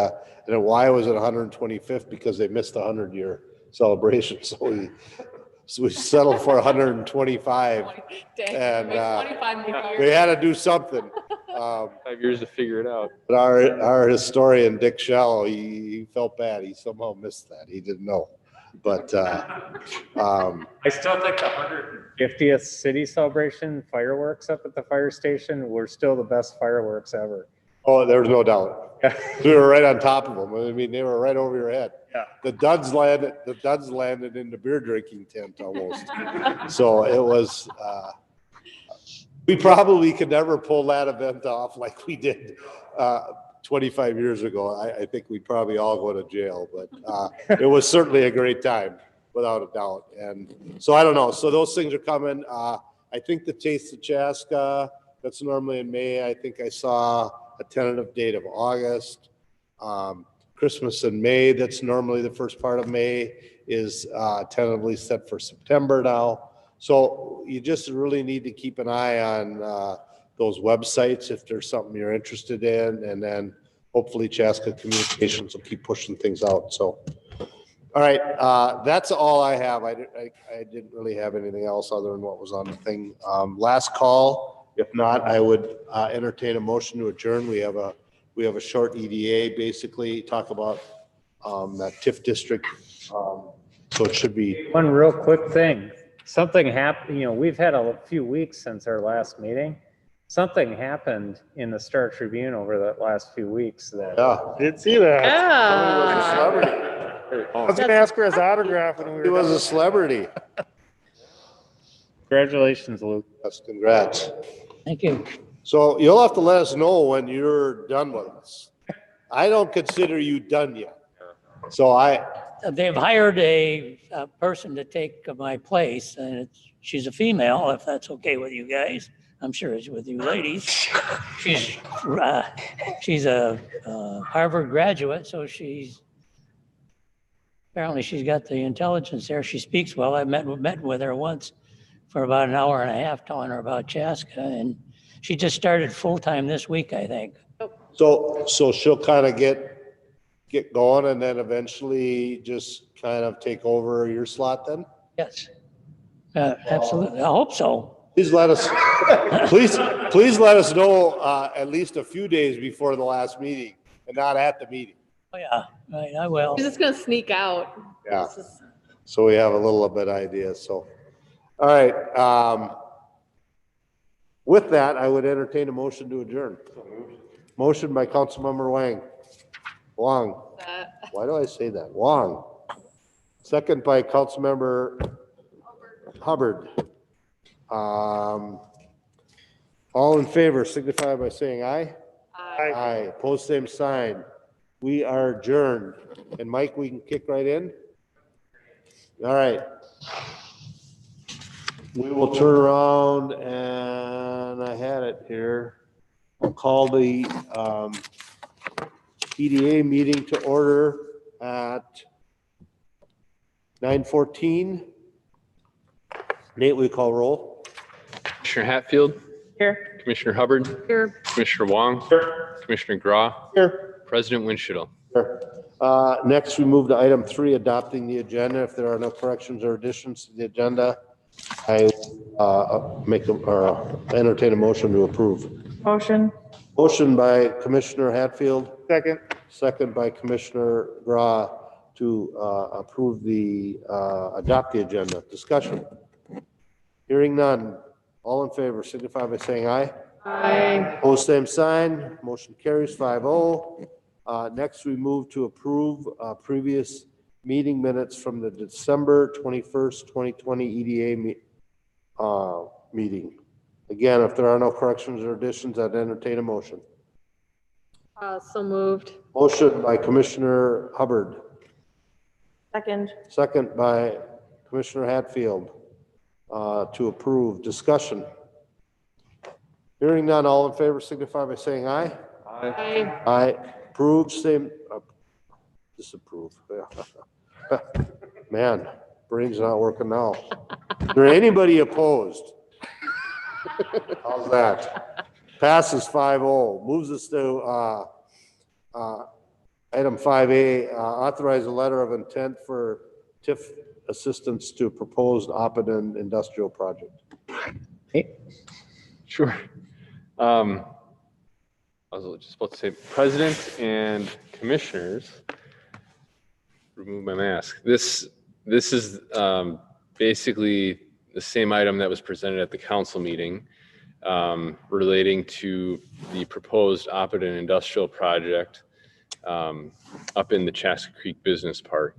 And why was it 125th? Because they missed the 100-year celebration. So we settled for 125, and we had to do something. 5 years to figure it out. But our historian, Dick Shell, he felt bad. He somehow missed that. He didn't know. But I still think the 150th city celebration fireworks up at the fire station were still the best fireworks ever. Oh, there's no doubt. We were right on top of them. I mean, they were right over your head. Yeah. The duds landed in the beer drinking tent almost. So it was. We probably could never pull that event off like we did 25 years ago. I think we'd probably all go to jail, but it was certainly a great time, without a doubt. And so I don't know. So those things are coming. I think the Taste of Chaska, that's normally in May. I think I saw a tentative date of August. Christmas in May, that's normally the first part of May, is tentatively set for September now. So you just really need to keep an eye on those websites if there's something you're interested in, and then hopefully Chaska Communications will keep pushing things out. So, all right, that's all I have. I didn't really have anything else other than what was on the thing. Last call. If not, I would entertain a motion to adjourn. We have a short EDA, basically talk about that TIF district. So it should be one real quick thing. Something happened, we've had a few weeks since our last meeting. Something happened in the Star Tribune over the last few weeks that. Yeah. Did see that. Celebrity. I was gonna ask for his autograph when we were. He was a celebrity. Congratulations, Luke. Yes, congrats. Thank you. So you'll have to let us know when you're done with us. I don't consider you done yet. So They've hired a person to take my place, and she's a female, if that's okay with you guys. I'm sure it's with you ladies. She's a Harvard graduate, so apparently she's got the intelligence there. She speaks well. I met with her once for about an hour and a half telling her about Chaska, and she just started full-time this week, I think. so she'll kind of get going and then eventually just kind of take over your slot then? Yes, absolutely. I hope so. Please let us, please let us know at least a few days before the last meeting and not at the meeting. Oh, yeah, right, I will. He's just gonna sneak out. Yeah. So we have a little bit idea. So, all right. With that, I would entertain a motion to adjourn. Motion by Councilmember Wong. Why do I say that? Wong. Second by Councilmember Hubbard. All in favor, signify by saying aye. Aye. Opposed, same sign. We are adjourned. And Mike, we can kick right in? All right. We will turn around and I had it here. I'll call the EDA meeting to order at 9:14. Nate, we call roll. Commissioner Hatfield. Here. Commissioner Hubbard. Here. Commissioner Wong. Here. Commissioner Graw. Here. President Winchell. Next, we move to item 3, adopting the agenda. If there are no corrections or additions to the agenda, I entertain a motion to approve. Motion. Motion by Commissioner Hatfield. Second. Second by Commissioner Graw to approve adopt the agenda. Discussion. Hearing none. All in favor, signify by saying aye. Aye. Opposed, same sign. Motion carries 5-0. Next, we move to approve previous meeting minutes from the December 21st, 2020 EDA meeting. Again, if there are no corrections or additions, I'd entertain a motion. So moved. Motion by Commissioner Hubbard. Second. Second by Commissioner Hatfield to approve. Discussion. Hearing none, all in favor signify by saying aye. Aye. Aye. Approve, same, disapprove. Man, brain's not working now. Is there anybody opposed? How's that? Passes 5-0. Moves us to item 5A, authorize a letter of intent for TIF assistance to proposed Auburn industrial project. Hey. Sure. I was just about to say, President and Commissioners, remove my mask. This is basically the same item that was presented at the council meeting relating to the proposed Auburn industrial project up in the Chaska Creek Business Park.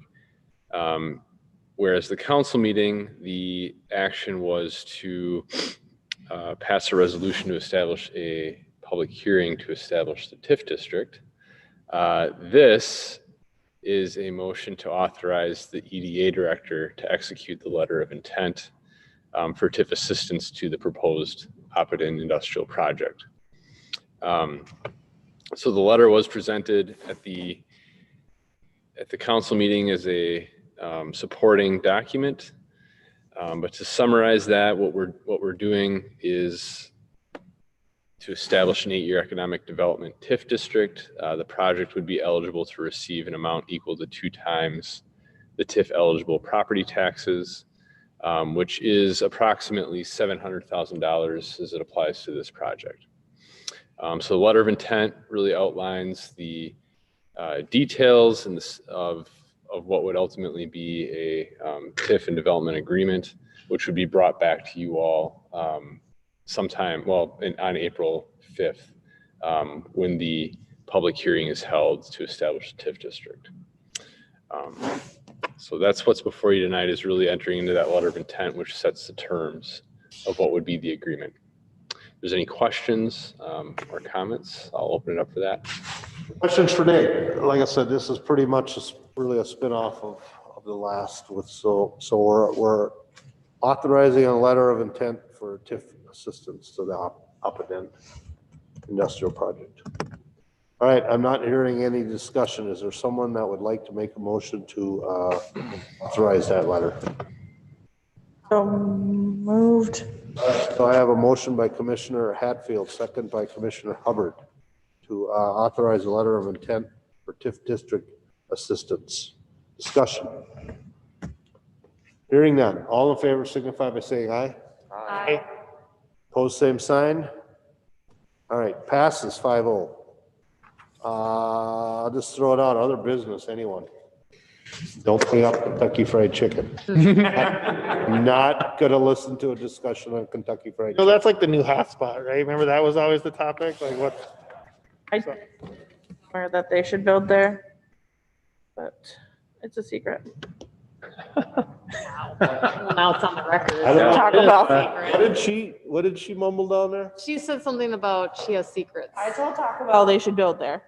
Whereas the council meeting, the action was to pass a resolution to establish a public hearing to establish the TIF district. This is a motion to authorize the EDA director to execute the letter of intent for TIF assistance to the proposed Auburn industrial project. So the letter was presented at the council meeting as a supporting document. But to summarize that, what we're doing is to establish an 8-year economic development TIF district. The project would be eligible to receive an amount equal to 2 times the TIF eligible property taxes, which is approximately $700,000 as it applies to this project. So the letter of intent really outlines the details of what would ultimately be a TIF and development agreement, which would be brought back to you all sometime, on April 5th, when the public hearing is held to establish the TIF district. So that's what's before you tonight, is really entering into that letter of intent, which sets the terms of what would be the agreement. there's any questions or comments, I'll open it up for that. Questions for Nate? Like I said, this is pretty much really a spin-off of the last with, so we're authorizing a letter of intent for TIF assistance to the Amending industrial project. All right, I'm not hearing any discussion. Is there someone that would like to make a motion to authorize that letter? So moved. So I have a motion by Commissioner Hatfield, second by Commissioner Hubbard, to authorize a letter of intent for TIF district assistance. Discussion. Hearing none. All in favor signify by saying aye. Aye. Pose same sign. All right, passes 5-0. I'll just throw it out. Other business, anyone? Don't bring up Kentucky Fried Chicken. Not gonna listen to a discussion on Kentucky Fried No, Chicken. that's like the new hotspot, right? Remember that was always the topic, like what? Or that they should build there, but it's a secret. Now it's on the record. I don't know. Talk about. What did she mumble down there? She said something about she has secrets. I told Taco Bell they should build there.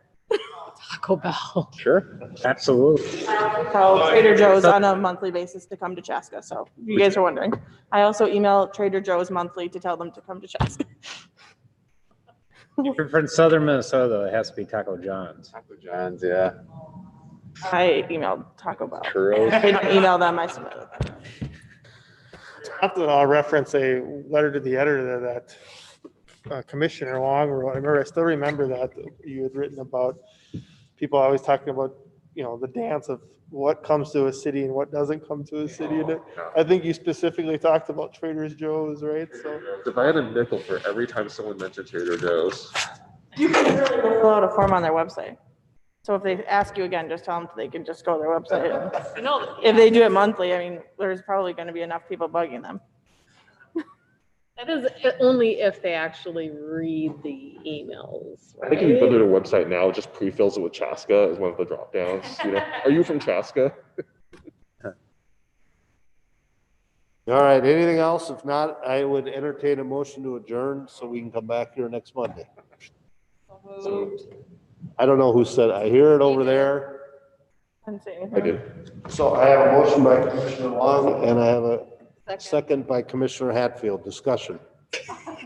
Taco Bell. Sure. Absolutely. Tell Trader Joe's on a monthly basis to come to Chaska. So if you guys are wondering, I also email Trader Joe's monthly to tell them to come to Chaska. If you're from southern Minnesota, it has to be Taco John's. Taco John's, yeah. I emailed Taco Bell. Churros. I didn't email them. I submitted them. Often I'll reference a letter to the editor that Commissioner Long or whatever. I still remember that you had written about people always talking about, you know, the dance of what comes to a city and what doesn't come to a city. And I think you specifically talked about Trader Joe's, right? So If I had a nickel for every time someone mentioned Trader Joe's. You can really fill out a form on their website. So if they ask you again, just tell them they can just go to their website. You know, If they do it monthly, I mean, there's probably going to be enough people bugging them. that is only if they actually read the emails. I think if you go right? to their website now, it just pre-fills it with Chaska as one of the drop downs. You know, are you from Chaska? All right, anything else? If not, I would entertain a motion to adjourn so we can come back here next Monday. I don't know who said it. I hear it over there. I didn't say I anything. did. So I have a motion by Commissioner Long and I have a second by Commissioner Hatfield. Discussion.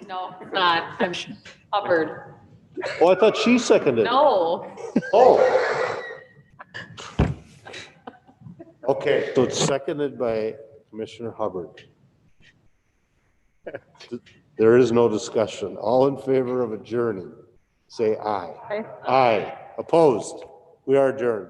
No, it's not. I'm Hubbard. Oh, I thought she seconded. No. Oh. Okay, so it's seconded by Commissioner Hubbard. There is no discussion. All in favor of adjourning, say aye. Aye. Aye. Opposed? We are adjourned.